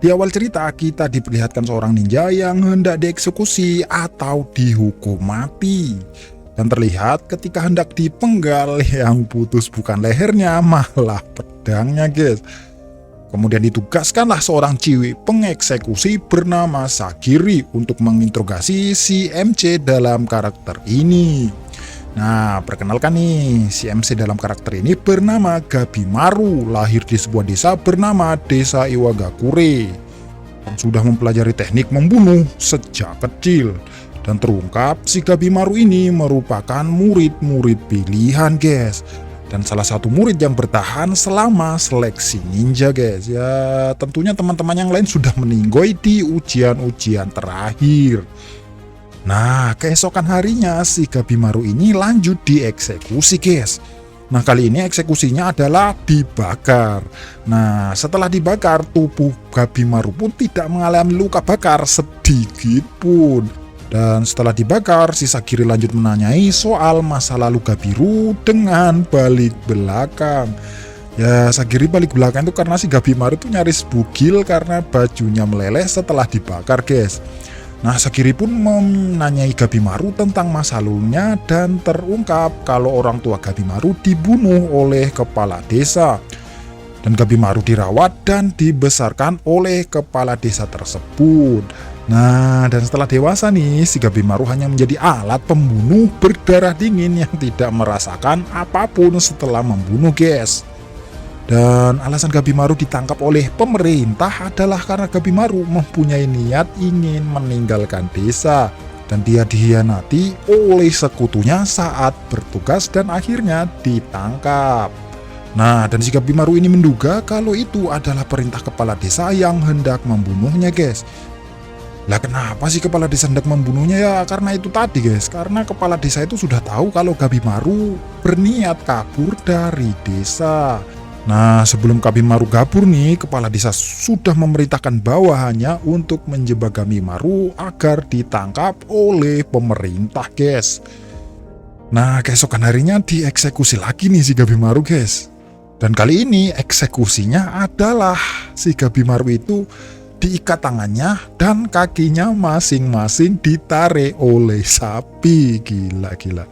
Di awal cerita kita diperlihatkan seorang ninja yang hendak dieksekusi atau dihukum mati. Dan terlihat ketika hendak dipenggal yang putus bukan lehernya malah pedangnya guys. Kemudian ditugaskanlah seorang cewek pengeksekusi bernama Sagiri untuk menginterogasi si MC dalam karakter ini. Nah, perkenalkan nih, si MC dalam karakter ini bernama Gabimaru, lahir di sebuah desa bernama Desa Iwagakure. Dan sudah mempelajari teknik membunuh sejak kecil. Dan terungkap si Gabimaru ini merupakan murid-murid pilihan guys. Dan salah satu murid yang bertahan selama seleksi ninja guys. Ya tentunya teman-teman yang lain sudah meninggoy di ujian-ujian terakhir. Nah, keesokan harinya si Gabimaru ini lanjut dieksekusi guys. Nah, kali ini eksekusinya adalah dibakar. Nah, setelah dibakar, tubuh Gabimaru pun tidak mengalami luka bakar sedikit pun. Dan setelah dibakar, si Sagiri lanjut menanyai soal masa lalu Gabiru dengan balik belakang. Ya, Sagiri balik belakang itu karena si Gabimaru itu nyaris bugil karena bajunya meleleh setelah dibakar guys. Nah, Sagiri pun menanyai Gabimaru tentang masa lalunya dan terungkap kalau orang tua Gabimaru dibunuh oleh kepala desa. Dan Gabimaru dirawat dan dibesarkan oleh kepala desa tersebut. Nah, dan setelah dewasa nih, si Gabimaru hanya menjadi alat pembunuh berdarah dingin yang tidak merasakan apapun setelah membunuh guys. Dan alasan Gabimaru ditangkap oleh pemerintah adalah karena Gabimaru mempunyai niat ingin meninggalkan desa. Dan dia dikhianati oleh sekutunya saat bertugas dan akhirnya ditangkap. Nah, dan si Gabimaru ini menduga kalau itu adalah perintah kepala desa yang hendak membunuhnya guys. Lah kenapa sih kepala desa hendak membunuhnya ya? Karena itu tadi guys, karena kepala desa itu sudah tahu kalau Gabimaru berniat kabur dari desa. Nah, sebelum Gabimaru kabur nih, kepala desa sudah memerintahkan bawahannya untuk menjebak Gabimaru agar ditangkap oleh pemerintah guys. Nah, keesokan harinya dieksekusi lagi nih si Gabimaru guys. Dan kali ini eksekusinya adalah si Gabimaru itu diikat tangannya dan kakinya masing-masing ditarik oleh sapi. Gila.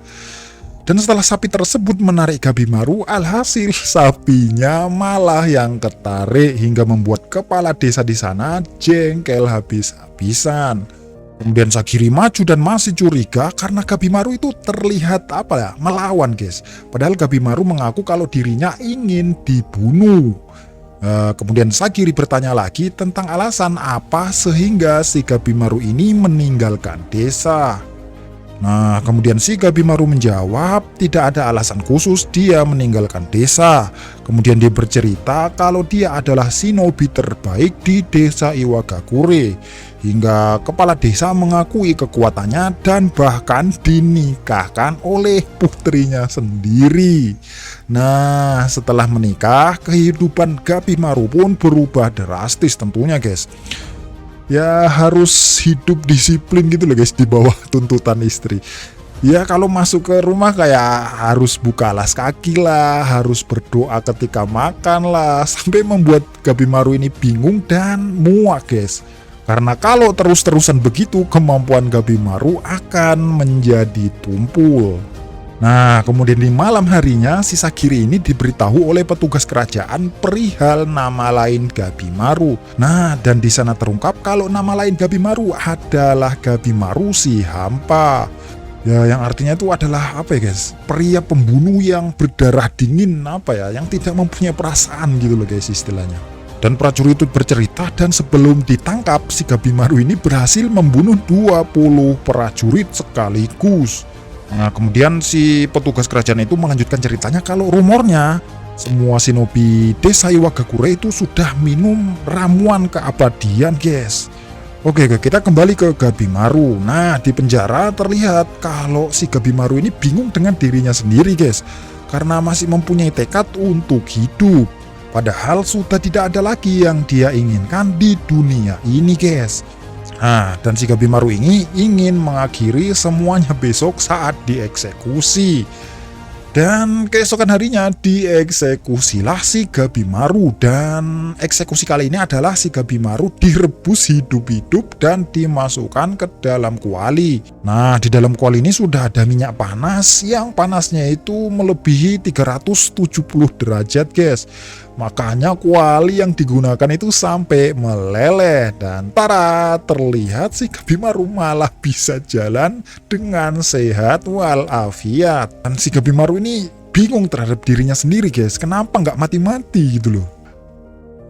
Dan setelah sapi tersebut menarik Gabimaru, alhasil sapinya malah yang ketarik hingga membuat kepala desa di sana jengkel habis-habisan. Kemudian Sagiri maju dan masih curiga karena Gabimaru itu terlihat melawan guys. Padahal Gabimaru mengaku kalau dirinya ingin dibunuh. Kemudian Sagiri bertanya lagi tentang alasan apa sehingga si Gabimaru ini meninggalkan desa. Nah, kemudian si Gabimaru menjawab tidak ada alasan khusus dia meninggalkan desa. Kemudian dia bercerita kalau dia adalah shinobi terbaik di desa Iwagakure. Hingga kepala desa mengakui kekuatannya dan bahkan dinikahkan oleh putrinya sendiri. Nah, setelah menikah, kehidupan Gabimaru pun berubah drastis tentunya guys. Ya harus hidup disiplin gitu loh guys di bawah tuntutan istri. Ya kalau masuk ke rumah kayak harus buka alas kaki lah, harus berdoa ketika makan lah, sampai membuat Gabimaru ini bingung dan muak guys. Karena kalau terus-terusan begitu kemampuan Gabimaru akan menjadi tumpul. Nah, kemudian di malam harinya si Sagiri ini diberitahu oleh petugas kerajaan perihal nama lain Gabimaru. Nah, dan di sana terungkap kalau nama lain Gabimaru adalah Gabimaru si Hampa. Ya, yang artinya itu adalah apa ya guys? Pria pembunuh yang berdarah dingin yang tidak mempunyai perasaan gitu loh guys istilahnya. Dan prajurit itu bercerita dan sebelum ditangkap si Gabimaru ini berhasil membunuh 20 prajurit sekaligus. Nah, kemudian si petugas kerajaan itu melanjutkan ceritanya kalau rumornya semua shinobi desa Iwagakure itu sudah minum ramuan keabadian guys. Oke, kita kembali ke Gabimaru. Nah, di penjara terlihat kalau si Gabimaru ini bingung dengan dirinya sendiri guys. Karena masih mempunyai tekad untuk hidup. Padahal sudah tidak ada lagi yang dia inginkan di dunia ini guys. Nah, dan si Gabimaru ini ingin mengakhiri semuanya besok saat dieksekusi. Dan keesokan harinya dieksekusilah si Gabimaru, dan eksekusi kali ini adalah si Gabimaru direbus hidup-hidup dan dimasukkan ke dalam kuali. Nah, di dalam kuali ini sudah ada minyak panas yang panasnya itu melebihi 370 derajat, guys. Makanya kuali yang digunakan itu sampai meleleh, dan tara, terlihat si Gabimaru malah bisa jalan dengan sehat walafiat. Dan si Gabimaru ini bingung terhadap dirinya sendiri, guys. Kenapa nggak mati-mati gitu loh?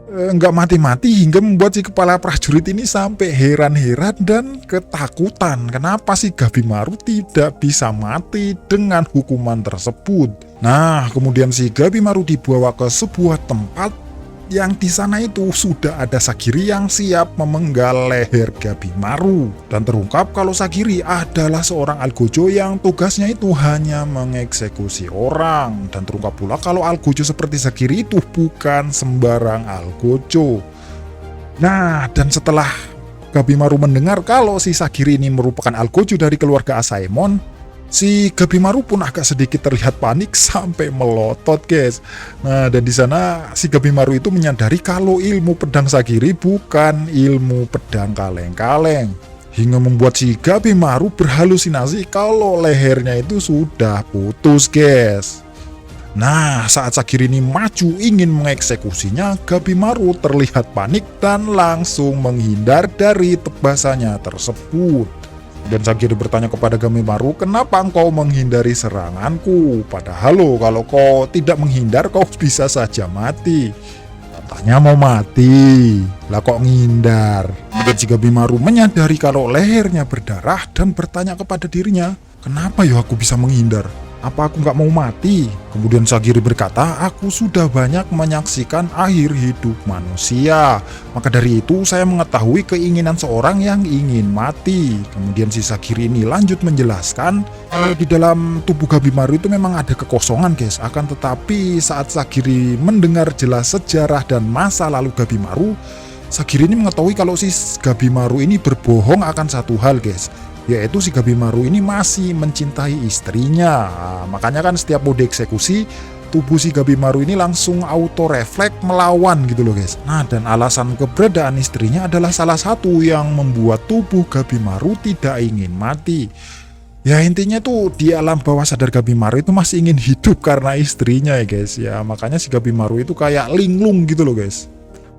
Nggak mati-mati hingga membuat si kepala prajurit ini sampai heran-heran dan ketakutan. Kenapa si Gabimaru tidak bisa mati dengan hukuman tersebut? Nah, kemudian si Gabimaru dibawa ke sebuah tempat yang di sana itu sudah ada Sagiri yang siap memenggal leher Gabimaru. Dan terungkap kalau Sagiri adalah seorang algojo yang tugasnya itu hanya mengeksekusi orang. Dan terungkap pula kalau algojo seperti Sagiri itu bukan sembarang algojo. Nah, dan setelah Gabimaru mendengar kalau si Sagiri ini merupakan algojo dari keluarga Asaemon, si Gabimaru pun agak sedikit terlihat panik sampai melotot, guys. Nah, dan di sana si Gabimaru itu menyadari kalau ilmu pedang Sagiri bukan ilmu pedang kaleng-kaleng, hingga membuat si Gabimaru berhalusinasi kalau lehernya itu sudah putus, guys. Nah, saat Sagiri ini maju ingin mengeksekusinya, Gabimaru terlihat panik dan langsung menghindar dari tebasannya tersebut. Dan Sagiri bertanya kepada Gabimaru, kenapa engkau menghindari seranganku? Padahal kalau kau tidak menghindar, kau bisa saja mati. Katanya mau mati, lah kok ngindar? Dan si Gabimaru menyadari kalau lehernya berdarah dan bertanya kepada dirinya, kenapa ya aku bisa menghindar? Apa aku nggak mau mati? Kemudian Sagiri berkata, aku sudah banyak menyaksikan akhir hidup manusia. Maka dari itu saya mengetahui keinginan seorang yang ingin mati. Kemudian si Sagiri ini lanjut menjelaskan, di dalam tubuh Gabimaru itu memang ada kekosongan, guys. Akan tetapi saat Sagiri mendengar jelas sejarah dan masa lalu Gabimaru, Sagiri ini mengetahui kalau si Gabimaru ini berbohong akan satu hal, guys, yaitu si Gabimaru ini masih mencintai istrinya. Nah, makanya kan setiap mau dieksekusi, tubuh si Gabimaru ini langsung auto refleks melawan gitu loh, guys. Nah, dan alasan keberadaan istrinya adalah salah satu yang membuat tubuh Gabimaru tidak ingin mati. Ya, intinya tuh di alam bawah sadar Gabimaru itu masih ingin hidup karena istrinya, ya guys. Ya, makanya si Gabimaru itu kayak linglung gitu loh, guys.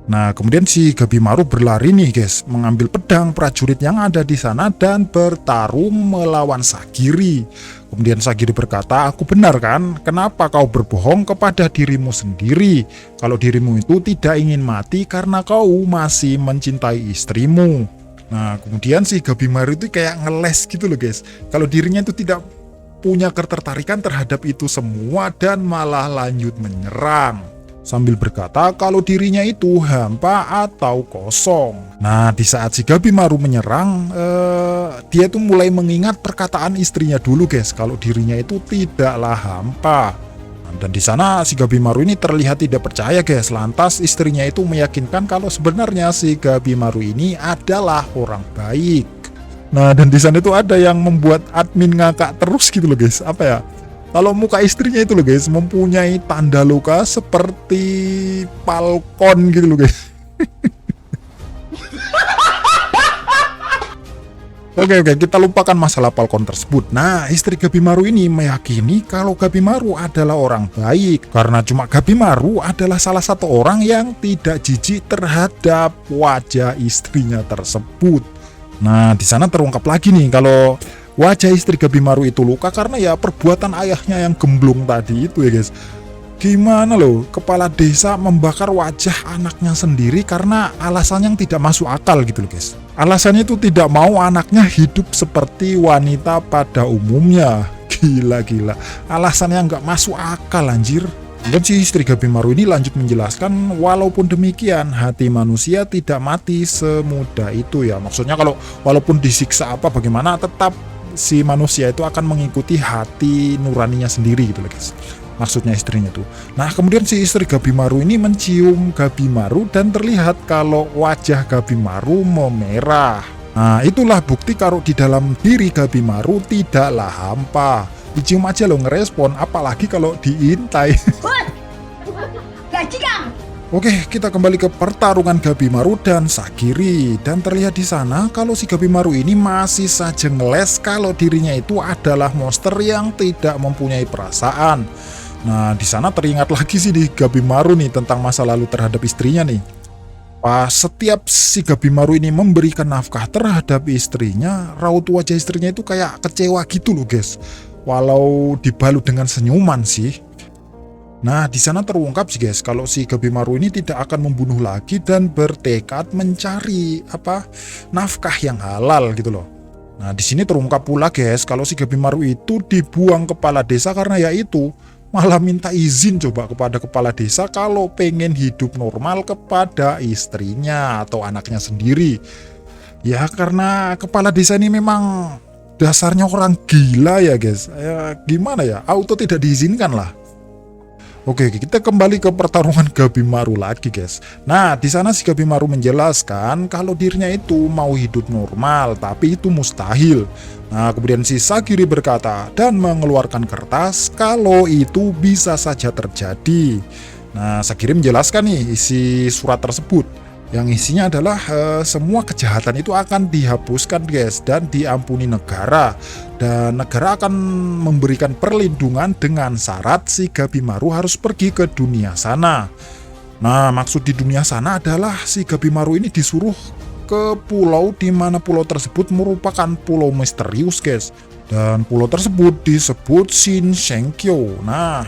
Nah, kemudian si Gabimaru berlari nih, guys, mengambil pedang prajurit yang ada di sana dan bertarung melawan Sagiri. Kemudian Sagiri berkata, aku benar kan? Kenapa kau berbohong kepada dirimu sendiri? Kalau dirimu itu tidak ingin mati karena kau masih mencintai istrimu. Nah, kemudian si Gabimaru itu kayak ngeles gitu loh, guys. Kalau dirinya itu tidak punya ketertarikan terhadap itu semua dan malah lanjut menyerang, sambil berkata kalau dirinya itu hampa atau kosong. Nah, di saat si Gabimaru menyerang, dia tuh mulai mengingat perkataan istrinya dulu, guys, kalau dirinya itu tidaklah hampa. Dan di sana si Gabimaru ini terlihat tidak percaya, guys. Lantas istrinya itu meyakinkan kalau sebenarnya si Gabimaru ini adalah orang baik. Nah, dan di sana itu ada yang membuat admin ngakak terus gitu loh, guys. Apa ya? Kalau muka istrinya itu loh, guys, mempunyai tanda luka seperti Falcon gitu loh, guys. Oke, kita lupakan masalah Falcon tersebut. Nah, istri Gabimaru ini meyakini kalau Gabimaru adalah orang baik, karena cuma Gabimaru adalah salah satu orang yang tidak jijik terhadap wajah istrinya tersebut. Nah, di sana terungkap lagi nih kalau wajah istri Gabimaru itu luka karena ya perbuatan ayahnya yang gemblung tadi itu, ya guys. Gimana loh kepala desa membakar wajah anaknya sendiri karena alasan yang tidak masuk akal gitu loh, guys. Alasannya itu tidak mau anaknya hidup seperti wanita pada umumnya. Gila. Alasan yang nggak masuk akal, anjir. Dan si istri Gabimaru ini lanjut menjelaskan, walaupun demikian hati manusia tidak mati semudah itu ya. Maksudnya kalau walaupun disiksa apa bagaimana, tetap si manusia itu akan mengikuti hati nuraninya sendiri gitu loh, guys. Maksudnya istrinya tuh. Nah, kemudian si istri Gabimaru ini mencium Gabimaru dan terlihat kalau wajah Gabimaru memerah. Nah, itulah bukti kalau di dalam diri Gabimaru tidaklah hampa. Dicium aja lo ngerespon, apalagi kalau diintai. Oke, kita kembali ke pertarungan Gabimaru dan Sagiri. Dan terlihat di sana kalau si Gabimaru ini masih saja ngeles kalau dirinya itu adalah monster yang tidak mempunyai perasaan. Nah, di sana teringat lagi sih di Gabimaru nih tentang masa lalu terhadap istrinya nih. Pas setiap si Gabimaru ini memberikan nafkah terhadap istrinya, raut wajah istrinya itu kayak kecewa gitu loh guys. Walau dibalut dengan senyuman sih. Nah, di sana terungkap sih guys, kalau si Gabimaru ini tidak akan membunuh lagi dan bertekad mencari nafkah yang halal gitu loh. Nah, di sini terungkap pula guys, kalau si Gabimaru itu dibuang kepala desa karena ya itu malah minta izin coba kepada kepala desa kalau pengen hidup normal kepada istrinya atau anaknya sendiri. Ya karena kepala desa ini memang dasarnya orang gila ya guys. Ya, gimana ya, auto tidak diizinkan lah. Oke, kita kembali ke pertarungan Gabimaru lagi guys. Nah, di sana si Gabimaru menjelaskan kalau dirinya itu mau hidup normal, tapi itu mustahil. Nah, kemudian si Sagiri berkata dan mengeluarkan kertas kalau itu bisa saja terjadi. Nah, Sagiri menjelaskan nih isi surat tersebut. Yang isinya adalah semua kejahatan itu akan dihapuskan guys dan diampuni negara. Dan negara akan memberikan perlindungan dengan syarat si Gabimaru harus pergi ke dunia sana. Nah, maksud di dunia sana adalah si Gabimaru ini disuruh ke pulau di mana pulau tersebut merupakan pulau misterius guys. Dan pulau tersebut disebut Shinsengkyo. Nah,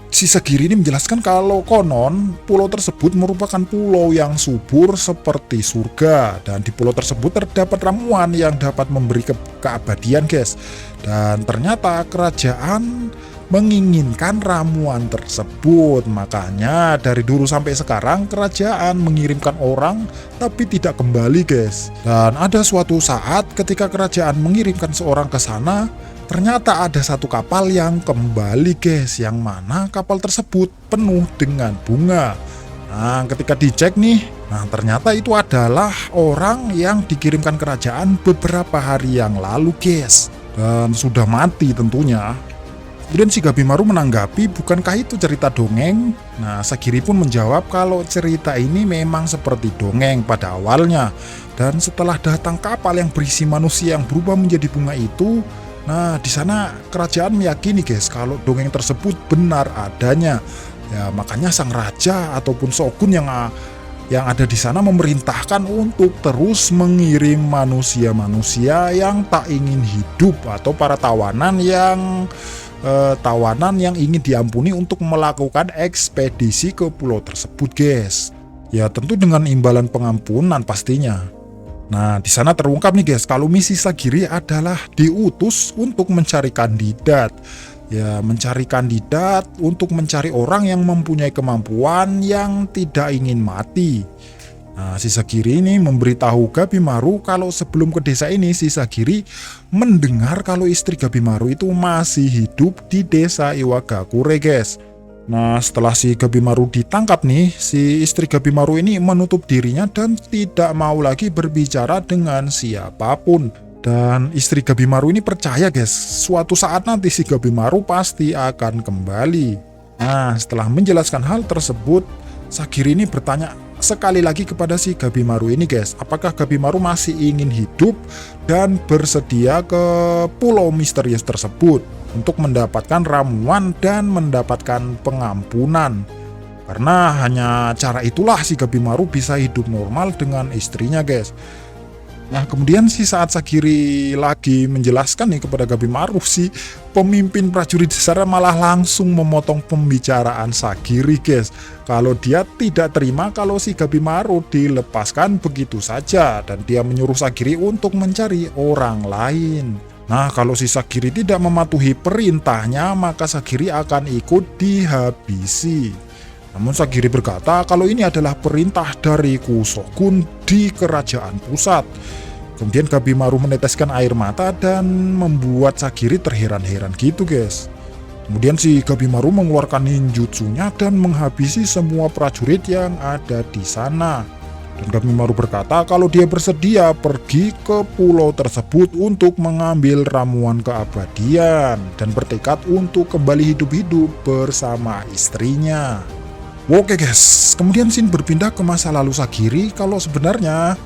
si Sagiri ini menjelaskan kalau konon pulau tersebut merupakan pulau yang subur seperti surga. Dan di pulau tersebut terdapat ramuan yang dapat memberi keabadian guys. Dan ternyata kerajaan menginginkan ramuan tersebut. Makanya dari dulu sampai sekarang kerajaan mengirimkan orang tapi tidak kembali guys. Dan ada suatu saat ketika kerajaan mengirimkan seorang ke sana, ternyata ada satu kapal yang kembali guys, yang mana kapal tersebut penuh dengan bunga. Nah, ketika dicek nih, nah ternyata itu adalah orang yang dikirimkan kerajaan beberapa hari yang lalu guys. Dan sudah mati tentunya. Kemudian si Gabimaru menanggapi, bukankah itu cerita dongeng? Nah, Sagiri pun menjawab kalau cerita ini memang seperti dongeng pada awalnya. Dan setelah datang kapal yang berisi manusia yang berubah menjadi bunga itu, nah, di sana kerajaan meyakini guys kalau dongeng tersebut benar adanya. Ya, makanya sang raja ataupun shogun yang ada di sana memerintahkan untuk terus mengirim manusia-manusia yang tak ingin hidup atau para tawanan yang ingin diampuni untuk melakukan ekspedisi ke pulau tersebut guys. Ya, tentu dengan imbalan pengampunan pastinya. Nah, di sana terungkap nih guys, kalau misi Sagiri adalah diutus untuk mencari kandidat. Ya, mencari kandidat untuk mencari orang yang mempunyai kemampuan yang tidak ingin mati. Nah, si Sagiri ini memberitahu Gabimaru kalau sebelum ke desa ini, si Sagiri mendengar kalau istri Gabimaru itu masih hidup di desa Iwagakure guys. Nah, setelah si Gabimaru ditangkap nih, si istri Gabimaru ini menutup dirinya dan tidak mau lagi berbicara dengan siapapun. Dan istri Gabimaru ini percaya guys, suatu saat nanti si Gabimaru pasti akan kembali. Nah, setelah menjelaskan hal tersebut, Sagiri ini bertanya sekali lagi kepada si Gabimaru ini guys, apakah Gabimaru masih ingin hidup dan bersedia ke pulau misterius tersebut untuk mendapatkan ramuan dan mendapatkan pengampunan. Karena hanya cara itulah si Gabimaru bisa hidup normal dengan istrinya guys. Nah, kemudian saat Sagiri lagi menjelaskan nih kepada Gabimaru, si pemimpin prajurit besar malah langsung memotong pembicaraan Sagiri guys. Kalau dia tidak terima kalau si Gabimaru dilepaskan begitu saja, dan dia menyuruh Sagiri untuk mencari orang lain. Nah, kalau si Sagiri tidak mematuhi perintahnya, maka Sagiri akan ikut dihabisi. Namun Sagiri berkata kalau ini adalah perintah dari Kusokun di kerajaan pusat. Kemudian Gabimaru meneteskan air mata dan membuat Sagiri terheran-heran gitu guys. Kemudian si Gabimaru mengeluarkan ninjutsunya dan menghabisi semua prajurit yang ada di sana. Dan Gabimaru berkata kalau dia bersedia pergi ke pulau tersebut untuk mengambil ramuan keabadian dan bertekad untuk kembali hidup-hidup bersama istrinya. Oke guys, kemudian Shin berpindah ke masa lalu Sagiri. Kalau sebenarnya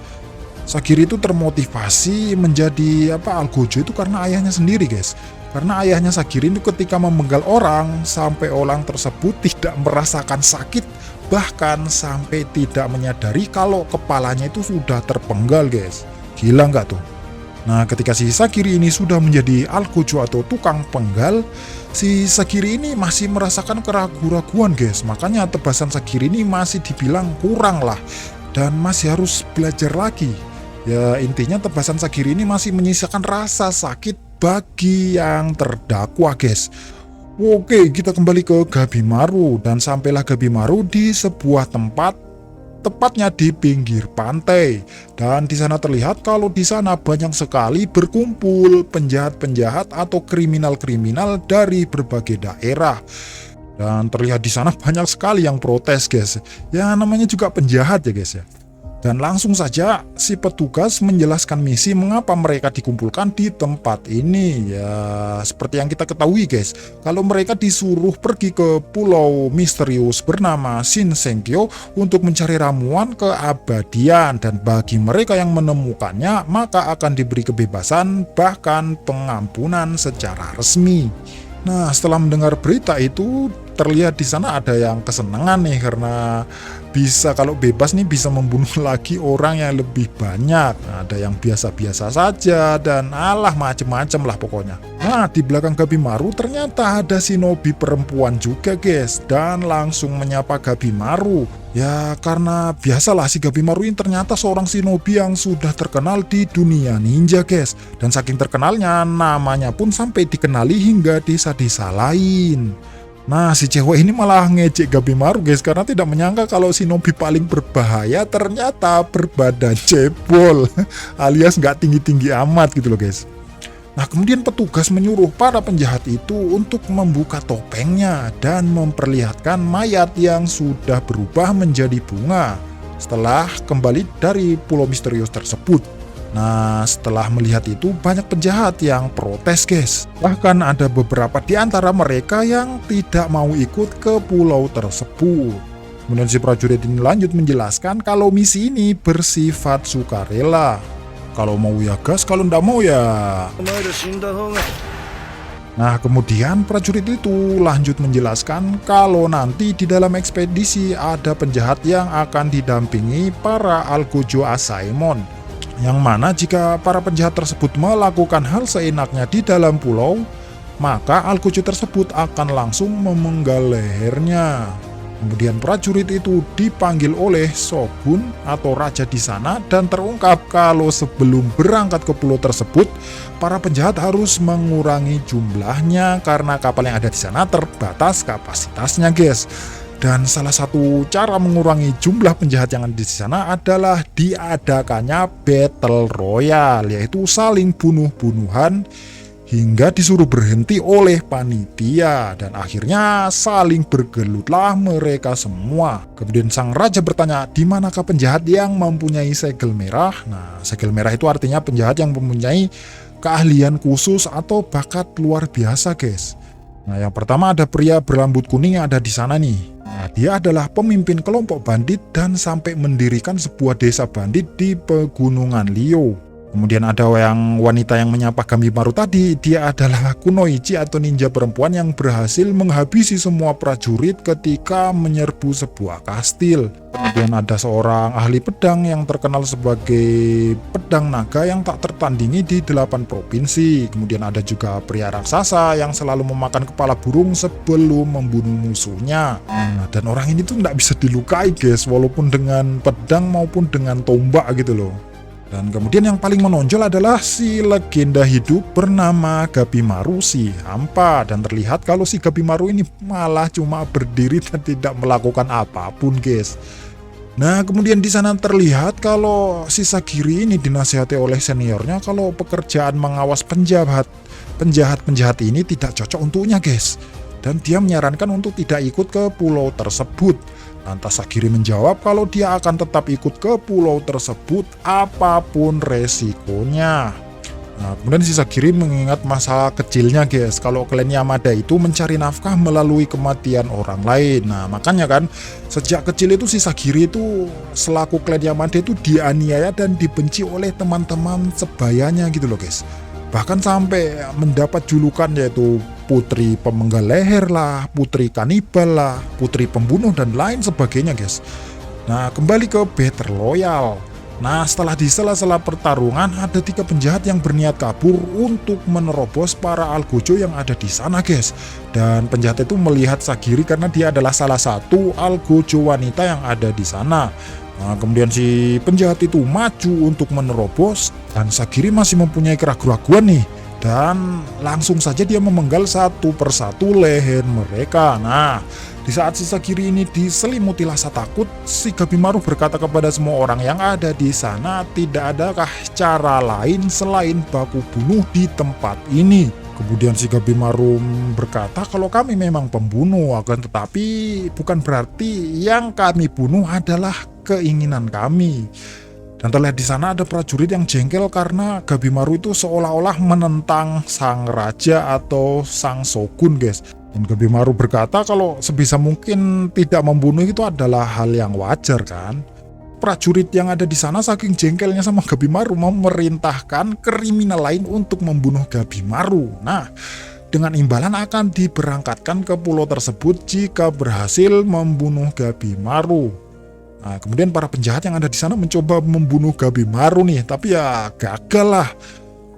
Sagiri itu termotivasi menjadi Algojo itu karena ayahnya sendiri guys. Karena ayahnya Sagiri itu ketika memenggal orang sampai orang tersebut tidak merasakan sakit, bahkan sampai tidak menyadari kalau kepalanya itu sudah terpenggal guys. Gila nggak tuh? Nah, ketika si Sagiri ini sudah menjadi Algojo atau tukang penggal, si Sagiri ini masih merasakan keraguan-raguan guys. Makanya tebasan Sagiri ini masih dibilang kurang lah dan masih harus belajar lagi. Ya intinya tebasan Sagiri ini masih menyisakan rasa sakit bagi yang terdakwa guys. Oke, kita kembali ke Gabimaru dan sampailah Gabimaru di sebuah tempat, tepatnya di pinggir pantai. Dan di sana terlihat kalau di sana banyak sekali berkumpul penjahat-penjahat atau kriminal-kriminal dari berbagai daerah. Dan terlihat di sana banyak sekali yang protes guys. Ya namanya juga penjahat ya guys ya. Dan langsung saja si petugas menjelaskan misi mengapa mereka dikumpulkan di tempat ini. Ya seperti yang kita ketahui guys, kalau mereka disuruh pergi ke pulau misterius bernama Shinsengkyo untuk mencari ramuan keabadian. Dan bagi mereka yang menemukannya maka akan diberi kebebasan bahkan pengampunan secara resmi. Nah setelah mendengar berita itu terlihat di sana ada yang kesenangan nih karena bisa kalau bebas nih bisa membunuh lagi orang yang lebih banyak. Nah, ada yang biasa-biasa saja dan alah macem-macem lah pokoknya. Nah di belakang Gabimaru ternyata ada shinobi perempuan juga guys dan langsung menyapa Gabimaru. Ya karena biasalah si Gabimaru ini ternyata seorang shinobi yang sudah terkenal di dunia ninja guys. Dan saking terkenalnya namanya pun sampai dikenali hingga desa-desa lain. Nah si cewek ini malah ngejek Gabimaru guys karena tidak menyangka kalau shinobi paling berbahaya ternyata berbadan cebol alias nggak tinggi-tinggi amat gitu loh guys. Nah kemudian petugas menyuruh para penjahat itu untuk membuka topengnya dan memperlihatkan mayat yang sudah berubah menjadi bunga setelah kembali dari pulau misterius tersebut. Nah setelah melihat itu banyak penjahat yang protes guys. Bahkan ada beberapa di antara mereka yang tidak mau ikut ke pulau tersebut. Kemudian si prajurit ini lanjut menjelaskan kalau misi ini bersifat sukarela. Kalau mau ya gas, kalau ndak mau ya. Nah kemudian prajurit itu lanjut menjelaskan kalau nanti di dalam ekspedisi ada penjahat yang akan didampingi para Algojo Asaemon. Yang mana jika para penjahat tersebut melakukan hal seenaknya di dalam pulau, maka Algojo tersebut akan langsung memenggal lehernya. Kemudian prajurit itu dipanggil oleh shogun atau raja di sana dan terungkap kalau sebelum berangkat ke pulau tersebut, para penjahat harus mengurangi jumlahnya karena kapal yang ada di sana terbatas kapasitasnya guys. Dan salah satu cara mengurangi jumlah penjahat yang ada di sana adalah diadakannya Battle Royale, yaitu saling bunuh-bunuhan hingga disuruh berhenti oleh panitia. Dan akhirnya saling bergelutlah mereka semua. Kemudian sang raja bertanya, di manakah penjahat yang mempunyai segel merah? Nah, segel merah itu artinya penjahat yang mempunyai keahlian khusus atau bakat luar biasa guys. Nah yang pertama ada pria berambut kuning yang ada di sana nih. Nah, dia adalah pemimpin kelompok bandit dan sampai mendirikan sebuah desa bandit di pegunungan Lio. Kemudian ada wanita yang menyapa Gabimaru tadi. Dia adalah kunoichi atau ninja perempuan yang berhasil menghabisi semua prajurit ketika menyerbu sebuah kastil. Kemudian ada seorang ahli pedang yang terkenal sebagai pedang naga yang tak tertandingi di 8 provinsi. Kemudian ada juga pria raksasa yang selalu memakan kepala burung sebelum membunuh musuhnya. Nah, dan orang ini tuh nggak bisa dilukai guys, walaupun dengan pedang maupun dengan tombak gitu loh. Dan kemudian yang paling menonjol adalah si legenda hidup bernama Gabimaru si hampa. Dan terlihat kalau si Gabimaru ini malah cuma berdiri dan tidak melakukan apapun guys. Nah kemudian di sana terlihat kalau si Sagiri ini dinasihati oleh seniornya kalau pekerjaan mengawas penjahat ini tidak cocok untuknya guys. Dan dia menyarankan untuk tidak ikut ke pulau tersebut. Lantas Sagiri menjawab kalau dia akan tetap ikut ke pulau tersebut apapun resikonya. Nah, kemudian si Sagiri mengingat masa kecilnya guys, kalau klan Yamada itu mencari nafkah melalui kematian orang lain. Nah makanya kan sejak kecil itu si Sagiri itu selaku klan Yamada itu dianiaya dan dibenci oleh teman-teman sebayanya gitu loh guys. Bahkan sampai mendapat julukan yaitu putri pemenggal leher lah, putri kanibal lah, putri pembunuh dan lain sebagainya guys. Nah kembali ke Battle Royale. Nah setelah di sela-sela pertarungan ada 3 penjahat yang berniat kabur untuk menerobos para Algojo yang ada di sana guys. Dan penjahat itu melihat Sagiri karena dia adalah salah satu Algojo wanita yang ada di sana. Nah, kemudian si penjahat itu maju untuk menerobos dan Sagiri masih mempunyai keraguan-keraguan nih. Dan langsung saja dia memenggal satu persatu leher mereka. Nah, di saat si Sagiri ini diselimuti rasa takut, si Gabimaru berkata kepada semua orang yang ada di sana, tidak adakah cara lain selain baku bunuh di tempat ini. Kemudian si Gabimaru berkata kalau kami memang pembunuh, akan tetapi bukan berarti yang kami bunuh adalah keinginan kami. Dan terlihat di sana ada prajurit yang jengkel karena Gabimaru itu seolah-olah menentang sang raja atau sang shogun guys. Dan Gabimaru berkata kalau sebisa mungkin tidak membunuh itu adalah hal yang wajar kan. Prajurit yang ada di sana saking jengkelnya sama Gabimaru memerintahkan kriminal lain untuk membunuh Gabimaru. Nah, dengan imbalan akan diberangkatkan ke pulau tersebut jika berhasil membunuh Gabimaru. Nah, kemudian para penjahat yang ada di sana mencoba membunuh Gabimaru nih, tapi ya gagal lah.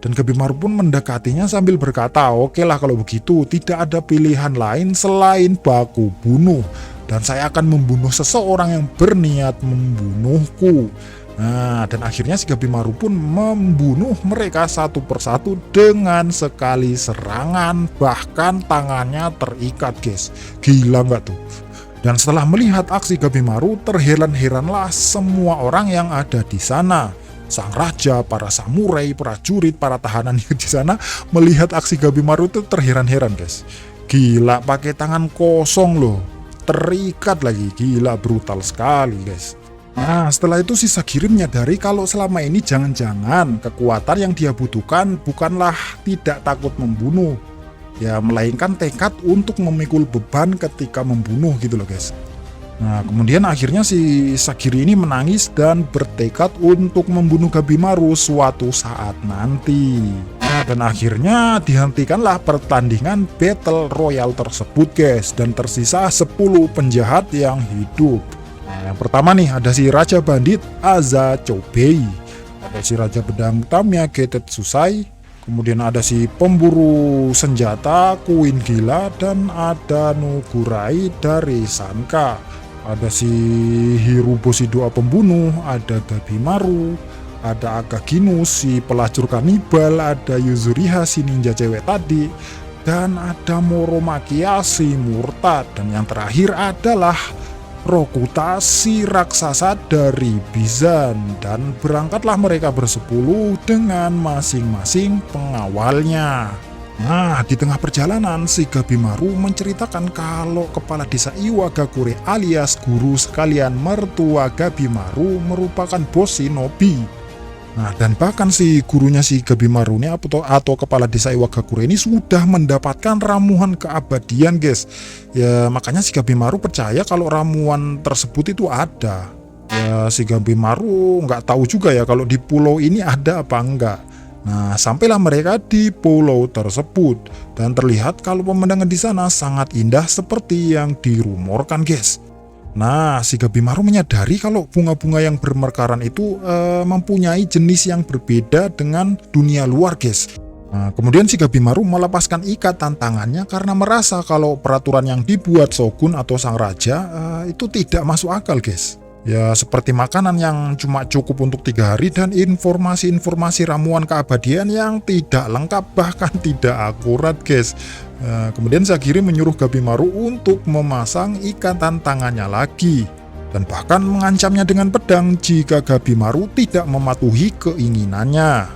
Dan Gabimaru pun mendekatinya sambil berkata, oke lah kalau begitu, tidak ada pilihan lain selain baku bunuh. Dan saya akan membunuh seseorang yang berniat membunuhku. Nah, dan akhirnya si Gabimaru pun membunuh mereka satu persatu dengan sekali serangan. Bahkan tangannya terikat guys. Gila nggak tuh? Dan setelah melihat aksi Gabimaru, terheran-heranlah semua orang yang ada di sana. Sang raja, para samurai, prajurit, para tahanan yang di sana melihat aksi Gabimaru itu terheran-heran guys. Gila, pakai tangan kosong loh, terikat lagi, gila brutal sekali guys. Nah setelah itu si Sagiri menyadari kalau selama ini jangan-jangan kekuatan yang dia butuhkan bukanlah tidak takut membunuh, ya melainkan tekad untuk memikul beban ketika membunuh gitu loh guys. Nah kemudian akhirnya si Sagiri ini menangis dan bertekad untuk membunuh Gabimaru suatu saat nanti. Nah, dan akhirnya dihentikanlah pertandingan Battle Royale tersebut guys, dan tersisa 10 penjahat yang hidup. Nah, yang pertama nih ada si Raja Bandit Aza Chobei, ada si Raja Pedang Tamiya Getetsusai, kemudian ada si pemburu senjata Queen Gila, dan ada Nugurai dari Sanka. Ada si Hiruboshi doa pembunuh, ada Gabimaru, ada Akaginus si pelacur kanibal, ada Yuzuriha si ninja cewek tadi, dan ada Moromakia si murtad, dan yang terakhir adalah Rokuta si raksasa dari Bizan. Dan berangkatlah mereka bersepuluh dengan masing-masing pengawalnya. Nah, di tengah perjalanan si Gabimaru menceritakan kalau kepala desa Iwagakure alias guru sekalian mertua Gabimaru merupakan bos shinobi. Nah, dan bahkan si gurunya si Gabimaru ini atau kepala desa Iwagakure ini sudah mendapatkan ramuan keabadian guys. Ya makanya si Gabimaru percaya kalau ramuan tersebut itu ada. Ya si Gabimaru nggak tahu juga ya kalau di pulau ini ada apa enggak. Nah, sampailah mereka di pulau tersebut dan terlihat kalau pemandangan di sana sangat indah seperti yang dirumorkan, guys. Nah, si Gabimaru menyadari kalau bunga-bunga yang bermekaran itu mempunyai jenis yang berbeda dengan dunia luar, guys. Nah, kemudian si Gabimaru melepaskan ikatan tangannya karena merasa kalau peraturan yang dibuat shogun atau sang raja itu tidak masuk akal, guys. Ya seperti makanan yang cuma cukup untuk 3 hari dan informasi-informasi ramuan keabadian yang tidak lengkap bahkan tidak akurat guys. Kemudian Sagiri menyuruh Gabimaru untuk memasang ikatan tangannya lagi. Dan bahkan mengancamnya dengan pedang jika Gabimaru tidak mematuhi keinginannya.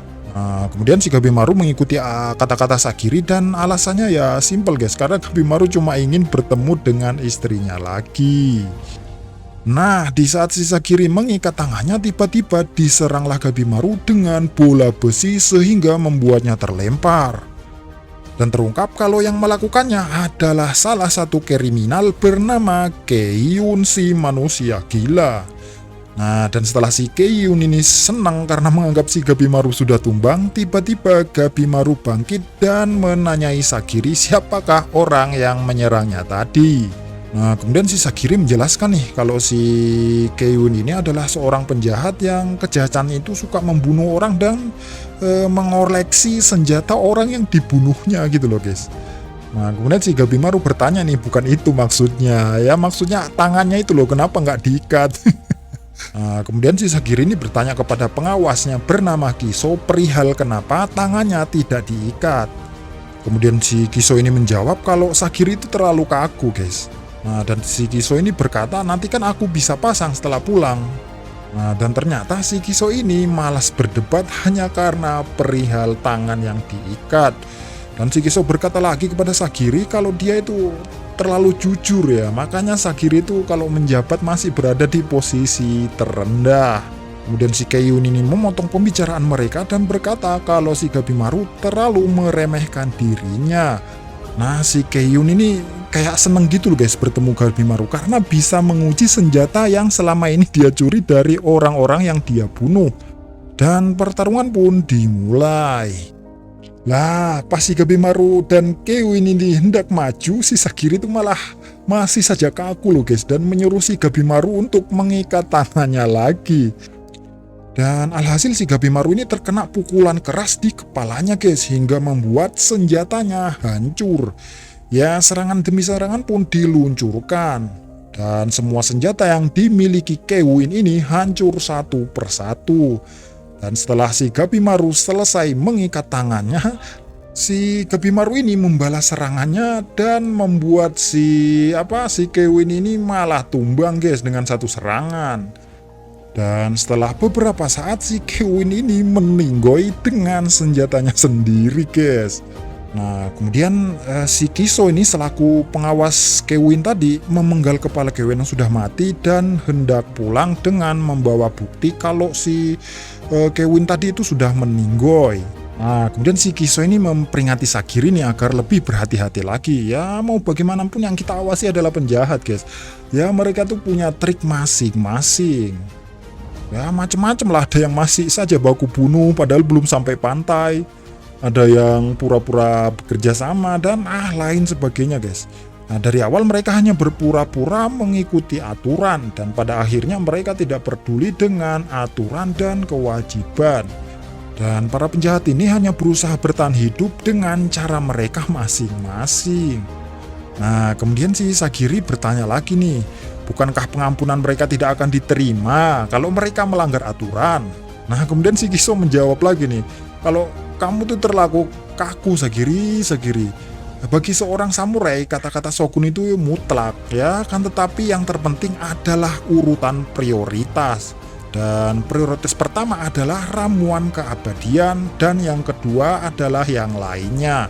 Kemudian si Gabimaru mengikuti kata-kata Sagiri dan alasannya ya simpel guys. Karena Gabimaru cuma ingin bertemu dengan istrinya lagi. Nah, di saat si Sagiri mengikat tangannya, tiba-tiba diseranglah Gabimaru dengan bola besi sehingga membuatnya terlempar. Dan terungkap kalau yang melakukannya adalah salah satu kriminal bernama Keiyun, si manusia gila. Nah, dan setelah si Keiyun ini senang karena menganggap si Gabimaru sudah tumbang, tiba-tiba Gabimaru bangkit dan menanyai Sagiri siapakah orang yang menyerangnya tadi. Nah, kemudian si Sagiri menjelaskan nih kalau si Keiyun ini adalah seorang penjahat yang kejahatannya itu suka membunuh orang dan mengoleksi senjata orang yang dibunuhnya gitu loh guys. Nah, kemudian si Gabimaru bertanya nih, bukan itu maksudnya, ya maksudnya tangannya itu loh, kenapa nggak diikat? Nah, kemudian si Sagiri ini bertanya kepada pengawasnya bernama Kiso perihal kenapa tangannya tidak diikat. Kemudian si Kiso ini menjawab kalau Sagiri itu terlalu kaku guys. Nah, dan si Kiso ini berkata, nanti kan aku bisa pasang setelah pulang. Nah, dan ternyata si Kiso ini malas berdebat hanya karena perihal tangan yang diikat. Dan si Kiso berkata lagi kepada Sagiri kalau dia itu terlalu jujur ya. Makanya Sagiri itu kalau menjabat masih berada di posisi terendah. Kemudian si Keiyun ini memotong pembicaraan mereka dan berkata kalau si Gabimaru terlalu meremehkan dirinya. Nah, si Keiyun ini kayak seneng gitu loh guys bertemu Gabimaru karena bisa menguji senjata yang selama ini dia curi dari orang-orang yang dia bunuh. Dan pertarungan pun dimulai. Lah, pas si Gabimaru dan Keiyun ini hendak maju, si Sagiri itu malah masih saja kaku loh guys dan menyuruh si Gabimaru untuk mengikat tangannya lagi. Dan alhasil si Gabimaru ini terkena pukulan keras di kepalanya guys hingga membuat senjatanya hancur. Ya, serangan demi serangan pun diluncurkan. Dan semua senjata yang dimiliki Keiyun ini hancur satu persatu. Dan setelah si Gabimaru selesai mengikat tangannya, si Gabimaru ini membalas serangannya dan membuat si Keiyun ini malah tumbang guys dengan satu serangan. Dan setelah beberapa saat si Keiyun ini meninggoy dengan senjatanya sendiri guys. Nah, kemudian si Kiso ini selaku pengawas Keiyun tadi memenggal kepala Keiyun yang sudah mati dan hendak pulang dengan membawa bukti kalau si Keiyun tadi itu sudah meninggoy. Nah, kemudian si Kiso ini memperingati Sagiri nih agar lebih berhati-hati lagi. Ya, mau bagaimanapun yang kita awasi adalah penjahat guys. Ya, mereka tuh punya trik masing-masing. Ya, macem-macem lah, ada yang masih saja baku bunuh padahal belum sampai pantai. Ada yang pura-pura bekerja sama dan lain sebagainya guys. Nah, dari awal mereka hanya berpura-pura mengikuti aturan dan pada akhirnya mereka tidak peduli dengan aturan dan kewajiban. Dan para penjahat ini hanya berusaha bertahan hidup dengan cara mereka masing-masing. Nah, kemudian si Sagiri bertanya lagi nih, bukankah pengampunan mereka tidak akan diterima kalau mereka melanggar aturan? Nah, kemudian si Kiso menjawab lagi nih, kalau kamu tuh terlalu kaku Sagiri. Bagi seorang samurai, kata-kata shogun itu mutlak ya, kan tetapi yang terpenting adalah urutan prioritas. Dan prioritas pertama adalah ramuan keabadian dan yang kedua adalah yang lainnya.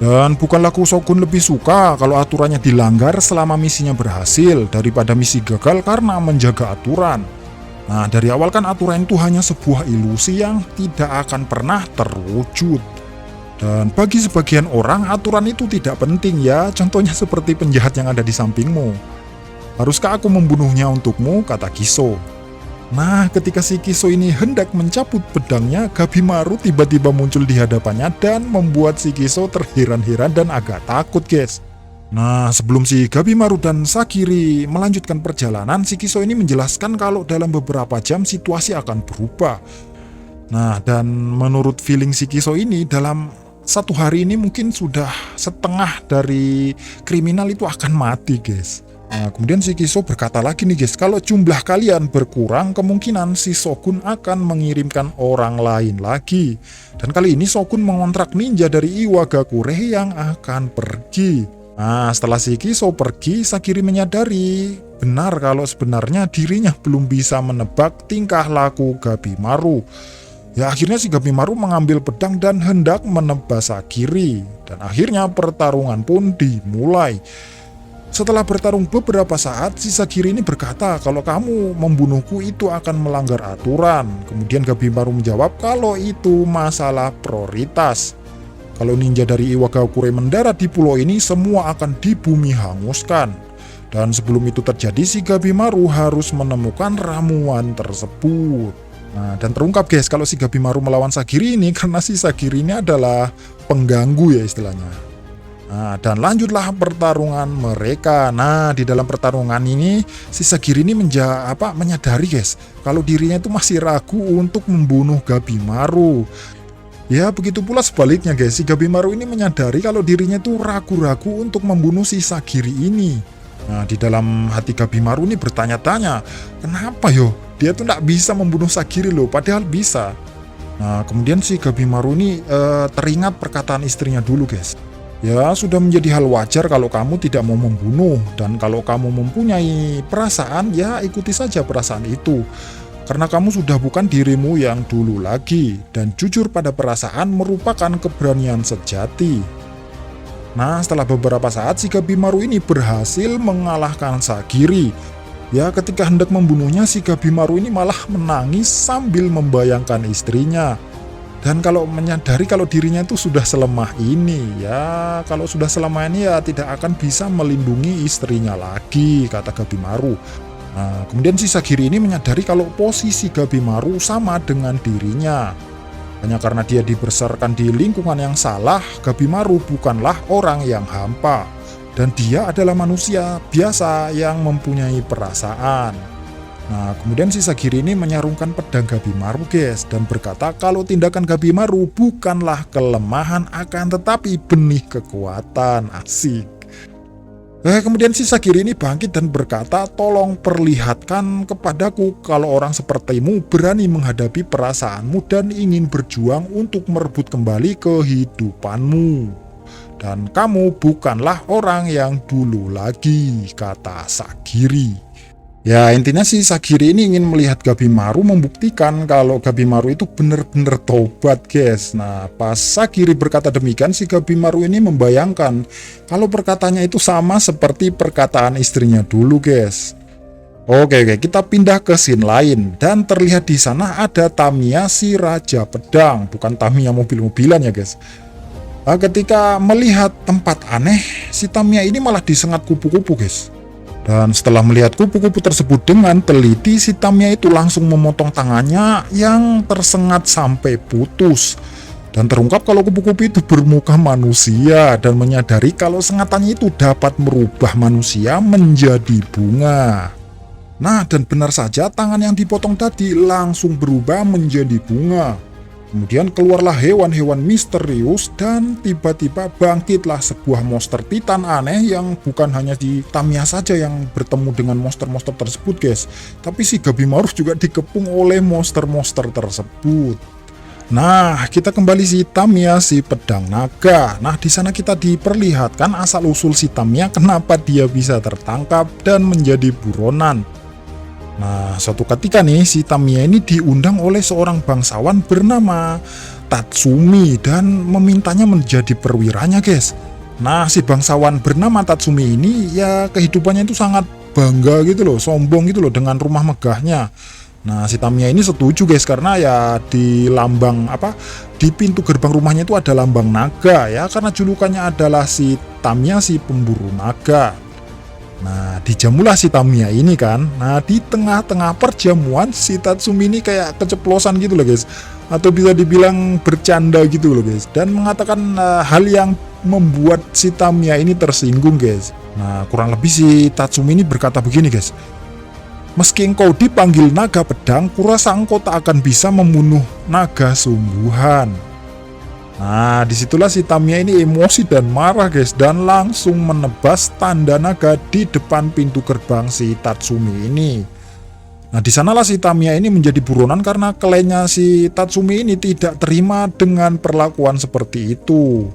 Dan bukanlah shogun lebih suka kalau aturannya dilanggar selama misinya berhasil daripada misi gagal karena menjaga aturan. Nah, dari awal kan aturan itu hanya sebuah ilusi yang tidak akan pernah terwujud. Dan bagi sebagian orang aturan itu tidak penting ya, contohnya seperti penjahat yang ada di sampingmu. Haruskah aku membunuhnya untukmu? Kata Kiso. Nah, ketika si Kiso ini hendak mencabut pedangnya, Gabimaru tiba-tiba muncul di hadapannya dan membuat si Kiso terheran-heran dan agak takut guys. Nah, sebelum si Gabimaru dan Sagiri melanjutkan perjalanan, si Kiso ini menjelaskan kalau dalam beberapa jam situasi akan berubah. Nah, dan menurut feeling si Kiso ini, dalam satu hari ini mungkin sudah setengah dari kriminal itu akan mati guys. Nah, kemudian si Kiso berkata lagi nih guys, kalau jumlah kalian berkurang, kemungkinan si shogun akan mengirimkan orang lain lagi. Dan kali ini shogun mengontrak ninja dari Iwagakure yang akan pergi. Nah, setelah si Kiso pergi, Sagiri menyadari benar kalau sebenarnya dirinya belum bisa menebak tingkah laku Gabimaru. Ya, akhirnya si Gabimaru mengambil pedang dan hendak menebas Sagiri. Dan akhirnya pertarungan pun dimulai. Setelah bertarung beberapa saat, si Sagiri ini berkata kalau kamu membunuhku itu akan melanggar aturan. Kemudian Gabimaru menjawab kalau itu masalah prioritas. Kalau ninja dari Iwagakure mendarat di pulau ini, semua akan di bumi hanguskan. Dan sebelum itu terjadi, si Gabimaru harus menemukan ramuan tersebut. Nah, dan terungkap guys, kalau si Gabimaru melawan Sagiri ini karena si Sagiri ini adalah pengganggu ya istilahnya. Nah, dan lanjutlah pertarungan mereka. Nah, di dalam pertarungan ini si Sagiri ini menyadari guys kalau dirinya itu masih ragu untuk membunuh Gabimaru. Ya, begitu pula sebaliknya guys, si Gabimaru ini menyadari kalau dirinya itu ragu-ragu untuk membunuh si Sagiri ini. Nah, di dalam hati Gabimaru ini bertanya-tanya, kenapa yo dia tuh nggak bisa membunuh Sagiri loh, padahal bisa. Nah, kemudian si Gabimaru ini teringat perkataan istrinya dulu guys. Ya, sudah menjadi hal wajar kalau kamu tidak mau membunuh, dan kalau kamu mempunyai perasaan, ya ikuti saja perasaan itu. Karena kamu sudah bukan dirimu yang dulu lagi, dan jujur pada perasaan merupakan keberanian sejati. Nah, setelah beberapa saat si Gabimaru ini berhasil mengalahkan Sagiri. Ya, ketika hendak membunuhnya, si Gabimaru ini malah menangis sambil membayangkan istrinya. Dan kalau menyadari kalau dirinya itu sudah selemah ini, ya kalau sudah selemah ini ya tidak akan bisa melindungi istrinya lagi, kata Gabimaru. Nah, kemudian si Sagiri ini menyadari kalau posisi Gabimaru sama dengan dirinya. Hanya karena dia dibesarkan di lingkungan yang salah, Gabimaru bukanlah orang yang hampa. Dan dia adalah manusia biasa yang mempunyai perasaan. Nah, kemudian si Sagiri ini menyarungkan pedang Gabimaru guys, dan berkata kalau tindakan Gabimaru bukanlah kelemahan akan tetapi benih kekuatan. Asik. Kemudian si Sagiri ini bangkit dan berkata, tolong perlihatkan kepadaku kalau orang sepertimu berani menghadapi perasaanmu dan ingin berjuang untuk merebut kembali kehidupanmu. Dan kamu bukanlah orang yang dulu lagi, kata Sagiri. Ya, intinya si Sagiri ini ingin melihat Gabimaru membuktikan kalau Gabimaru itu benar-benar tobat guys. Nah, pas Sagiri berkata demikian, si Gabimaru ini membayangkan kalau perkataannya itu sama seperti perkataan istrinya dulu guys. Oke, kita pindah ke scene lain, dan terlihat di sana ada Tamiya si Raja Pedang, bukan Tamiya mobil-mobilan ya guys. Nah, ketika melihat tempat aneh, si Tamiya ini malah disengat kupu-kupu guys. Dan setelah melihat kupu-kupu tersebut dengan teliti, si Tamiya itu langsung memotong tangannya yang tersengat sampai putus. Dan terungkap kalau kupu-kupu itu bermuka manusia dan menyadari kalau sengatannya itu dapat merubah manusia menjadi bunga. Nah, dan benar saja tangan yang dipotong tadi langsung berubah menjadi bunga. Kemudian keluarlah hewan-hewan misterius dan tiba-tiba bangkitlah sebuah monster titan aneh yang bukan hanya di Tamiya saja yang bertemu dengan monster-monster tersebut guys. Tapi si Gabimaru juga dikepung oleh monster-monster tersebut. Nah, kita kembali si Tamiya si pedang naga. Nah, di sana kita diperlihatkan asal-usul si Tamiya kenapa dia bisa tertangkap dan menjadi buronan. Nah, suatu ketika nih si Tamiya ini diundang oleh seorang bangsawan bernama Tatsumi dan memintanya menjadi perwiranya guys. Nah, si bangsawan bernama Tatsumi ini ya kehidupannya itu sangat bangga gitu loh, sombong gitu loh dengan rumah megahnya. Nah, si Tamiya ini setuju guys karena ya di lambang di pintu gerbang rumahnya itu ada lambang naga ya, karena julukannya adalah si Tamiya si pemburu naga. Nah, dijamulah si Tamiya ini kan. Nah, di tengah-tengah perjamuan si Tatsumi ini kayak keceplosan gitu loh guys, atau bisa dibilang bercanda gitu loh guys, dan mengatakan hal yang membuat si Tamiya ini tersinggung guys. Nah, kurang lebih si Tatsumi ini berkata begini guys, meski engkau dipanggil naga pedang, kurasa engkau tak akan bisa membunuh naga sungguhan. Nah, disitulah si Tamiya ini emosi dan marah guys, dan langsung menebas tanda naga di depan pintu gerbang si Tatsumi ini. Nah, disanalah si Tamiya ini menjadi buronan karena kliennya si Tatsumi ini tidak terima dengan perlakuan seperti itu.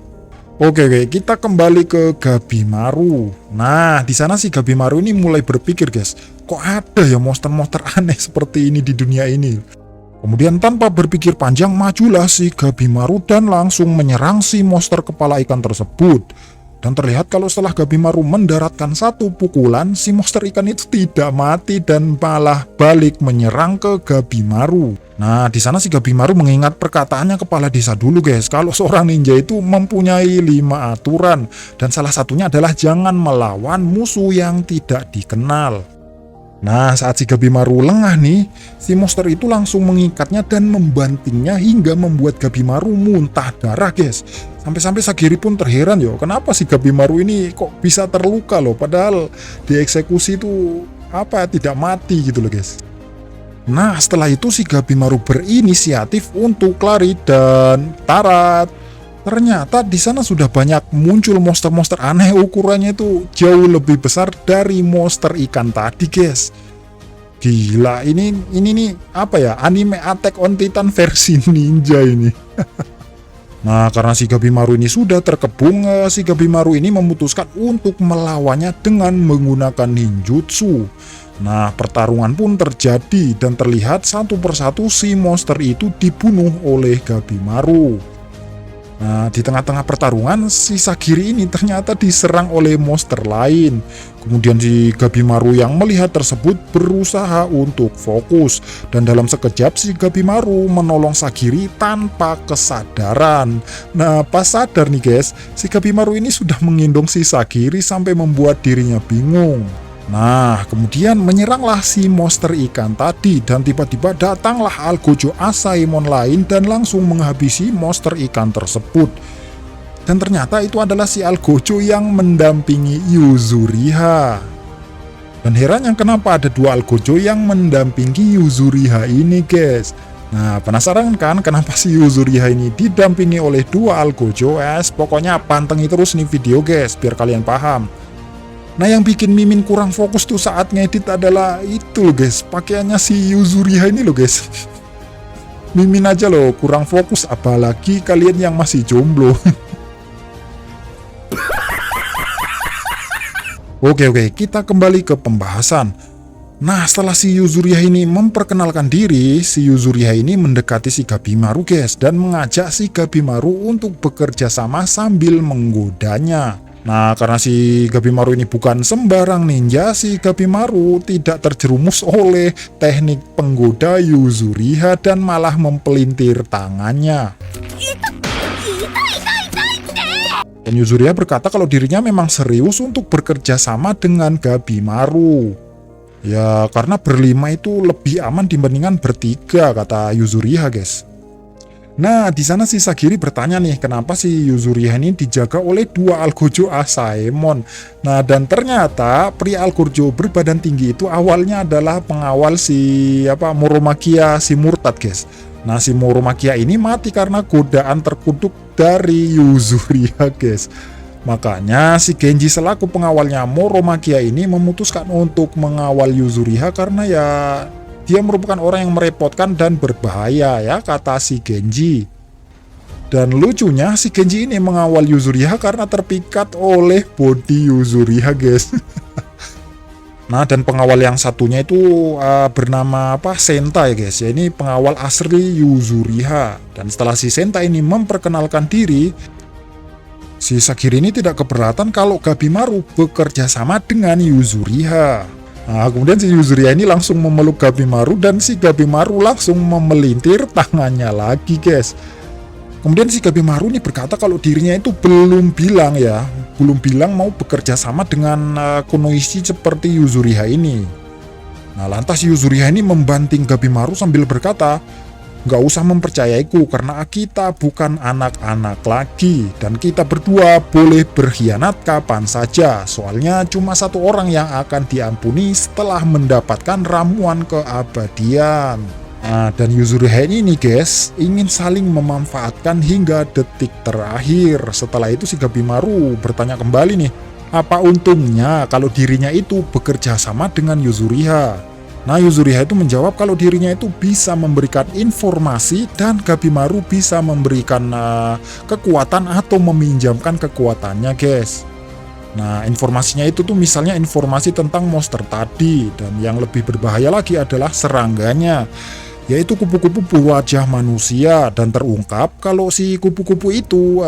Oke, kita kembali ke Gabimaru. Nah, di sana si Gabimaru ini mulai berpikir guys, kok ada ya monster-monster aneh seperti ini di dunia ini. Kemudian tanpa berpikir panjang majulah si Gabimaru dan langsung menyerang si monster kepala ikan tersebut. Dan terlihat kalau setelah Gabimaru mendaratkan satu pukulan, si monster ikan itu tidak mati dan malah balik menyerang ke Gabimaru. Nah, di sana si Gabimaru mengingat perkataannya kepala desa dulu guys, kalau seorang ninja itu mempunyai 5 aturan, dan salah satunya adalah jangan melawan musuh yang tidak dikenal. Nah, saat si Gabimaru lengah nih, si monster itu langsung mengikatnya dan membantingnya hingga membuat Gabimaru muntah darah guys. Sampai-sampai Sagiri pun terheran yo, kenapa si Gabimaru ini kok bisa terluka loh, padahal dieksekusi itu tidak mati gitu loh guys. Nah, setelah itu si Gabimaru berinisiatif untuk lari dan tarat. Ternyata di sana sudah banyak muncul monster-monster aneh, ukurannya itu jauh lebih besar dari monster ikan tadi guys. Gila, ini nih anime Attack on Titan versi ninja ini. Nah, karena si Gabimaru ini sudah terkepung, si Gabimaru ini memutuskan untuk melawannya dengan menggunakan ninjutsu. Nah, pertarungan pun terjadi dan terlihat satu persatu si monster itu dibunuh oleh Gabimaru. Nah, di tengah-tengah pertarungan, si Sagiri ini ternyata diserang oleh monster lain. Kemudian si Gabimaru yang melihat tersebut berusaha untuk fokus. Dan dalam sekejap si Gabimaru menolong Sagiri tanpa kesadaran. Nah, pas sadar nih guys, si Gabimaru ini sudah menggendong si Sagiri sampai membuat dirinya bingung. Nah, kemudian menyeranglah si monster ikan tadi dan tiba-tiba datanglah Algojo Asaemon lain dan langsung menghabisi monster ikan tersebut. Dan ternyata itu adalah si Algojo yang mendampingi Yuzuriha. Dan herannya kenapa ada 2 Algojo yang mendampingi Yuzuriha ini guys. Nah, penasaran kan kenapa si Yuzuriha ini didampingi oleh 2 Algojo? Pokoknya pantengin terus nih video guys biar kalian paham. Nah, yang bikin Mimin kurang fokus tuh saat ngedit adalah itu loh guys, pakaiannya si Yuzuriha ini loh guys. Mimin aja loh kurang fokus, apalagi kalian yang masih jomblo. Oke, kita kembali ke pembahasan. Nah, setelah si Yuzuriha ini memperkenalkan diri, si Yuzuriha ini mendekati si Gabimaru guys dan mengajak si Gabimaru untuk bekerja sama sambil menggodanya. Nah, karena si Gabimaru ini bukan sembarang ninja, si Gabimaru tidak terjerumus oleh teknik penggoda Yuzuriha dan malah mempelintir tangannya. Dan Yuzuriha berkata kalau dirinya memang serius untuk bekerja sama dengan Gabimaru. Ya, karena berlima itu lebih aman dibandingkan bertiga, kata Yuzuriha guys. Nah, di sana si Sagiri bertanya nih, kenapa si Yuzuriha ini dijaga oleh 2 Algojo Asaemon. Nah, dan ternyata pria Algojo berbadan tinggi itu awalnya adalah pengawal si Moromakia si murtad, guys. Nah, si Moromakia ini mati karena godaan terkutuk dari Yuzuriha, guys. Makanya si Genji selaku pengawalnya Moromakia ini memutuskan untuk mengawal Yuzuriha karena ya dia merupakan orang yang merepotkan dan berbahaya ya, kata si Genji. Dan lucunya si Genji ini mengawal Yuzuriha karena terpikat oleh body Yuzuriha guys. Nah, dan pengawal yang satunya itu bernama Senta ya guys. Ya, ini pengawal asli Yuzuriha. Dan setelah si Senta ini memperkenalkan diri, si Sagiri ini tidak keberatan kalau Gabimaru bekerja sama dengan Yuzuriha. Nah, kemudian si Yuzuriha ini langsung memeluk Gabimaru dan si Gabimaru langsung memelintir tangannya lagi guys. Kemudian si Gabimaru ini berkata kalau dirinya itu belum bilang mau bekerja sama dengan Kunoichi seperti Yuzuriha ini. Nah, lantas Yuzuriha ini membanting Gabimaru sambil berkata, "Nggak usah mempercayaiku karena kita bukan anak-anak lagi dan kita berdua boleh berkhianat kapan saja. Soalnya cuma satu orang yang akan diampuni setelah mendapatkan ramuan keabadian." Nah, dan Yuzuriha ini guys ingin saling memanfaatkan hingga detik terakhir. Setelah itu si Gabimaru bertanya kembali nih, apa untungnya kalau dirinya itu bekerja sama dengan Yuzuriha? Nah, Yuzuriha itu menjawab kalau dirinya itu bisa memberikan informasi dan Gabimaru bisa memberikan kekuatan atau meminjamkan kekuatannya guys. Nah, informasinya itu tuh misalnya informasi tentang monster tadi, dan yang lebih berbahaya lagi adalah serangganya, yaitu kupu-kupu berwajah manusia. Dan terungkap kalau si kupu-kupu itu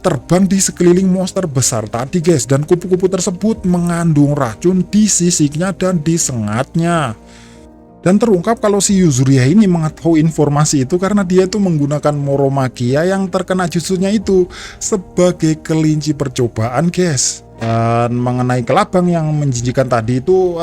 terbang di sekeliling monster besar tadi guys, dan kupu-kupu tersebut mengandung racun di sisiknya dan di sengatnya. Dan terungkap kalau si Yuzuriha ini mengetahui informasi itu karena dia itu menggunakan Moromakia yang terkena jutsunya itu sebagai kelinci percobaan guys. Dan mengenai kelabang yang menjijikan tadi itu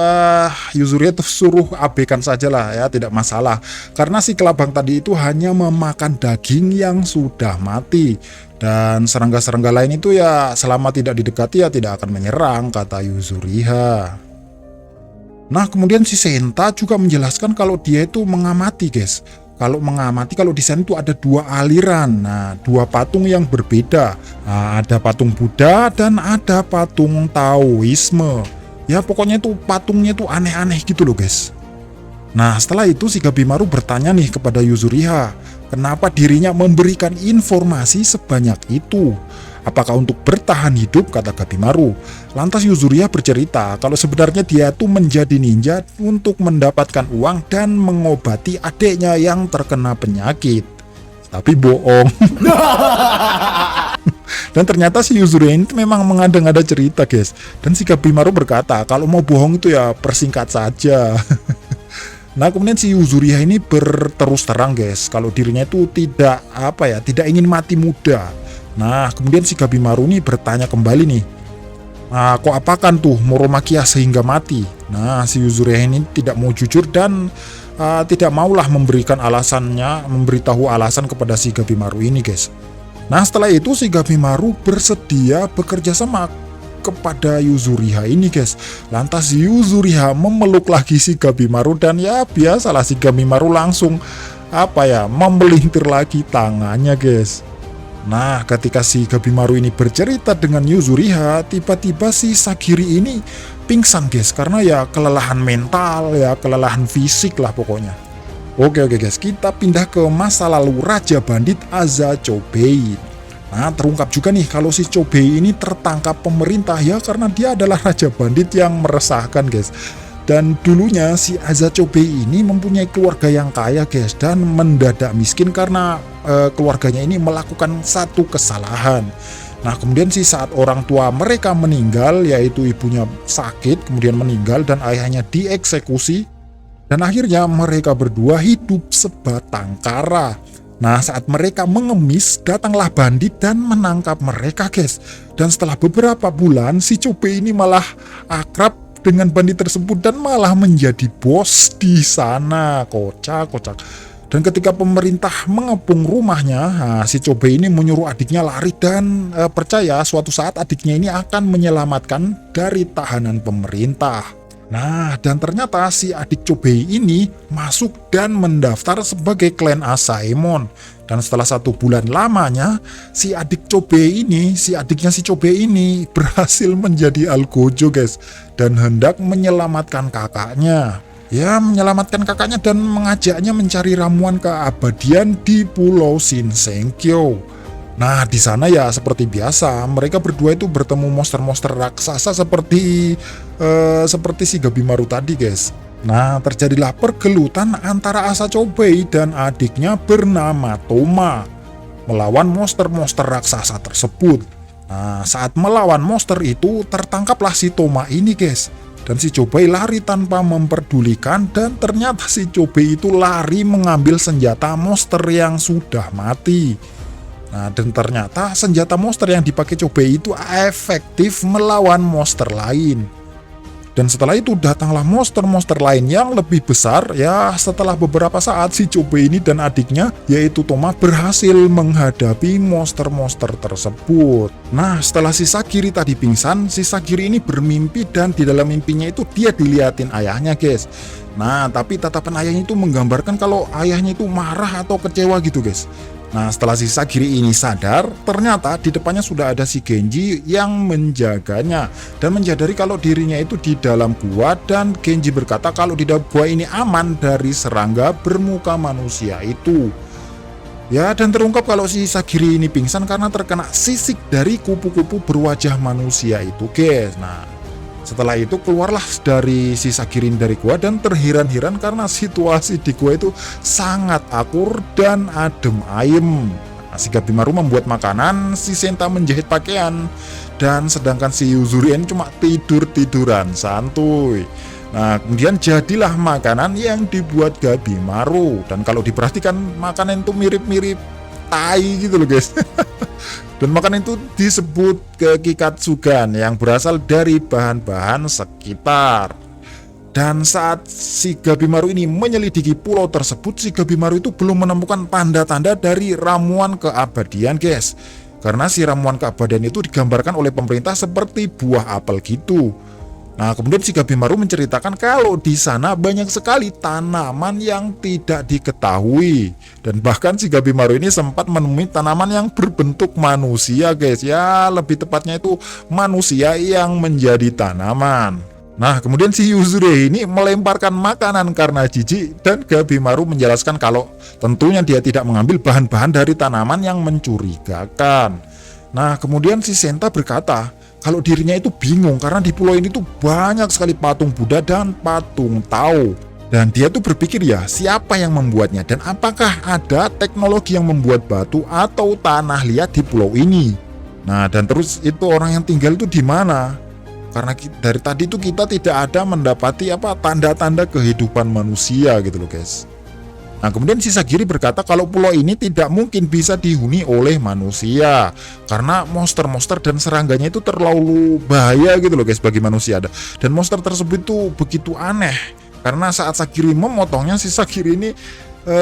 Yuzuriha tuh suruh abaikan saja lah ya, tidak masalah. Karena si kelabang tadi itu hanya memakan daging yang sudah mati. Dan serangga-serangga lain itu ya selama tidak didekati ya tidak akan menyerang, kata Yuzuriha. Nah, kemudian si Senta juga menjelaskan kalau dia itu mengamati guys. Kalau di sana itu ada dua aliran, nah dua patung yang berbeda. Nah, ada patung Buddha dan ada patung Taoisme. Ya pokoknya itu patungnya itu aneh-aneh gitu loh guys. Nah setelah itu si Gabimaru bertanya nih kepada Yuzuriha, kenapa dirinya memberikan informasi sebanyak itu? Apakah untuk bertahan hidup, kata Gabimaru. Lantas Yuzuriha bercerita kalau sebenarnya dia tuh menjadi ninja untuk mendapatkan uang dan mengobati adiknya yang terkena penyakit. Tapi bohong. Dan ternyata si Yuzuriha ini memang mengada-ngada cerita guys. Dan si Gabimaru berkata kalau mau bohong itu ya persingkat saja. Nah kemudian si Yuzuriha ini berterus terang guys kalau dirinya itu tidak ingin mati muda. Nah kemudian si Gabimaru ini bertanya kembali nih, nah kok apakan tuh Moromakia sehingga mati? Nah si Yuzuriha ini tidak mau jujur dan tidak maulah memberitahu alasan kepada si Gabimaru ini guys. Nah setelah itu si Gabimaru bersedia bekerja sama kepada Yuzuriha ini guys. Lantas Yuzuriha memeluk lagi si Gabimaru dan ya biasalah si Gabimaru langsung memelintir lagi tangannya guys. Nah ketika si Gabimaru ini bercerita dengan Yuzuriha, tiba-tiba si Sagiri ini pingsan guys karena ya kelelahan mental ya, kelelahan fisik lah pokoknya. Oke guys, kita pindah ke masa lalu Raja Bandit Aza Chobei. Nah terungkap juga nih kalau si Chobei ini tertangkap pemerintah ya karena dia adalah Raja Bandit yang meresahkan guys. Dan dulunya si Aza Chobei ini mempunyai keluarga yang kaya guys, dan mendadak miskin karena keluarganya ini melakukan satu kesalahan. Nah kemudian saat orang tua mereka meninggal, yaitu ibunya sakit kemudian meninggal dan ayahnya dieksekusi, dan akhirnya mereka berdua hidup sebatang kara. Nah saat mereka mengemis, datanglah bandit dan menangkap mereka guys. Dan setelah beberapa bulan si Chobei ini malah akrab dengan bandit tersebut dan malah menjadi bos di sana. Kocak. Dan ketika pemerintah mengepung rumahnya, si Chobei ini menyuruh adiknya lari dan percaya suatu saat adiknya ini akan menyelamatkan dari tahanan pemerintah. Nah dan ternyata si adik Chobei ini masuk dan mendaftar sebagai klan Asaemon. Dan setelah 1 bulan lamanya si adiknya si Chobei ini berhasil menjadi Algojo guys, dan hendak menyelamatkan kakaknya. Ya menyelamatkan kakaknya dan mengajaknya mencari ramuan keabadian di Pulau Shinsengkyo. Nah di sana ya seperti biasa mereka berdua itu bertemu monster-monster raksasa seperti si Gabimaru tadi guys. Nah terjadilah pergelutan antara Aza Chobei dan adiknya bernama Toma melawan monster-monster raksasa tersebut. Nah saat melawan monster itu tertangkaplah si Toma ini guys. Dan si Chobei lari tanpa memperdulikan, dan ternyata si Chobei itu lari mengambil senjata monster yang sudah mati. Nah dan ternyata senjata monster yang dipakai Chobei itu efektif melawan monster lain. Dan setelah itu datanglah monster-monster lain yang lebih besar. Ya setelah beberapa saat si Chobei ini dan adiknya yaitu Toma berhasil menghadapi monster-monster tersebut. Nah setelah si Sagiri tadi pingsan, si Sagiri ini bermimpi dan di dalam mimpinya itu dia diliatin ayahnya guys. Nah tapi tatapan ayahnya itu menggambarkan kalau ayahnya itu marah atau kecewa gitu guys. Nah setelah si Sagiri ini sadar, ternyata di depannya sudah ada si Genji yang menjaganya dan menyadari kalau dirinya itu di dalam gua, dan Genji berkata kalau di dalam gua ini aman dari serangga bermuka manusia itu. Ya dan terungkap kalau si Sagiri ini pingsan karena terkena sisik dari kupu-kupu berwajah manusia itu guys. Nah setelah itu keluarlah dari si Sagiri dari gua dan terheran-heran karena situasi di gua itu sangat akur dan adem ayem. Nah, Si Gabimaru membuat makanan, si Senta menjahit pakaian, dan sedangkan si Yuzuri ini cuma tidur-tiduran santuy. Nah, kemudian jadilah makanan yang dibuat Gabimaru. Dan kalau diperhatikan, makanan itu mirip-mirip tai gitu loh guys. Dan makanan itu disebut Kikatsugan yang berasal dari bahan-bahan sekitar. Dan saat si Gabimaru ini menyelidiki pulau tersebut, si Gabimaru itu belum menemukan tanda-tanda dari ramuan keabadian guys. Karena si ramuan keabadian itu digambarkan oleh pemerintah seperti buah apel gitu. Nah, kemudian si Gabimaru menceritakan kalau di sana banyak sekali tanaman yang tidak diketahui. Dan bahkan si Gabimaru ini sempat menemui tanaman yang berbentuk manusia guys. Ya, lebih tepatnya itu manusia yang menjadi tanaman. Nah, kemudian si Yuzure ini melemparkan makanan karena jijik, dan Gabimaru menjelaskan kalau tentunya dia tidak mengambil bahan-bahan dari tanaman yang mencurigakan. Nah, kemudian si Senta berkata kalau dirinya itu bingung karena di pulau ini tuh banyak sekali patung Buddha dan patung Tao. Dan dia tuh berpikir ya, siapa yang membuatnya dan apakah ada teknologi yang membuat batu atau tanah liat di pulau ini. Nah, dan terus itu orang yang tinggal itu di mana? Karena dari tadi itu kita tidak ada mendapati tanda-tanda kehidupan manusia gitu loh guys. Nah, kemudian si Sagiri berkata kalau pulau ini tidak mungkin bisa dihuni oleh manusia karena monster-monster dan serangganya itu terlalu bahaya gitu loh guys bagi manusia. Dan monster tersebut itu begitu aneh karena saat Sagiri memotongnya, si Sagiri ini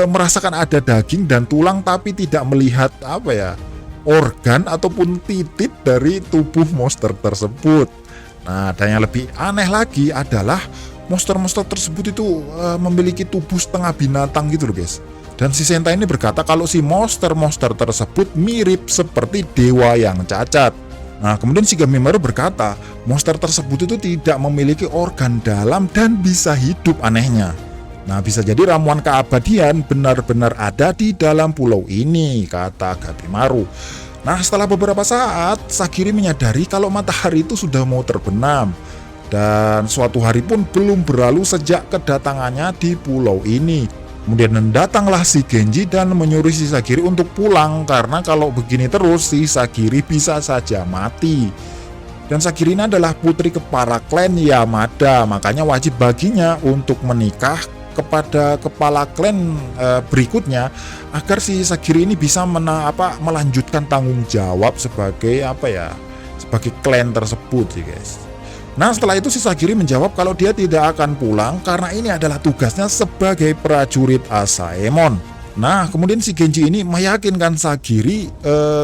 merasakan ada daging dan tulang tapi tidak melihat organ ataupun titik dari tubuh monster tersebut. Nah, dan yang lebih aneh lagi adalah monster-monster tersebut itu memiliki tubuh setengah binatang gitu loh guys. Dan si Senta ini berkata kalau si monster-monster tersebut mirip seperti dewa yang cacat. Nah, kemudian si Gabimaru berkata monster tersebut itu tidak memiliki organ dalam dan bisa hidup anehnya. Nah, bisa jadi ramuan keabadian benar-benar ada di dalam pulau ini, kata Gabimaru. Nah, setelah beberapa saat, Sagiri menyadari kalau matahari itu sudah mau terbenam. Dan suatu hari pun belum berlalu sejak kedatangannya di pulau ini. Kemudian datanglah si Genji dan menyuruh si Sagiri untuk pulang karena kalau begini terus si Sagiri bisa saja mati. Dan Sagiri ini adalah putri kepala klan Yamada, makanya wajib baginya untuk menikah kepada kepala klan berikutnya agar si Sagiri ini bisa melanjutkan tanggung jawab sebagai sebagai klan tersebut sih guys. Nah, setelah itu si Sagiri menjawab kalau dia tidak akan pulang karena ini adalah tugasnya sebagai prajurit Asaemon. Nah, kemudian si Genji ini meyakinkan Sagiri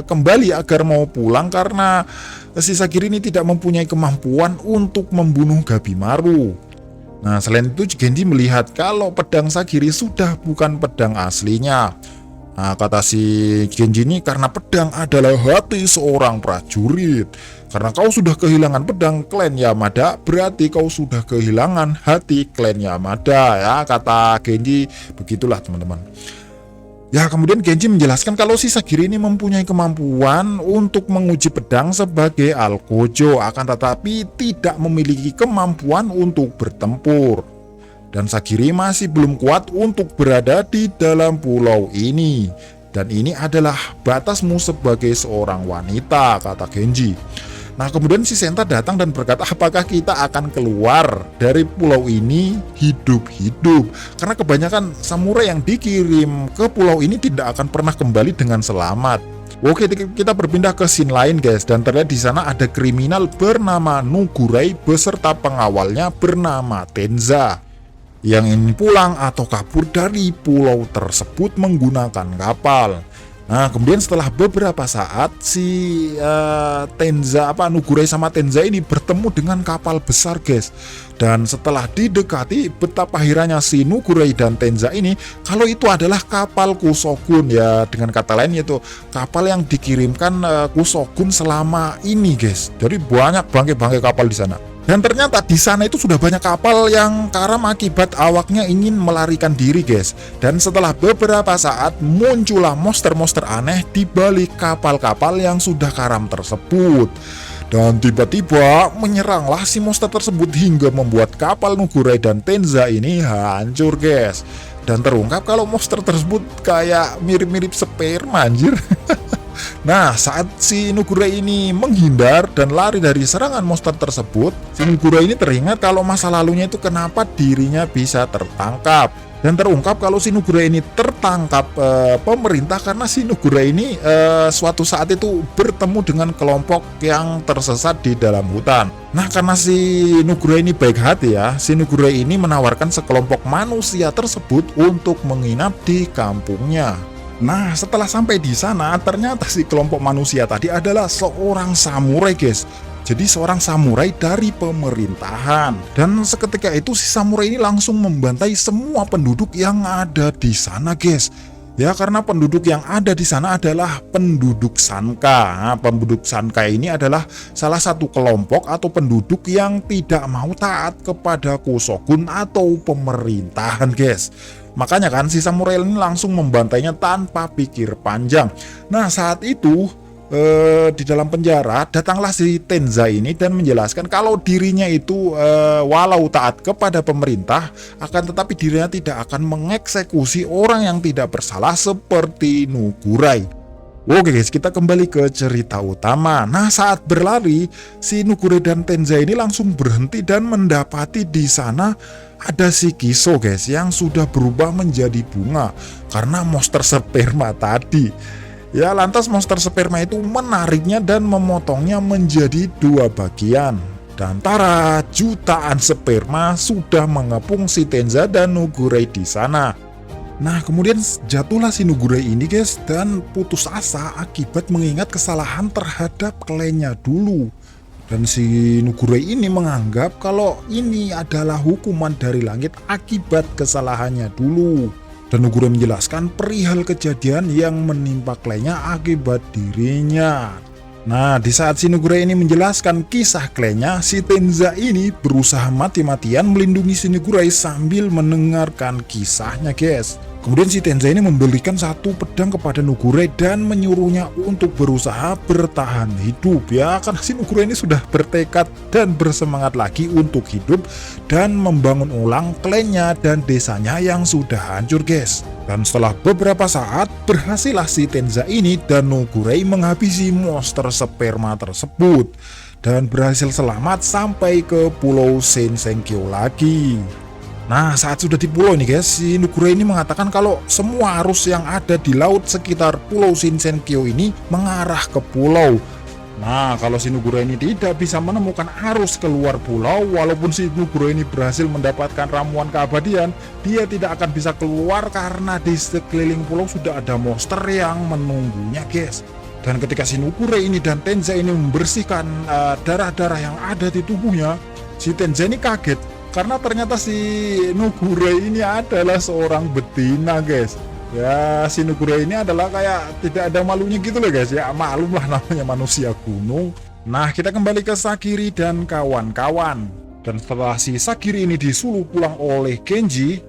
kembali agar mau pulang karena si Sagiri ini tidak mempunyai kemampuan untuk membunuh Gabimaru. Nah, selain itu Genji melihat kalau pedang Sagiri sudah bukan pedang aslinya. Nah, kata si Genji ini karena pedang adalah hati seorang prajurit. Karena kau sudah kehilangan pedang klan Yamada, berarti kau sudah kehilangan hati klan Yamada. Ya, kata Genji begitulah teman-teman. Ya, kemudian Genji menjelaskan kalau si Sagiri ini mempunyai kemampuan untuk menguji pedang sebagai Algojo, akan tetapi tidak memiliki kemampuan untuk bertempur. Dan Sagiri masih belum kuat untuk berada di dalam pulau ini. Dan ini adalah batasmu sebagai seorang wanita, kata Genji. Nah, kemudian si Senta datang dan berkata apakah kita akan keluar dari pulau ini hidup-hidup. Karena kebanyakan samurai yang dikirim ke pulau ini tidak akan pernah kembali dengan selamat. Oke, kita berpindah ke scene lain guys. Dan terlihat di sana ada kriminal bernama Nugurai beserta pengawalnya bernama Tenza yang ingin pulang atau kabur dari pulau tersebut menggunakan kapal. Nah, kemudian setelah beberapa saat si Nugurai sama Tenza ini bertemu dengan kapal besar guys. Dan setelah didekati, betapa herannya si Nugurai dan Tenza ini kalau itu adalah kapal Kusogun, ya dengan kata lain yaitu kapal yang dikirimkan Kusogun selama ini guys. Jadi banyak bangkai-bangkai kapal di sana. Dan ternyata di sana itu sudah banyak kapal yang karam akibat awaknya ingin melarikan diri guys. Dan setelah beberapa saat muncullah monster-monster aneh di balik kapal-kapal yang sudah karam tersebut. Dan tiba-tiba menyeranglah si monster tersebut hingga membuat kapal Nugurai dan Tenza ini hancur guys. Dan terungkap kalau monster tersebut kayak mirip-mirip sperma anjir. Nah, saat si Nugure ini menghindar dan lari dari serangan monster tersebut, si Nugure ini teringat kalau masa lalunya itu kenapa dirinya bisa tertangkap. Dan terungkap kalau si Nugure ini tertangkap pemerintah karena si Nugure ini suatu saat itu bertemu dengan kelompok yang tersesat di dalam hutan. Nah, karena si Nugure ini baik hati ya, si Nugure ini menawarkan sekelompok manusia tersebut untuk menginap di kampungnya. Nah, setelah sampai di sana, ternyata si kelompok manusia tadi adalah seorang samurai, guys. Jadi seorang samurai dari pemerintahan. Dan seketika itu si samurai ini langsung membantai semua penduduk yang ada di sana, guys. Ya, karena penduduk yang ada di sana adalah penduduk Sanka. Nah, penduduk Sanka ini adalah salah satu kelompok atau penduduk yang tidak mau taat kepada Kusogun atau pemerintahan, guys. Makanya kan si samurai ini langsung membantainya tanpa pikir panjang. Nah, saat itu di dalam penjara datanglah si Tenza ini dan menjelaskan kalau dirinya itu walau taat kepada pemerintah, akan tetapi dirinya tidak akan mengeksekusi orang yang tidak bersalah seperti Nugurai. Oke guys, kita kembali ke cerita utama. Nah, saat berlari, si Nugure dan Tenza ini langsung berhenti dan mendapati di sana ada si Kiso, guys, yang sudah berubah menjadi bunga karena monster sperma tadi. Ya, lantas monster sperma itu menariknya dan memotongnya menjadi dua bagian. Dan tara, jutaan sperma sudah mengepung si Tenza dan Nugure di sana. Nah, kemudian jatuhlah si Nugure ini, guys, dan putus asa akibat mengingat kesalahan terhadap kliennya dulu. Dan si Nugure ini menganggap kalau ini adalah hukuman dari langit akibat kesalahannya dulu. Dan Nugure menjelaskan perihal kejadian yang menimpa kliennya akibat dirinya. Nah, di saat si Nugure ini menjelaskan kisah kliennya, si Tenza ini berusaha mati-matian melindungi si Nugure sambil mendengarkan kisahnya, guys. Kemudian si Tenza ini memberikan satu pedang kepada Nugure dan menyuruhnya untuk berusaha bertahan hidup, ya, karena si Nugure ini sudah bertekad dan bersemangat lagi untuk hidup dan membangun ulang klannya dan desanya yang sudah hancur, guys. Dan setelah beberapa saat, berhasillah si Tenza ini dan Nugure menghabisi monster sperma tersebut dan berhasil selamat sampai ke Pulau Shinsenkyo lagi. Nah, saat sudah di pulau ini, guys, si Nugure ini mengatakan kalau semua arus yang ada di laut sekitar Pulau Shinsenkyo ini mengarah ke pulau. Nah, kalau si Nugure ini tidak bisa menemukan arus keluar pulau, walaupun si Nugure ini berhasil mendapatkan ramuan keabadian, dia tidak akan bisa keluar karena di sekeliling pulau sudah ada monster yang menunggunya, guys. Dan ketika si Nugure ini dan Tenza ini membersihkan darah-darah yang ada di tubuhnya, si Tenza ini kaget karena ternyata si Nugure ini adalah seorang betina, guys. Ya, si Nugure ini adalah kayak tidak ada malunya gitu loh, guys. Ya, maklum lah namanya manusia gunung. Nah, kita kembali ke Sagiri dan kawan-kawan. Dan setelah si Sagiri ini disuruh pulang oleh Genji,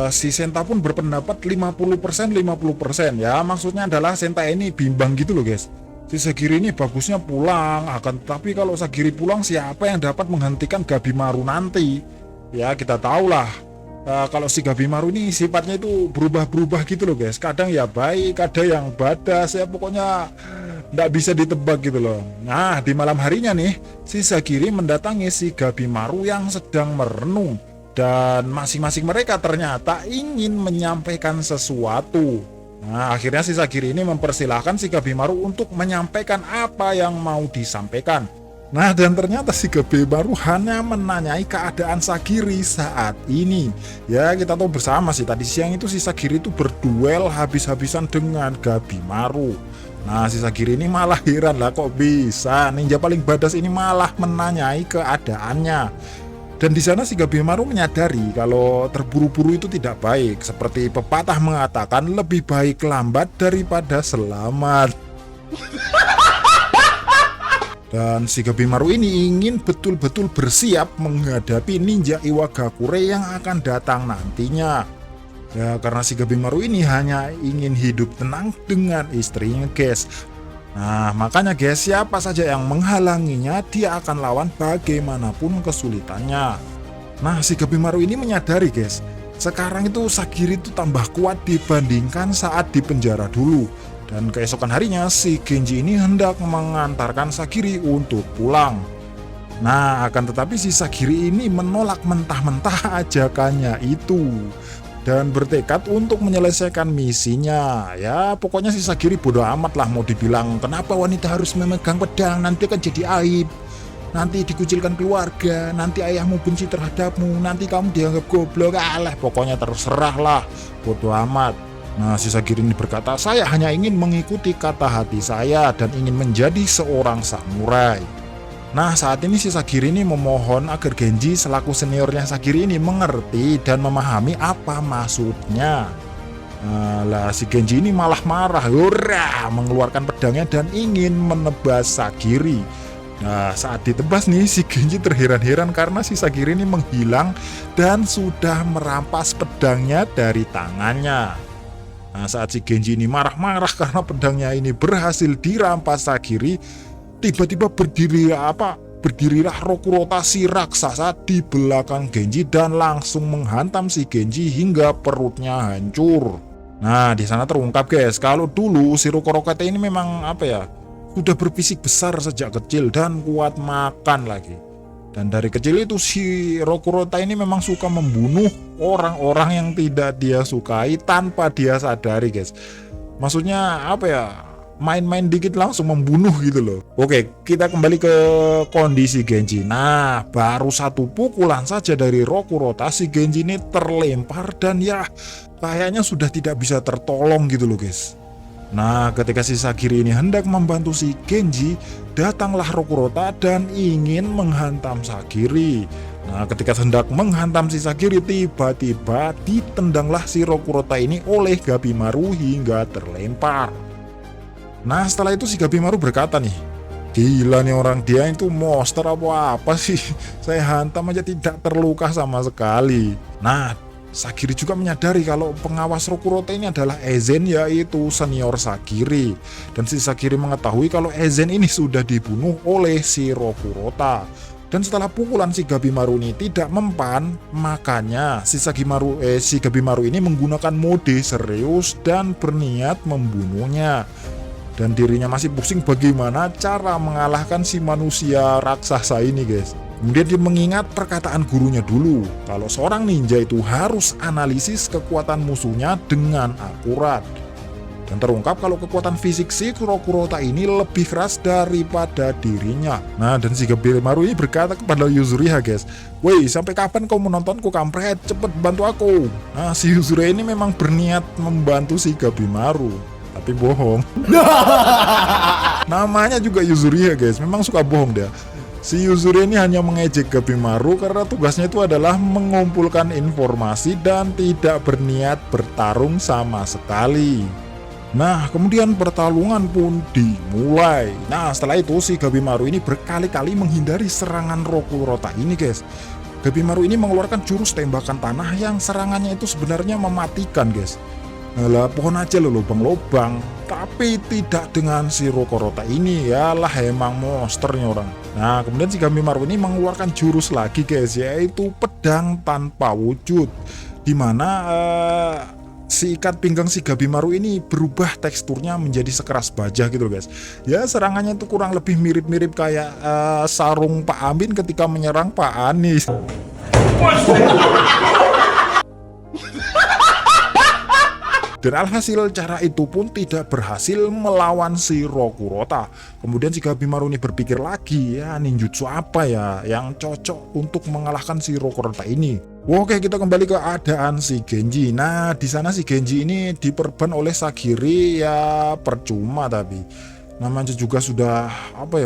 si Senta pun berpendapat 50% 50%. Ya, maksudnya adalah Senta ini bimbang gitu loh, guys. Si Sagiri ini bagusnya pulang, akan tetapi kalau Sagiri pulang siapa yang dapat menghentikan Gabimaru nanti? Ya, kita tahulah kalau si Gabimaru ini sifatnya itu berubah-berubah gitu loh, guys. Kadang ya baik, kadang yang badas, ya pokoknya nggak bisa ditebak gitu loh. Nah, di malam harinya nih, si Sagiri mendatangi si Gabimaru yang sedang merenung. Dan masing-masing mereka ternyata ingin menyampaikan sesuatu. Nah, akhirnya si Sagiri ini mempersilahkan si Gabimaru untuk menyampaikan apa yang mau disampaikan. Nah, dan ternyata si Gabimaru hanya menanyai keadaan Sagiri saat ini. Ya, kita tahu bersama sih, tadi siang itu si Sagiri itu berduel habis-habisan dengan Gabimaru. Nah, si Sagiri ini malah heran lah, kok bisa ninja paling badas ini malah menanyai keadaannya. Dan di sana si Gabimaru menyadari kalau terburu-buru itu tidak baik. Seperti pepatah mengatakan lebih baik lambat daripada selamat. Dan si Gabimaru ini ingin betul-betul bersiap menghadapi ninja Iwagakure yang akan datang nantinya. Ya, karena si Gabimaru ini hanya ingin hidup tenang dengan istrinya, guys. Nah, makanya guys, siapa saja yang menghalanginya, dia akan lawan bagaimanapun kesulitannya. Nah, si Gabimaru ini menyadari, guys, Sekarang itu Sagiri itu tambah kuat dibandingkan saat di penjara dulu. Dan keesokan harinya si Genji ini hendak mengantarkan Sagiri untuk pulang. Nah, akan tetapi si Sagiri ini menolak mentah-mentah ajakannya itu dan bertekad untuk menyelesaikan misinya. Ya, pokoknya si Sagiri bodoh amat lah mau dibilang kenapa wanita harus memegang pedang, nanti akan jadi aib. Nanti dikucilkan keluarga, nanti ayahmu benci terhadapmu, nanti kamu dianggap goblok, alah pokoknya terserah lah, bodoh amat. Nah, si Sagiri ini berkata, saya hanya ingin mengikuti kata hati saya dan ingin menjadi seorang samurai. Nah, saat ini si Sagiri ini memohon agar Genji selaku seniornya Sagiri ini mengerti dan memahami apa maksudnya. Lah si Genji ini malah marah, hurrah, mengeluarkan pedangnya dan ingin menebas Sagiri. Nah, saat ditebas nih si Genji terheran-heran karena si Sagiri ini menghilang dan sudah merampas pedangnya dari tangannya. Nah, saat si Genji ini marah-marah karena pedangnya ini berhasil dirampas Sagiri, tiba-tiba berdirilah Rokurota si raksasa di belakang Genji dan langsung menghantam si Genji hingga perutnya hancur. Nah, di sana terungkap guys, kalau dulu si Rokurota ini memang sudah berfisik besar sejak kecil dan kuat makan lagi. Dan dari kecil itu si Rokurota ini memang suka membunuh orang-orang yang tidak dia sukai tanpa dia sadari guys. Maksudnya main-main dikit langsung membunuh gitu loh. Oke, kita kembali ke kondisi Genji. Nah, baru satu pukulan saja dari Rokurota si Genji ini terlempar dan ya kayaknya sudah tidak bisa tertolong gitu loh guys. Nah, ketika si Sagiri ini hendak membantu si Genji, datanglah Rokurota dan ingin menghantam Sagiri. Nah, ketika hendak menghantam si Sagiri, tiba-tiba ditendanglah si Rokurota ini oleh Gabimaru hingga terlempar. Nah, setelah itu si Gabimaru berkata nih, gila nih orang, dia itu monster apa sih? Saya hantam aja tidak terluka sama sekali. Nah, Sagiri juga menyadari kalau pengawas Rokurota ini adalah Ezen, yaitu senior Sagiri. Dan si Sagiri mengetahui kalau Ezen ini sudah dibunuh oleh si Rokurota. Dan setelah pukulan si Gabimaru ini tidak mempan, makanya si Gabimaru ini menggunakan mode serius dan berniat membunuhnya. Dan dirinya masih pusing bagaimana cara mengalahkan si manusia raksasa ini guys. Kemudian dia mengingat perkataan gurunya dulu, kalau seorang ninja itu harus analisis kekuatan musuhnya dengan akurat. Dan terungkap kalau kekuatan fisik si Rokurota ini lebih keras daripada dirinya. Nah, dan si Gabimaru ini berkata kepada Yuzuriha guys, "Woi, sampai kapan kau menontonku kampret? Cepet bantu aku." Nah, si Yuzuriha ini memang berniat membantu si Gabimaru, tapi bohong. Namanya juga Yuzuriha guys, memang suka bohong dia. Si Yuzuriha ini hanya mengejek Gabimaru karena tugasnya itu adalah mengumpulkan informasi dan tidak berniat bertarung sama sekali. Nah, kemudian pertarungan pun dimulai. Nah, setelah itu si Gabimaru ini berkali-kali menghindari serangan Rokurota ini guys. Gabimaru ini mengeluarkan jurus tembakan tanah yang serangannya itu sebenarnya mematikan guys. Lah, pohon aja loh lubang-lubang, tapi tidak dengan si Rokurota ini, yalah emang monsternya orang. Nah, kemudian si Gabimaru ini mengeluarkan jurus lagi guys, yaitu pedang tanpa wujud, dimana si ikat pinggang si Gabimaru ini berubah teksturnya menjadi sekeras baja gitu loh guys. Ya, serangannya itu kurang lebih mirip-mirip kayak sarung Pak Amin ketika menyerang Pak Anies. Dan alhasil cara itu pun tidak berhasil melawan si Rokurota. Kemudian si Gabimaru ini berpikir lagi, ya ninjutsu apa ya yang cocok untuk mengalahkan si Rokurota ini. Oke, kita kembali ke keadaan si Genji. Nah, di sana si Genji ini diperban oleh Sagiri, ya percuma tapi namanya juga sudah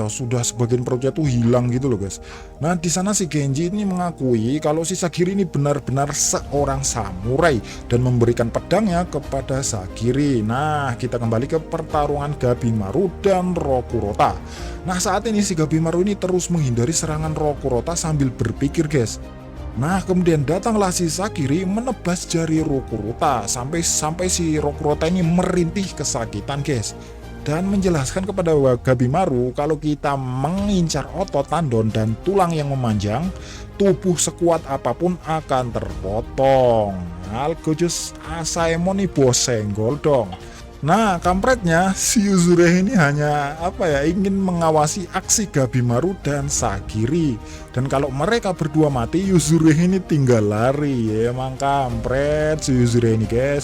sudah sebagian perutnya tuh hilang gitu loh guys. Nah, di sana si Genji ini mengakui kalau si Sagiri ini benar-benar seorang samurai dan memberikan pedangnya kepada Sagiri. Nah, kita kembali ke pertarungan Gabimaru dan Rokurota. Nah, saat ini si Gabimaru ini terus menghindari serangan Rokurota sambil berpikir guys. Nah, kemudian datanglah si Sagiri menebas jari Rokurota sampai si Rokurota ini merintih kesakitan guys. dan menjelaskan kepada Gabimaru kalau kita mengincar otot tendon dan tulang yang memanjang, tubuh sekuat apapun akan terpotong. Algojo Asaemon nih bos senggol dong. Nah, kampretnya si Yuzure ini hanya ingin mengawasi aksi Gabimaru dan Sagiri. Dan kalau mereka berdua mati, Yuzure ini tinggal lari. Emang kampret si Yuzure ini, guys.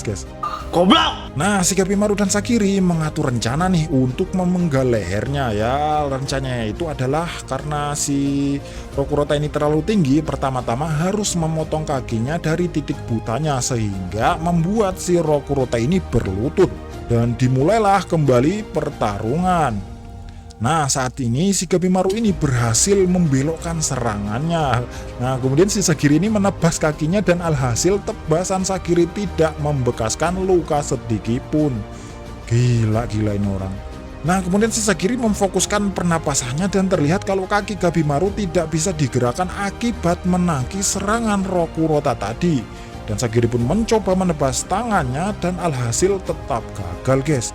Goblok! Nah, si Gabimaru dan Sagiri mengatur rencana nih untuk memenggal lehernya ya. Rencananya itu adalah karena si Rokurota ini terlalu tinggi, pertama-tama harus memotong kakinya dari titik butanya sehingga membuat si Rokurota ini berlutut. Dan dimulailah kembali pertarungan. Nah, saat ini si Gabimaru ini berhasil membelokkan serangannya. Nah, kemudian si Sagiri ini menebas kakinya dan alhasil tebasan Sagiri tidak membekaskan luka sedikitpun. Gila ini orang. Nah, kemudian si Sagiri memfokuskan pernapasannya dan terlihat kalau kaki Gabimaru tidak bisa digerakkan akibat menangkis serangan Rokurota tadi. Dan Sagiri pun mencoba menebas tangannya dan alhasil tetap gagal, guys.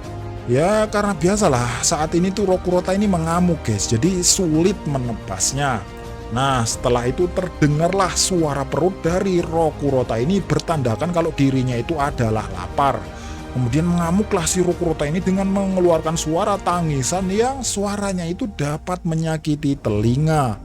Ya, karena biasalah saat ini tuh Rokurota ini mengamuk, guys. Jadi sulit menebasnya. Nah, setelah itu terdengarlah suara perut dari Rokurota ini bertandakan kalau dirinya itu adalah lapar. Kemudian mengamuklah si Rokurota ini dengan mengeluarkan suara tangisan yang suaranya itu dapat menyakiti telinga.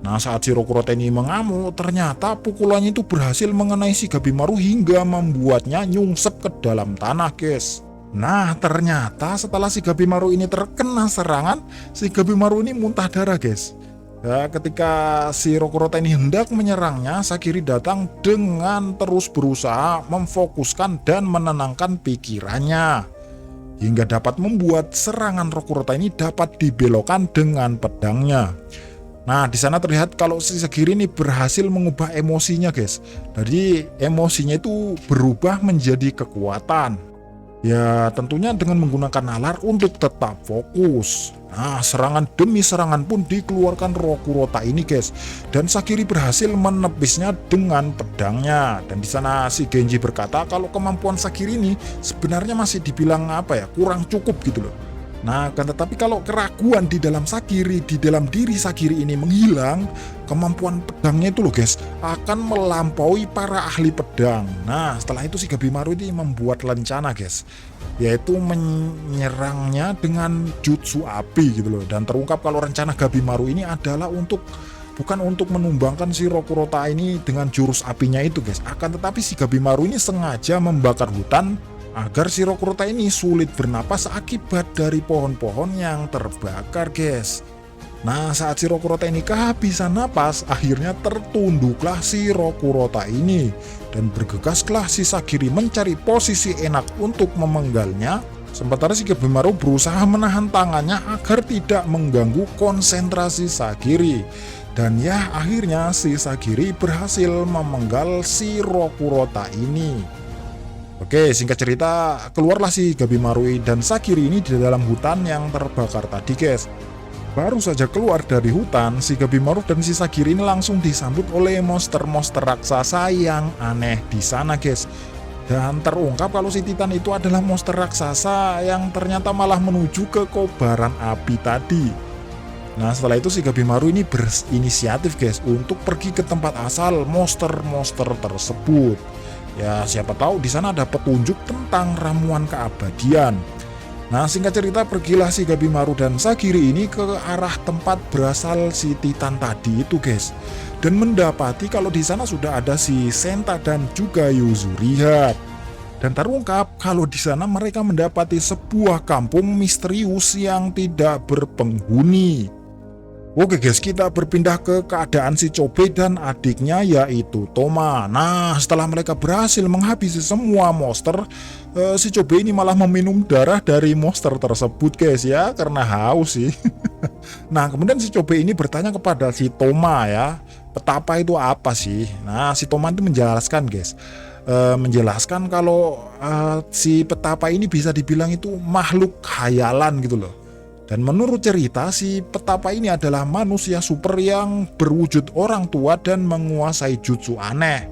Nah, saat si Rokurota ini mengamuk, ternyata pukulannya itu berhasil mengenai si Gabimaru hingga membuatnya nyungsep ke dalam tanah, guys. Nah, ternyata setelah si Gabimaru ini terkena serangan, si Gabimaru ini muntah darah, guys. Ya, ketika si Rokurota ini hendak menyerangnya, Sagiri datang dengan terus berusaha memfokuskan dan menenangkan pikirannya hingga dapat membuat serangan Rokurota ini dapat dibelokkan dengan pedangnya. Nah, di sana terlihat kalau si Sagiri ini berhasil mengubah emosinya, guys. Jadi emosinya itu berubah menjadi kekuatan. Ya, tentunya dengan menggunakan nalar untuk tetap fokus. Nah, serangan demi serangan pun dikeluarkan Rokurota ini, guys. Dan Sagiri berhasil menebisnya dengan pedangnya. Dan di sana si Genji berkata kalau kemampuan Sagiri ini sebenarnya masih dibilang kurang cukup gitu loh. Nah, kan tetapi kalau keraguan di dalam diri Sagiri ini menghilang, kemampuan pedangnya itu loh, guys, akan melampaui para ahli pedang. Nah, setelah itu si Gabimaru ini membuat rencana, guys, yaitu menyerangnya dengan jutsu api gitu loh. Dan terungkap kalau rencana Gabimaru ini adalah bukan untuk menumbangkan si Rokurota ini dengan jurus apinya itu, guys. Akan tetapi si Gabimaru ini sengaja membakar hutan agar si Rokurota ini sulit bernapas akibat dari pohon-pohon yang terbakar, guys. Nah, saat si Rokurota ini kehabisan napas, akhirnya tertunduklah si Rokurota ini dan bergegaslah si Sagiri mencari posisi enak untuk memenggalnya. Sementara si Gabimaru berusaha menahan tangannya agar tidak mengganggu konsentrasi Sagiri. Dan ya, akhirnya si Sagiri berhasil memenggal si Rokurota ini. Oke, singkat cerita, keluarlah si Gabimaru dan Sagiri ini di dalam hutan yang terbakar tadi, guys. Baru saja keluar dari hutan, si Gabimaru dan si Sagiri ini langsung disambut oleh monster-monster raksasa yang aneh di sana, guys. Dan terungkap kalau si Titan itu adalah monster raksasa yang ternyata malah menuju ke kobaran api tadi. Nah, setelah itu si Gabimaru ini berinisiatif, guys, untuk pergi ke tempat asal monster-monster tersebut. Ya, siapa tahu di sana ada petunjuk tentang ramuan keabadian. Nah, singkat cerita, pergilah si Gabimaru dan Sagiri ini ke arah tempat berasal si Titan tadi itu, guys. Dan mendapati kalau di sana sudah ada si Senta dan juga Yuzuriha. Dan terungkap kalau di sana mereka mendapati sebuah kampung misterius yang tidak berpenghuni. Oke, guys, kita berpindah ke keadaan si Chobe dan adiknya yaitu Toma. Nah, setelah mereka berhasil menghabisi semua monster, si Chobe ini malah meminum darah dari monster tersebut, guys, ya, karena haus sih. Nah, kemudian si Chobe ini bertanya kepada si Toma, ya, petapa itu apa sih? Nah, si Toma itu menjelaskan, guys, menjelaskan kalau si petapa ini bisa dibilang itu makhluk khayalan gitu loh. Dan menurut cerita, si petapa ini adalah manusia super yang berwujud orang tua dan menguasai jutsu aneh.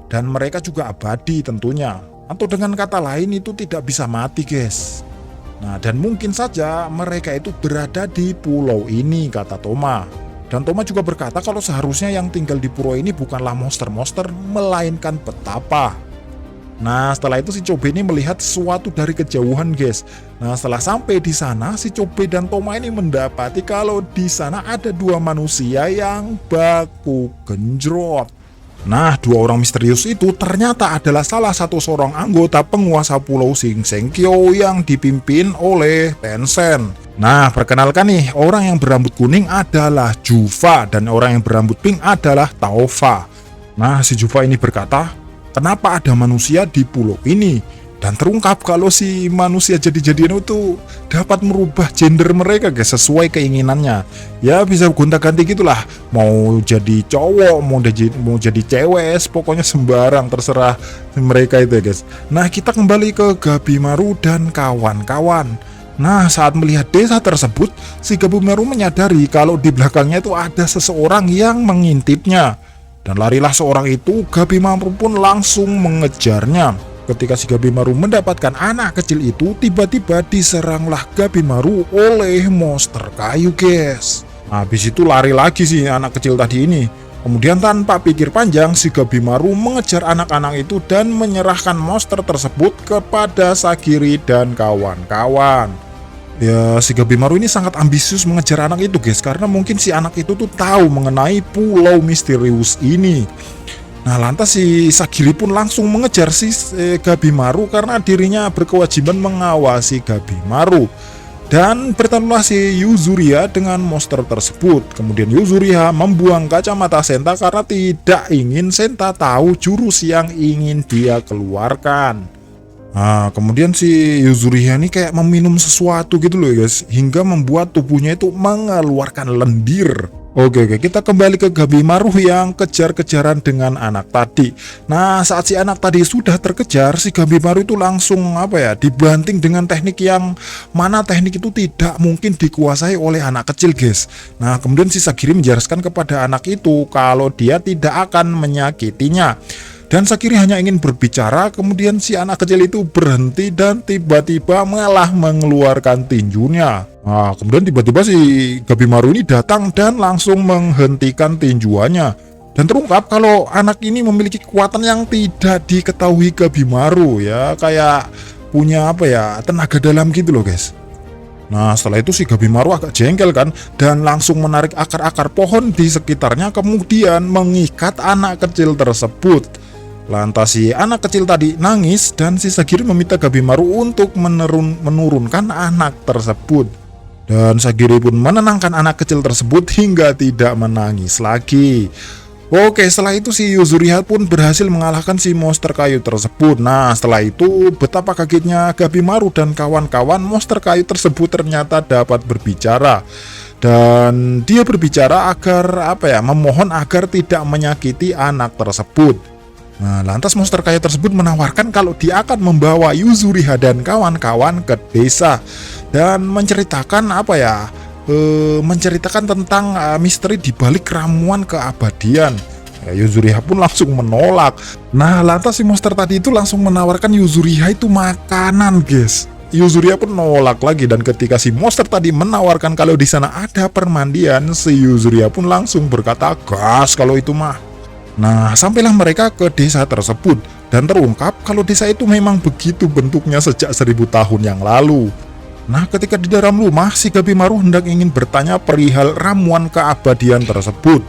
Dan mereka juga abadi tentunya. Atau dengan kata lain itu tidak bisa mati, guys. Nah, dan mungkin saja mereka itu berada di pulau ini, kata Toma. Dan Toma juga berkata kalau seharusnya yang tinggal di pulau ini bukanlah monster-monster, melainkan petapa. Nah, setelah itu si Chobe ini melihat sesuatu dari kejauhan, guys. Nah, setelah sampai di sana, si Chobe dan Toma ini mendapati kalau di sana ada dua manusia yang baku genjrot. Nah, dua orang misterius itu ternyata adalah salah satu seorang anggota penguasa Pulau Sing Sengkyo yang dipimpin oleh Tencent. Nah, perkenalkan nih, orang yang berambut kuning adalah Jufa dan orang yang berambut pink adalah Taofa. Nah, si Jufa ini berkata, kenapa ada manusia di pulau ini? Dan terungkap kalau si manusia jadi-jadian itu dapat merubah gender mereka, guys, sesuai keinginannya. Ya bisa gonta-ganti gitulah. Mau jadi cowok, mau jadi cewek, pokoknya sembarang terserah mereka itu ya, guys. Nah, kita kembali ke Gabimaru dan kawan-kawan. Nah, saat melihat desa tersebut, si Gabimaru menyadari kalau di belakangnya itu ada seseorang yang mengintipnya. Dan larilah seorang itu, Gabimaru pun langsung mengejarnya. Ketika si Gabimaru mendapatkan anak kecil itu, tiba-tiba diseranglah Gabimaru oleh monster kayu, guys. Habis itu lari lagi si anak kecil tadi ini. Kemudian tanpa pikir panjang, si Gabimaru mengejar anak-anak itu dan menyerahkan monster tersebut kepada Sagiri dan kawan-kawan. Ya, si Gabimaru ini sangat ambisius mengejar anak itu, guys, karena mungkin si anak itu tuh tahu mengenai pulau misterius ini. Nah, lantas si Sagiri pun langsung mengejar si Gabimaru karena dirinya berkewajiban mengawasi Gabimaru. Dan bertemulah si Yuzuriha dengan monster tersebut. Kemudian Yuzuriha membuang kacamata Senta karena tidak ingin Senta tahu jurus yang ingin dia keluarkan. Nah, kemudian si Yuzuriha ini kayak meminum sesuatu gitu loh, guys, hingga membuat tubuhnya itu mengeluarkan lendir. Oke, kita kembali ke Gabimaru yang kejar-kejaran dengan anak tadi. Nah, saat si anak tadi sudah terkejar, si Gabimaru itu langsung dibanting dengan teknik yang mana teknik itu tidak mungkin dikuasai oleh anak kecil, guys. Nah, kemudian si Sagiri menjelaskan kepada anak itu kalau dia tidak akan menyakitinya. Dan Sagiri hanya ingin berbicara, kemudian si anak kecil itu berhenti dan tiba-tiba malah mengeluarkan tinjunya. Nah, kemudian tiba-tiba si Gabimaru ini datang dan langsung menghentikan tinjuannya. Dan terungkap kalau anak ini memiliki kekuatan yang tidak diketahui Gabimaru, ya, kayak punya tenaga dalam gitu loh, guys. Nah, setelah itu si Gabimaru agak jengkel kan, dan langsung menarik akar-akar pohon di sekitarnya, kemudian mengikat anak kecil tersebut. Lantas si anak kecil tadi nangis dan si Sagiri meminta Gabimaru untuk menurunkan anak tersebut. Dan Sagiri pun menenangkan anak kecil tersebut hingga tidak menangis lagi. Oke, setelah itu si Yuzuriha pun berhasil mengalahkan si monster kayu tersebut. Nah, setelah itu betapa kagetnya Gabimaru dan kawan-kawan, monster kayu tersebut ternyata dapat berbicara. Dan dia berbicara agar memohon agar tidak menyakiti anak tersebut. Nah, lantas monster kayu tersebut menawarkan kalau dia akan membawa Yuzuriha dan kawan-kawan ke desa dan menceritakan menceritakan tentang misteri di balik ramuan keabadian. Ya, Yuzuriha pun langsung menolak. Nah, lantas si monster tadi itu langsung menawarkan Yuzuriha itu makanan, guys. Yuzuriha pun nolak lagi, dan ketika si monster tadi menawarkan kalau di sana ada permandian, si Yuzuriha pun langsung berkata, "Gas kalau itu mah." Nah, sampailah mereka ke desa tersebut dan terungkap kalau desa itu memang begitu bentuknya sejak 1000 tahun yang lalu. Nah, ketika di dalam rumah, si Gabimaru hendak ingin bertanya perihal ramuan keabadian tersebut.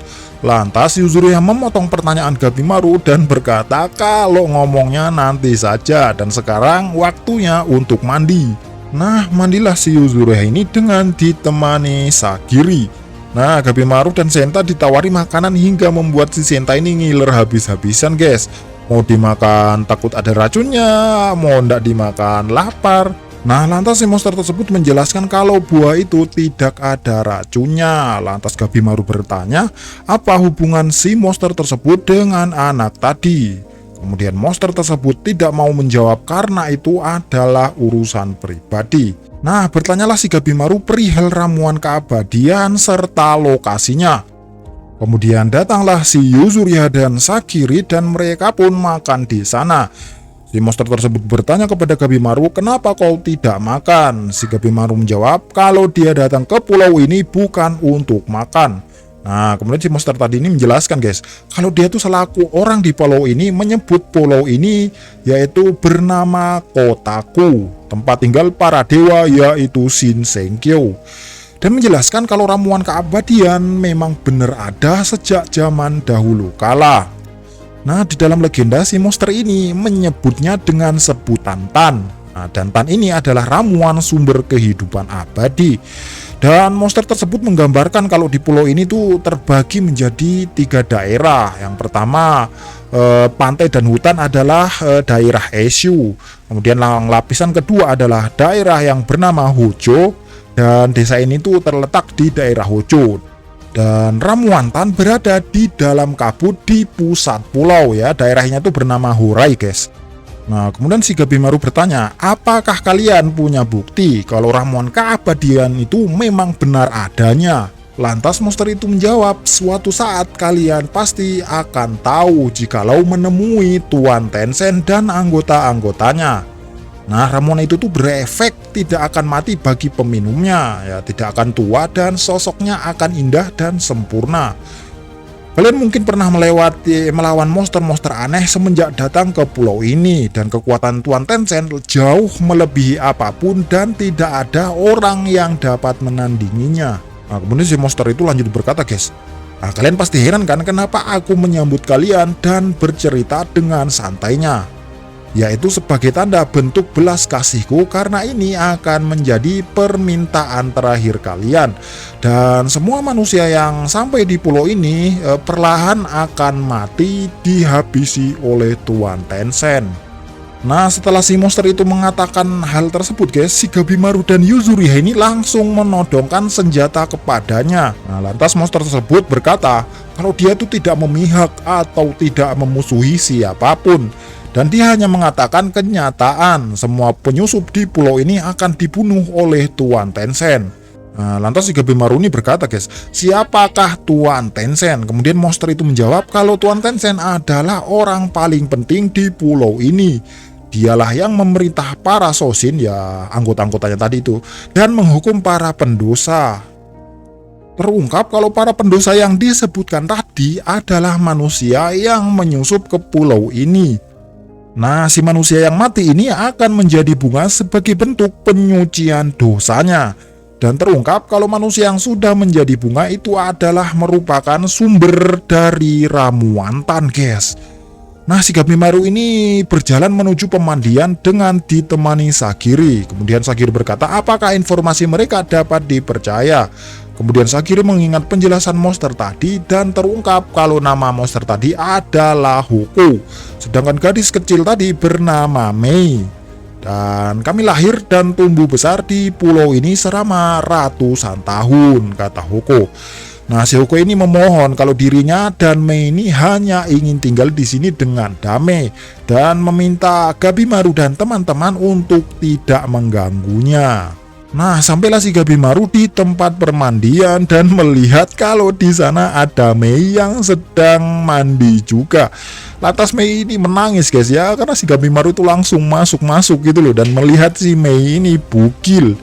Lantas Yuzuriha memotong pertanyaan Gabimaru dan berkata kalau ngomongnya nanti saja dan sekarang waktunya untuk mandi. Nah, mandilah si Yuzuriha ini dengan ditemani Sagiri. Nah, Gabimaru dan Senta ditawari makanan hingga membuat si Senta ini ngiler habis-habisan, guys. Mau dimakan takut ada racunnya, mau ndak dimakan lapar. Nah, lantas si monster tersebut menjelaskan kalau buah itu tidak ada racunnya. Lantas Gabimaru bertanya, apa hubungan si monster tersebut dengan anak tadi? Kemudian monster tersebut tidak mau menjawab karena itu adalah urusan pribadi. Nah, bertanyalah si Gabimaru perihal ramuan keabadian serta lokasinya. Kemudian datanglah si Yuzuriha dan Sagiri dan mereka pun makan di sana. Si monster tersebut bertanya kepada Gabimaru, kenapa kau tidak makan? Si Gabimaru menjawab, kalau dia datang ke pulau ini bukan untuk makan. Nah, kemudian si monster tadi ini menjelaskan guys, kalau dia tuh selaku orang di pulau ini menyebut pulau ini yaitu bernama Kotaku, tempat tinggal para dewa yaitu Shinsengkyo. Dan menjelaskan kalau ramuan keabadian memang benar ada sejak zaman dahulu kala. Nah, di dalam legenda si monster ini menyebutnya dengan sebutan Tan. Nah, dan Tan ini adalah ramuan sumber kehidupan abadi. Dan monster tersebut menggambarkan kalau di pulau ini tuh terbagi menjadi 3 daerah. Yang pertama, pantai dan hutan adalah daerah Eshu. Kemudian lapisan kedua adalah daerah yang bernama Hojo. Dan desa ini tuh terletak di daerah Hojo. Dan ramuan Tan berada di dalam kabut di pusat pulau ya. Daerahnya tuh bernama Horai guys. Nah, kemudian si Gabimaru bertanya, apakah kalian punya bukti kalau ramuan keabadian itu memang benar adanya? Lantas monster itu menjawab, suatu saat kalian pasti akan tahu jikalau menemui Tuan Tencent dan anggota-anggotanya. Nah, ramuan itu tuh berefek tidak akan mati bagi peminumnya, ya tidak akan tua dan sosoknya akan indah dan sempurna. Kalian mungkin pernah melawan monster-monster aneh semenjak datang ke pulau ini, dan kekuatan Tuan Tencent jauh melebihi apapun dan tidak ada orang yang dapat menandinginya. Nah, kemudian si monster itu lanjut berkata guys, nah, kalian pasti heran kan kenapa aku menyambut kalian dan bercerita dengan santainya. Yaitu sebagai tanda bentuk belas kasihku karena ini akan menjadi permintaan terakhir kalian. Dan semua manusia yang sampai di pulau ini perlahan akan mati dihabisi oleh Tuan Tencent. Nah, setelah si monster itu mengatakan hal tersebut guys, si Gabimaru dan Yuzuriha ini langsung menodongkan senjata kepadanya. Nah, lantas monster tersebut berkata kalau dia itu tidak memihak atau tidak memusuhi siapapun. Dan dia hanya mengatakan kenyataan, semua penyusup di pulau ini akan dibunuh oleh Tuan Tencent. Nah, lantas si Gabimaru ini berkata guys, siapakah Tuan Tencent? Kemudian monster itu menjawab kalau Tuan Tencent adalah orang paling penting di pulau ini. Dialah yang memerintah para Shoshin, ya anggota-anggotanya tadi itu, dan menghukum para pendosa. Terungkap kalau para pendosa yang disebutkan tadi adalah manusia yang menyusup ke pulau ini. Nah, si manusia yang mati ini akan menjadi bunga sebagai bentuk penyucian dosanya. Dan terungkap kalau manusia yang sudah menjadi bunga itu adalah merupakan sumber dari ramuan Tan, guys. Nah, si Gabimaru ini berjalan menuju pemandian dengan ditemani Sagiri. Kemudian Sagiri berkata, apakah informasi mereka dapat dipercaya? Kemudian Sagiri mengingat penjelasan monster tadi dan terungkap kalau nama monster tadi adalah Hoko. Sedangkan gadis kecil tadi bernama Mei. Dan kami lahir dan tumbuh besar di pulau ini selama ratusan tahun, kata Hoko. Nah, si Hoko ini memohon kalau dirinya dan Mei ini hanya ingin tinggal di sini dengan damai dan meminta Gabimaru dan teman-teman untuk tidak mengganggunya. Nah, sampailah si Gabimaru di tempat permandian dan melihat kalau di sana ada Mei yang sedang mandi juga. Lantas Mei ini menangis guys ya, karena si Gabimaru itu langsung masuk gitu loh dan melihat si Mei ini bugil.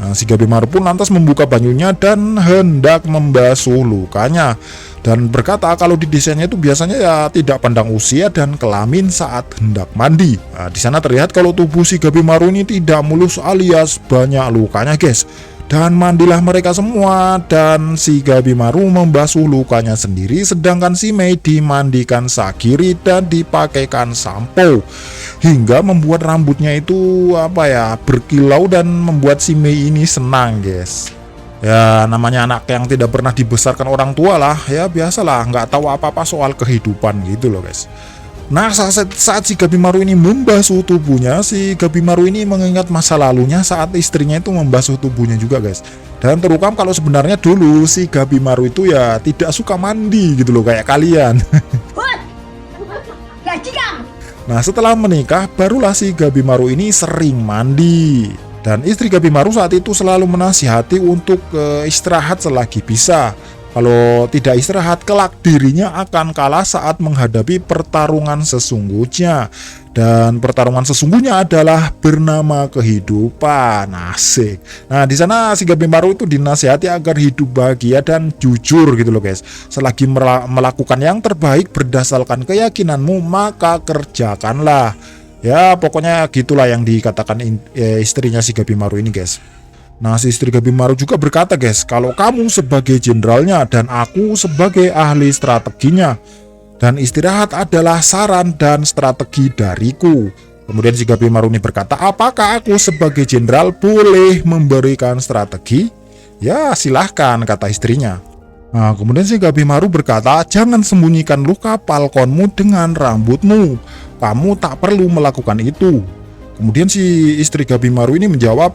Nah, si Gabimaru pun lantas membuka banyunya dan hendak membasuh lukanya. Dan berkata kalau di desainnya itu biasanya ya tidak pandang usia dan kelamin saat hendak mandi. Nah, di sana terlihat kalau tubuh si Gabimaru ini tidak mulus alias banyak lukanya guys. Dan mandilah mereka semua dan si Gabimaru membasuh lukanya sendiri, sedangkan si Mei dimandikan Sagiri dan dipakaikan sampo hingga membuat rambutnya itu berkilau dan membuat si Mei ini senang guys. Ya namanya anak yang tidak pernah dibesarkan orang tua lah, ya biasalah nggak tahu apa-apa soal kehidupan gitu loh guys. Nah saat si Gabimaru ini membasuh tubuhnya, si Gabimaru ini mengingat masa lalunya saat istrinya itu membasuh tubuhnya juga guys. Dan terungkap kalau sebenarnya dulu si Gabimaru itu ya tidak suka mandi gitu loh kayak kalian. Nah setelah menikah barulah si Gabimaru ini sering mandi. Dan istri Gabimaru saat itu selalu menasihati untuk istirahat selagi bisa. Kalau tidak istirahat, kelak dirinya akan kalah saat menghadapi pertarungan sesungguhnya. Dan pertarungan sesungguhnya adalah bernama kehidupan. Asik. Nah, di sana si Gabimaru itu dinasihati agar hidup bahagia dan jujur gitu loh guys. Selagi melakukan yang terbaik berdasarkan keyakinanmu, maka kerjakanlah. Ya, pokoknya gitulah yang dikatakan istrinya si Gabimaru ini guys. Nah, si istri Gabimaru juga berkata guys, kalau kamu sebagai jenderalnya dan aku sebagai ahli strateginya, dan istirahat adalah saran dan strategi dariku. Kemudian si Gabimaru ini berkata, apakah aku sebagai jenderal boleh memberikan strategi? Ya silahkan, kata istrinya. Nah, kemudian si Gabimaru berkata, jangan sembunyikan luka falconmu dengan rambutmu. Kamu tak perlu melakukan itu. Kemudian si istri Gabimaru ini menjawab,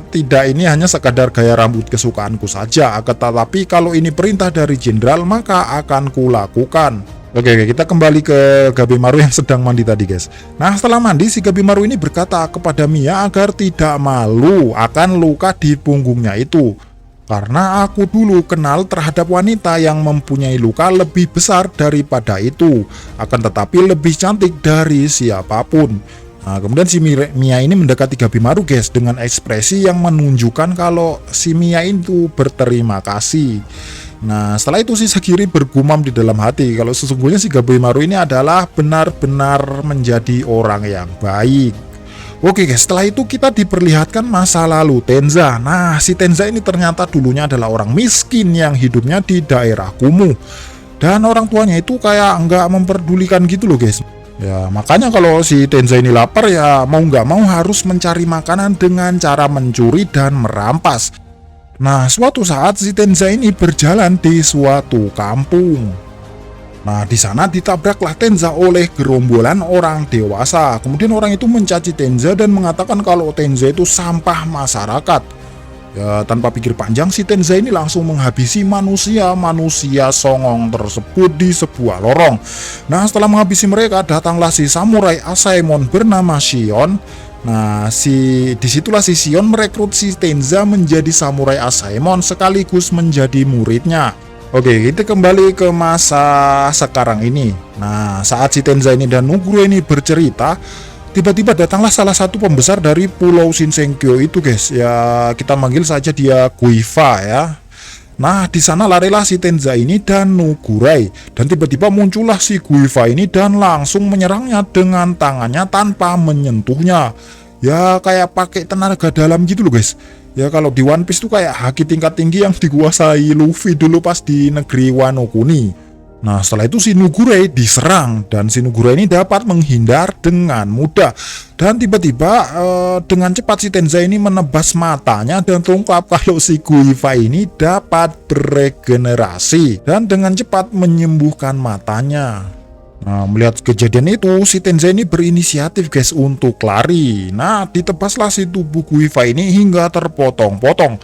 tidak, ini hanya sekadar gaya rambut kesukaanku saja, tetapi kalau ini perintah dari jenderal maka akan kulakukan. Oke, kita kembali ke Gabimaru yang sedang mandi tadi guys. Nah, setelah mandi si Gabimaru ini berkata kepada Mia agar tidak malu akan luka di punggungnya itu. Karena aku dulu kenal terhadap wanita yang mempunyai luka lebih besar daripada itu, akan tetapi lebih cantik dari siapapun. Nah, kemudian si Mia ini mendekati Gabimaru guys dengan ekspresi yang menunjukkan kalau si Mia itu berterima kasih. Nah, setelah itu si Sagiri bergumam di dalam hati kalau sesungguhnya si Gabimaru ini adalah benar-benar menjadi orang yang baik. Oke guys, setelah itu kita diperlihatkan masa lalu Tenza. Nah, si Tenza ini ternyata dulunya adalah orang miskin yang hidupnya di daerah kumuh. Dan orang tuanya itu kayak nggak memperdulikan gitu loh guys. Ya, makanya kalau si Tenza ini lapar ya mau nggak mau harus mencari makanan dengan cara mencuri dan merampas. Nah, suatu saat si Tenza ini berjalan di suatu kampung. Nah, di sana ditabraklah Tenza oleh gerombolan orang dewasa. Kemudian orang itu mencaci Tenza dan mengatakan kalau Tenza itu sampah masyarakat. Ya, tanpa pikir panjang si Tenza ini langsung menghabisi manusia songong tersebut di sebuah lorong. Nah, setelah menghabisi mereka datanglah si samurai Asaemon bernama Shion. Nah, disitulah si Shion merekrut si Tenza menjadi samurai Asaemon sekaligus menjadi muridnya. Oke, kita kembali ke masa sekarang ini. Nah, saat si Tenza ini dan Nugure ini bercerita, tiba-tiba datanglah salah satu pembesar dari Pulau Shinsengkyo itu guys. Ya, kita manggil saja dia Guiva ya. Nah, di sana larilah si Tenza ini dan Nugure. Dan tiba-tiba muncullah si Guiva ini dan langsung menyerangnya dengan tangannya tanpa menyentuhnya. Ya, kayak pakai tenaga dalam gitu loh guys. Ya, kalau di One Piece tuh kayak haki tingkat tinggi yang dikuasai Luffy dulu pas di negeri Wano Kuni. Nah, setelah itu si Nugure diserang dan si Nugure ini dapat menghindar dengan mudah. Dan tiba-tiba dengan cepat si Tenza ini menebas matanya dan terungkap kalau si Guiva ini dapat beregenerasi dan dengan cepat menyembuhkan matanya. Nah, melihat kejadian itu si Tenza ini berinisiatif guys untuk lari. Nah, ditebaslah si tubuh Guiva ini hingga terpotong-potong.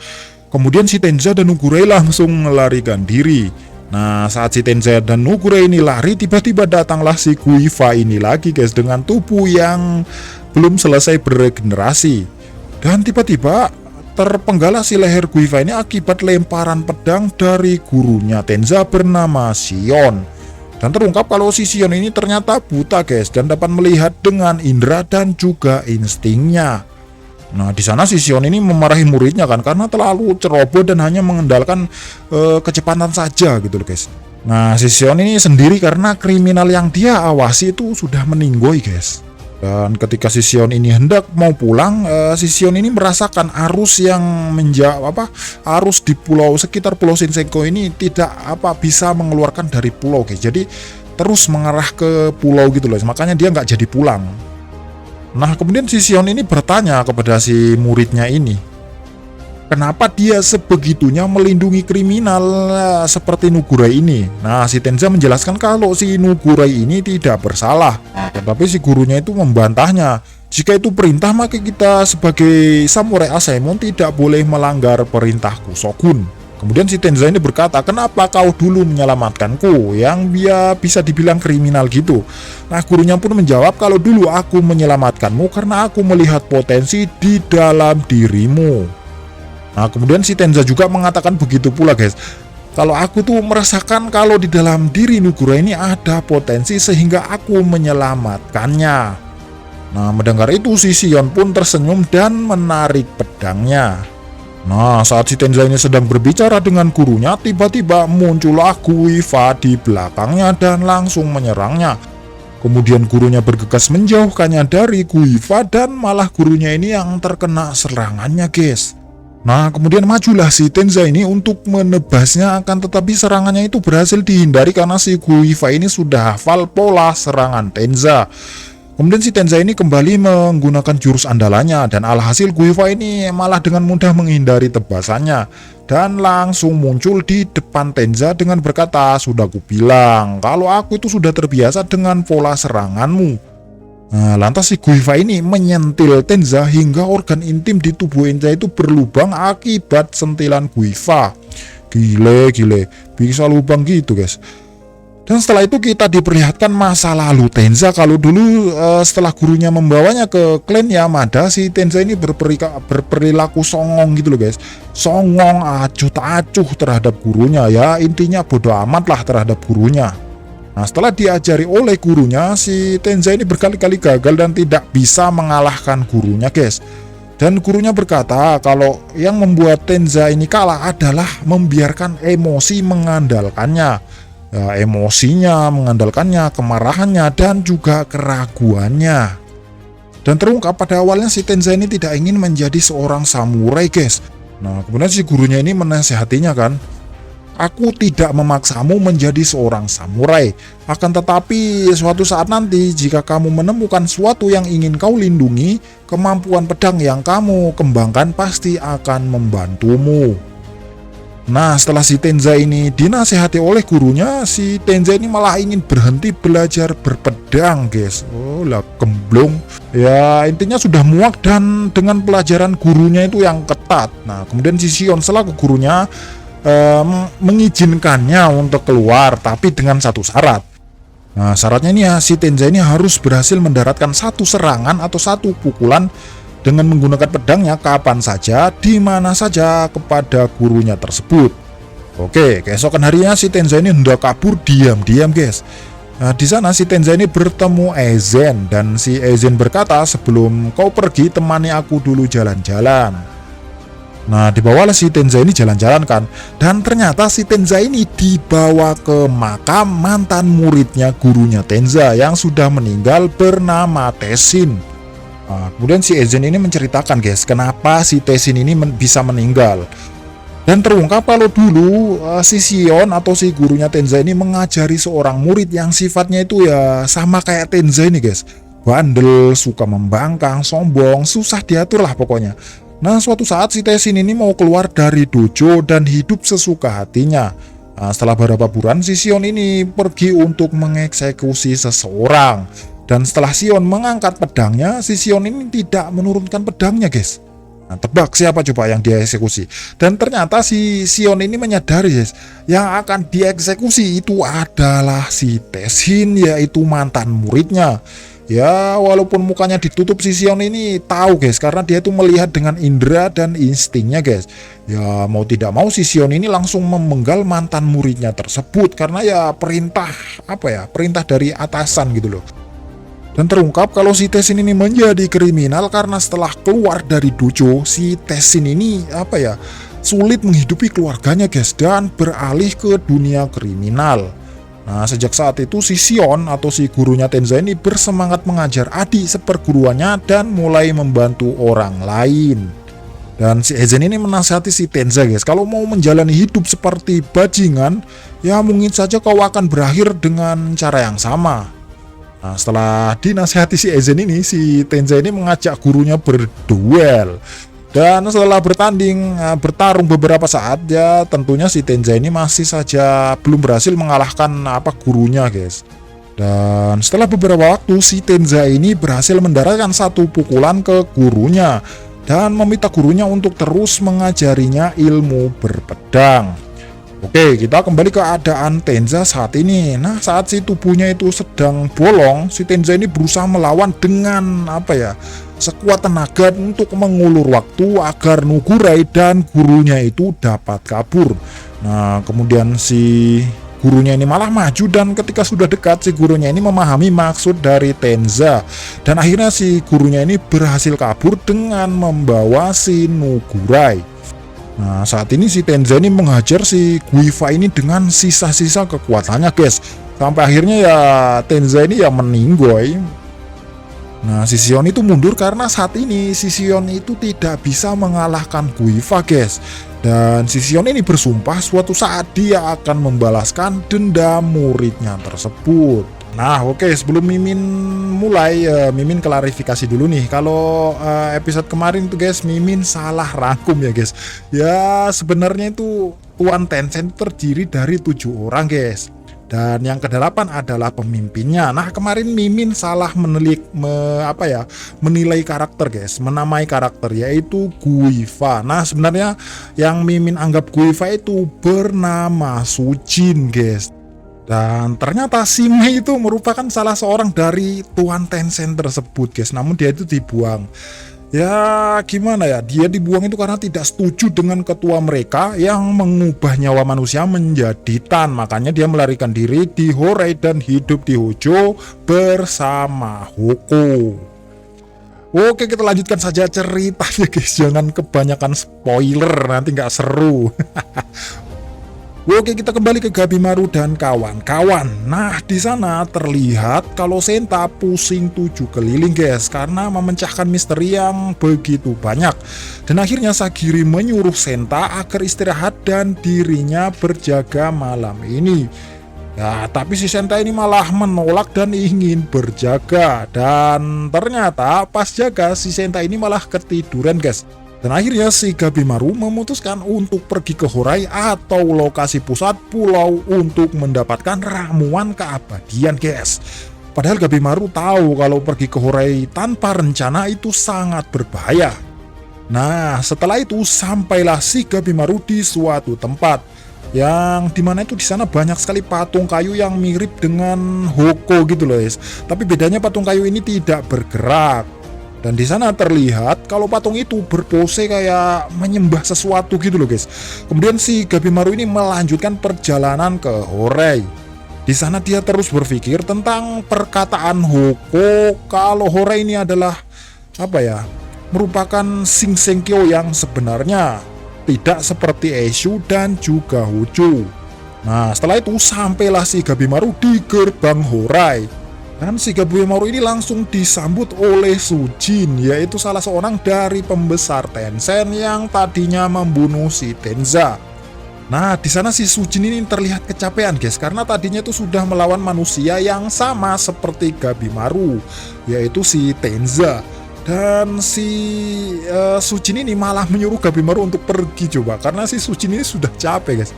Kemudian si Tenza dan Nugure langsung melarikan diri. Nah, saat si Tenza dan Nugure ini lari, tiba-tiba datanglah si Guiva ini lagi guys dengan tubuh yang belum selesai beregenerasi. Dan tiba-tiba terpenggalah si leher Guiva ini akibat lemparan pedang dari gurunya Tenza bernama Shion. Dan terungkap kalau si Shion ini ternyata buta guys dan dapat melihat dengan indera dan juga instingnya. Nah, di sana si Shion ini memarahi muridnya kan karena terlalu ceroboh dan hanya mengandalkan kecepatan saja gitu loh guys. Nah, si Shion ini sendiri karena kriminal yang dia awasi itu sudah meninggoy guys. Dan ketika si Shion ini hendak mau pulang, si Shion ini merasakan arus yang arus di sekitar Pulau Shinsengkyo ini tidak bisa mengeluarkan dari pulau guys. Jadi terus mengarah ke pulau gitu loh. Makanya dia nggak jadi pulang. Nah, kemudian si Shion ini bertanya kepada si muridnya ini, kenapa dia sebegitunya melindungi kriminal seperti Nugure ini? Nah, si Tenza menjelaskan kalau si Nugure ini tidak bersalah. Tetapi si gurunya itu membantahnya. Jika itu perintah, maka kita sebagai samurai Asaemon tidak boleh melanggar perintahku, Shogun. Kemudian si Tenza ini berkata, kenapa kau dulu menyelamatkanku yang bisa dibilang kriminal gitu? Nah, gurunya pun menjawab kalau dulu aku menyelamatkanmu karena aku melihat potensi di dalam dirimu. Nah, kemudian si Tenza juga mengatakan begitu pula guys. Kalau aku tuh merasakan kalau di dalam diri Nugura ini ada potensi sehingga aku menyelamatkannya. Nah, mendengar itu si Sion pun tersenyum dan menarik pedangnya. Nah, saat si Tenza ini sedang berbicara dengan gurunya, tiba-tiba muncullah Guiva di belakangnya dan langsung menyerangnya. Kemudian gurunya bergegas menjauhkannya dari Guiva dan malah gurunya ini yang terkena serangannya, guys. Nah, kemudian majulah si Tenza ini untuk menebasnya, akan tetapi serangannya itu berhasil dihindari karena si Guiva ini sudah hafal pola serangan Tenza. Kemudian si Tenza ini kembali menggunakan jurus andalannya dan alhasil Guiva ini malah dengan mudah menghindari tebasannya dan langsung muncul di depan Tenza dengan berkata, "Sudah kubilang kalau aku itu sudah terbiasa dengan pola seranganmu." Nah, lantas si Guiva ini menyentil Tenza hingga organ intim di tubuh Tenza itu berlubang akibat sentilan Guiva. Gile, bisa lubang gitu, guys. Dan setelah itu kita diperlihatkan masa lalu Tenza. Kalau dulu setelah gurunya membawanya ke klan Yamada, si Tenza ini berperilaku songong gitu loh, guys. Songong, acuh tak acuh terhadap gurunya, ya intinya bodoh amat lah terhadap gurunya. Nah, setelah diajari oleh gurunya, si Tenza ini berkali-kali gagal dan tidak bisa mengalahkan gurunya, guys. Dan gurunya berkata kalau yang membuat Tenza ini kalah adalah membiarkan emosi mengandalkannya. Ya, emosinya mengandalkannya, kemarahannya, dan juga keraguannya. Dan terungkap pada awalnya si Tenza ini tidak ingin menjadi seorang samurai, guys. Nah, kemudian si gurunya ini menasihatinya kan, "Aku tidak memaksamu menjadi seorang samurai. Akan tetapi suatu saat nanti jika kamu menemukan sesuatu yang ingin kau lindungi, kemampuan pedang yang kamu kembangkan pasti akan membantumu." Nah, setelah si Tenza ini dinasihati oleh gurunya, si Tenza ini malah ingin berhenti belajar berpedang, guys. Oh lah, gemblong. Ya, intinya sudah muak dan dengan pelajaran gurunya itu yang ketat. Nah, kemudian si Sion selaku gurunya mengizinkannya untuk keluar, tapi dengan satu syarat. Nah, syaratnya ini ya, si Tenza ini harus berhasil mendaratkan satu serangan atau satu pukulan dengan menggunakan pedangnya kapan saja, di mana saja kepada gurunya tersebut. Oke, keesokan harinya si Tenza ini hendak kabur diam-diam, guys. Nah, di sana si Tenza ini bertemu Ezen dan si Ezen berkata, "Sebelum kau pergi, temani aku dulu jalan-jalan." Nah, dibawalah si Tenza ini jalan-jalan kan, dan ternyata si Tenza ini dibawa ke makam mantan muridnya gurunya Tenza yang sudah meninggal bernama Tessin. Nah, kemudian si Ezen ini menceritakan, guys, kenapa si Tessin ini bisa meninggal. Dan terungkap kalau dulu si Sion atau si gurunya Tenza ini mengajari seorang murid yang sifatnya itu ya sama kayak Tenza ini, guys. Bandel, suka membangkang, sombong, susah diatur lah pokoknya. Nah, suatu saat si Tessin ini mau keluar dari dojo dan hidup sesuka hatinya. Nah, setelah beberapa bulan si Sion ini pergi untuk mengeksekusi seseorang. Dan setelah Sion mengangkat pedangnya, si Sion ini tidak menurunkan pedangnya, guys. Nah, tebak siapa coba yang dieksekusi? Dan ternyata si Sion ini menyadari, guys, yang akan dieksekusi itu adalah si Tessin, yaitu mantan muridnya. Ya, walaupun mukanya ditutup, si Sion ini tahu, guys, karena dia itu melihat dengan indera dan instingnya, guys. Ya, mau tidak mau si Sion ini langsung memenggal mantan muridnya tersebut karena ya perintah perintah dari atasan gitu loh. Dan terungkap kalau si Tessin ini menjadi kriminal karena setelah keluar dari dojo, si Tessin ini sulit menghidupi keluarganya, guys, dan beralih ke dunia kriminal. Nah, sejak saat itu si Sion atau si gurunya Tenza ini bersemangat mengajar adik seperguruannya dan mulai membantu orang lain. Dan si Ezen ini menasihati si Tenza, guys, kalau mau menjalani hidup seperti bajingan, ya mungkin saja kau akan berakhir dengan cara yang sama. Nah, setelah dinasihati si Ezen ini, si Tenza ini mengajak gurunya berduel. Dan setelah bertarung beberapa saat, ya tentunya si Tenza ini masih saja belum berhasil mengalahkan gurunya, guys. Dan setelah beberapa waktu, si Tenza ini berhasil mendaratkan satu pukulan ke gurunya dan meminta gurunya untuk terus mengajarinya ilmu berpedang. Oke, kita kembali ke keadaan Tenza saat ini. Nah, saat si tubuhnya itu sedang bolong, si Tenza ini berusaha melawan dengan sekuat tenaga untuk mengulur waktu agar Nugurai dan gurunya itu dapat kabur. Nah, kemudian si gurunya ini malah maju, dan ketika sudah dekat si gurunya ini memahami maksud dari Tenza, dan akhirnya si gurunya ini berhasil kabur dengan membawa si Nugurai. Nah, saat ini si Tenza ini menghajar si Guifa ini dengan sisa-sisa kekuatannya, guys. Sampai akhirnya ya Tenza ini ya meninggoy. Nah, si Shion itu mundur karena saat ini si Shion itu tidak bisa mengalahkan Guifa, guys. Dan si Shion ini bersumpah suatu saat dia akan membalaskan dendam muridnya tersebut. Nah, oke, sebelum Mimin mulai, Mimin klarifikasi dulu nih. Kalau episode kemarin tuh guys, Mimin salah rangkum ya guys. Ya, sebenarnya itu Tuan Tencent terdiri dari 7 orang guys. Dan yang ke-8 adalah pemimpinnya. Nah, kemarin Mimin salah menilai karakter guys, menamai karakter yaitu Guifa. Nah, sebenarnya yang Mimin anggap Guifa itu bernama Sujin guys. Dan ternyata si Mei itu merupakan salah seorang dari Tuan Tencent tersebut guys. Namun dia itu dibuang. Ya gimana ya, dia dibuang itu karena tidak setuju dengan ketua mereka yang mengubah nyawa manusia menjadi tan. Makanya dia melarikan diri di Horai dan hidup di Hojo bersama Hoko. Oke, kita lanjutkan saja ceritanya guys, jangan kebanyakan spoiler, nanti nggak seru. Oke, kita kembali ke Gabimaru dan kawan-kawan. Nah, di sana terlihat kalau Senta pusing 7 keliling guys, karena memecahkan misteri yang begitu banyak. Dan akhirnya Sagiri menyuruh Senta agar istirahat dan dirinya berjaga malam ini. Ya, tapi si Senta ini malah menolak dan ingin berjaga. Dan ternyata pas jaga si Senta ini malah ketiduran guys. Dan akhirnya si Gabimaru memutuskan untuk pergi ke Horai atau lokasi pusat pulau untuk mendapatkan ramuan keabadian guys. Padahal Gabimaru tahu kalau pergi ke Horai tanpa rencana itu sangat berbahaya. Nah, setelah itu sampailah si Gabimaru di suatu tempat yang dimana itu di sana banyak sekali patung kayu yang mirip dengan Hoko gitu loh guys. Tapi bedanya patung kayu ini tidak bergerak. Dan di sana terlihat kalau patung itu berpose kayak menyembah sesuatu gitu loh guys. Kemudian si Gabimaru ini melanjutkan perjalanan ke Horai. Di sana dia terus berpikir tentang perkataan Hoko kalau Horai ini adalah merupakan Shinsenkyo yang sebenarnya, tidak seperti Eishu dan juga Hojo. Nah, setelah itu sampailah si Gabimaru di gerbang Horai. Dan si Gabimaru ini langsung disambut oleh Sujin, yaitu salah seorang dari pembesar Tencent yang tadinya membunuh si Tenza. Nah, di sana si Sujin ini terlihat kecapean guys, karena tadinya itu sudah melawan manusia yang sama seperti Gabimaru, yaitu si Tenza. Dan si Sujin ini malah menyuruh Gabimaru untuk pergi coba, karena si Sujin ini sudah capek guys.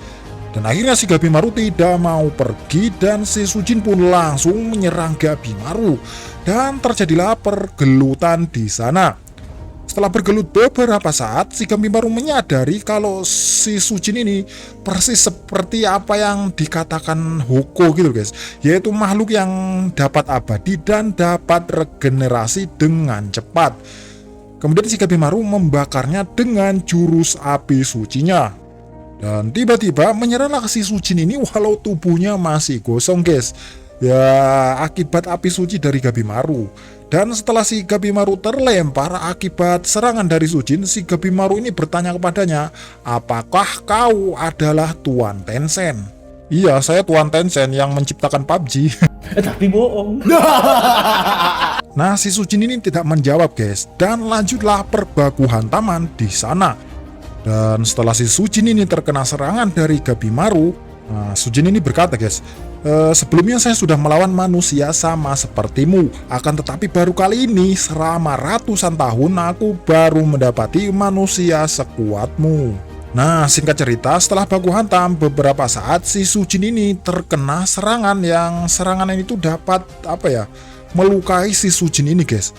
Dan akhirnya si Gabimaru tidak mau pergi dan si Sujin pun langsung menyerang Gabimaru. Dan terjadilah pergelutan di sana. Setelah bergelut beberapa saat, si Gabimaru menyadari kalau si Sujin ini persis seperti apa yang dikatakan Hoko gitu guys. Yaitu makhluk yang dapat abadi dan dapat regenerasi dengan cepat. Kemudian si Gabimaru membakarnya dengan jurus api sucinya. Dan tiba-tiba menyerahlah si Sujin ini walau tubuhnya masih gosong guys. Ya akibat api suci dari Gabimaru. Dan setelah si Gabimaru terlempar akibat serangan dari Sujin, si Gabimaru ini bertanya kepadanya, apakah kau adalah Tuan Tencent? Iya, saya Tuan Tencent yang menciptakan PUBG. Tapi bohong. Nah, si Sujin ini tidak menjawab guys. Dan lanjutlah perbaku hantaman di sana. Dan setelah si Sujin ini terkena serangan dari Gabimaru, Sujin ini berkata guys, sebelumnya saya sudah melawan manusia sama sepertimu, akan tetapi baru kali ini selama ratusan tahun aku baru mendapati manusia sekuatmu. Nah, singkat cerita, setelah baku hantam beberapa saat, si Sujin ini terkena serangan yang serangan itu dapat melukai si Sujin ini guys.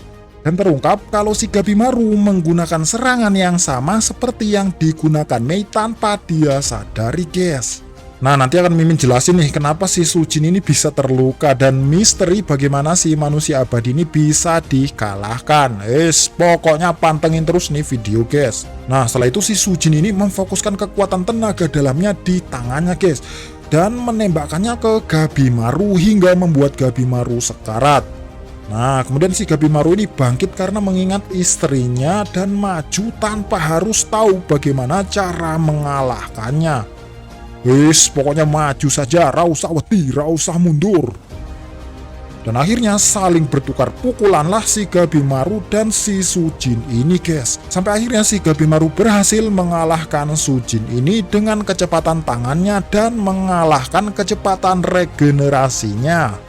Dan terungkap kalau si Gabimaru menggunakan serangan yang sama seperti yang digunakan Mei tanpa dia sadari guys. Nah, nanti akan Mimin jelasin nih kenapa si Sujin ini bisa terluka dan misteri bagaimana si manusia abadi ini bisa dikalahkan. Pokoknya pantengin terus nih video, guys. Nah, setelah itu si Sujin ini memfokuskan kekuatan tenaga dalamnya di tangannya, guys, dan menembakkannya ke Gabimaru hingga membuat Gabimaru sekarat. Nah, kemudian si Gabimaru ini bangkit karena mengingat istrinya dan maju tanpa harus tahu bagaimana cara mengalahkannya. Pokoknya maju saja, rausah wedi, rausah mundur. Dan akhirnya saling bertukar pukulanlah si Gabimaru dan si Sujin ini, guys. Sampai akhirnya si Gabimaru berhasil mengalahkan Sujin ini dengan kecepatan tangannya dan mengalahkan kecepatan regenerasinya.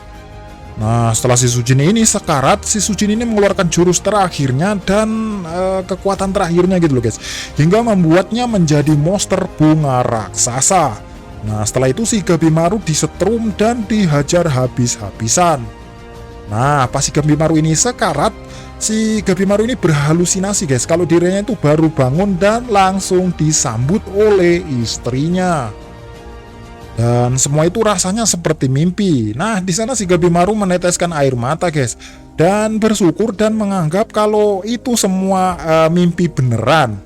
Nah, setelah si Sujin ini sekarat, si Sujin ini mengeluarkan jurus terakhirnya dan kekuatan terakhirnya gitu loh, guys, hingga membuatnya menjadi monster bunga raksasa. Nah, setelah itu si Gabimaru disetrum dan dihajar habis-habisan. Nah, pas si Gabimaru ini sekarat, si Gabimaru ini berhalusinasi, guys, kalau dirinya itu baru bangun dan langsung disambut oleh istrinya. Dan semua itu rasanya seperti mimpi. Nah, di sana si Gabimaru meneteskan air mata, guys, dan bersyukur dan menganggap kalau itu semua mimpi beneran.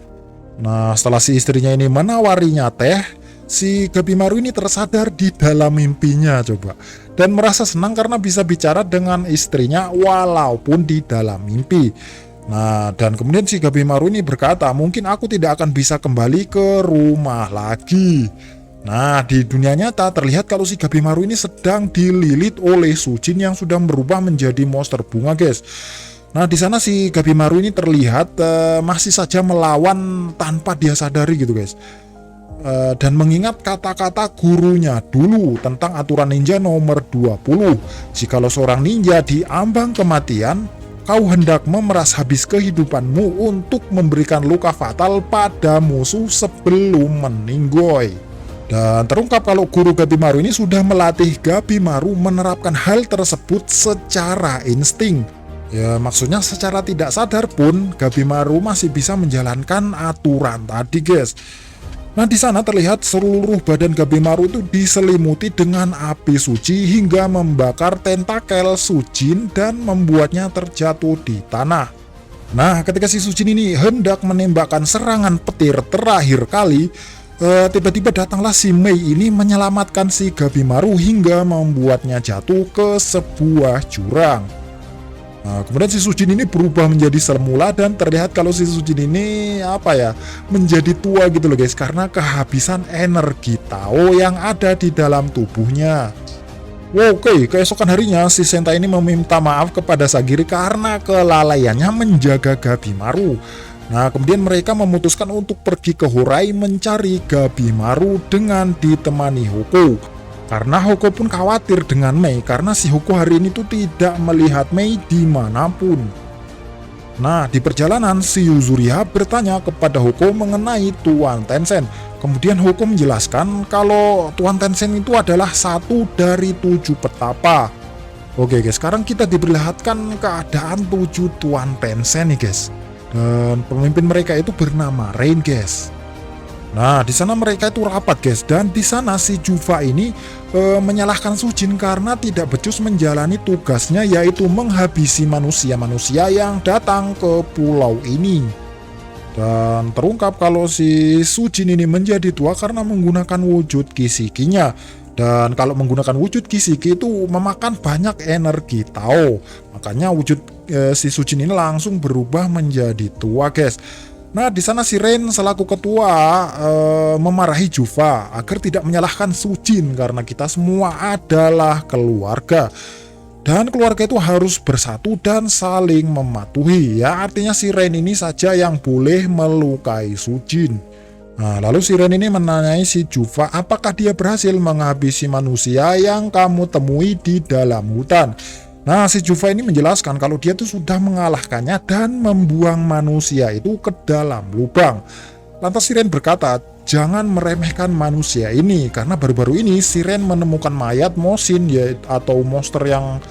Nah, setelah si istrinya ini menawarinya teh, si Gabimaru ini tersadar di dalam mimpinya coba, dan merasa senang karena bisa bicara dengan istrinya walaupun di dalam mimpi. Nah, dan kemudian si Gabimaru ini berkata, mungkin aku tidak akan bisa kembali ke rumah lagi. Nah, di dunia nyata terlihat kalau si Gabimaru ini sedang dililit oleh Sujin yang sudah berubah menjadi monster bunga, guys. Nah, di sana si Gabimaru ini terlihat masih saja melawan tanpa dia sadari gitu, guys. Dan mengingat kata-kata gurunya dulu tentang aturan ninja nomor 20, jikalau seorang ninja diambang kematian, kau hendak memeras habis kehidupanmu untuk memberikan luka fatal pada musuh sebelum meninggoy. Dan terungkap kalau guru Gabimaru ini sudah melatih Gabimaru menerapkan hal tersebut secara insting. Ya, maksudnya secara tidak sadar pun Gabimaru masih bisa menjalankan aturan tadi, guys. Nah, di sana terlihat seluruh badan Gabimaru itu diselimuti dengan api suci hingga membakar tentakel Sujin dan membuatnya terjatuh di tanah. Nah, ketika si Sujin ini hendak menembakkan serangan petir terakhir kali, tiba-tiba datanglah si Mei ini menyelamatkan si Gabimaru hingga membuatnya jatuh ke sebuah jurang. Nah, kemudian si Sujin ini berubah menjadi semula dan terlihat kalau si Sujin ini menjadi tua gitu loh, guys, karena kehabisan energi Tao yang ada di dalam tubuhnya. Oke, keesokan harinya si Sentai ini meminta maaf kepada Sagiri karena kelalaiannya menjaga Gabimaru. Nah, kemudian mereka memutuskan untuk pergi ke Horai mencari Gabimaru dengan ditemani Hoko. Karena Hoko pun khawatir dengan Mei karena si Hoko hari ini tuh tidak melihat Mei dimanapun. Nah, di perjalanan si Yuzuriha bertanya kepada Hoko mengenai Tuan Tenshen. Kemudian Hoko menjelaskan kalau Tuan Tenshen itu adalah satu dari 7 petapa. Oke, guys, sekarang kita diperlihatkan keadaan 7 Tuan Tenshen nih, guys. Dan pemimpin mereka itu bernama Rain, guys. Nah, di sana mereka itu rapat, guys, dan di sana si Juva ini menyalahkan Sujin karena tidak becus menjalani tugasnya, yaitu menghabisi manusia-manusia yang datang ke pulau ini. Dan terungkap kalau si Sujin ini menjadi tua karena menggunakan wujud Kishikinya. Dan kalau menggunakan wujud Kishiki itu memakan banyak energi Tao. Makanya wujud si Sujin ini langsung berubah menjadi tua, guys. Nah, di sana si Ren selaku ketua memarahi Juva agar tidak menyalahkan Sujin karena kita semua adalah keluarga. Dan keluarga itu harus bersatu dan saling mematuhi. Ya, artinya si Ren ini saja yang boleh melukai Sujin. Nah, lalu si Ren ini menanyai si Juva apakah dia berhasil menghabisi manusia yang kamu temui di dalam hutan. Nah, si Juva ini menjelaskan kalau dia tuh sudah mengalahkannya dan membuang manusia itu ke dalam lubang. Lantas si Ren berkata, jangan meremehkan manusia ini, karena baru-baru ini si Ren menemukan mayat Mosin, atau monster yang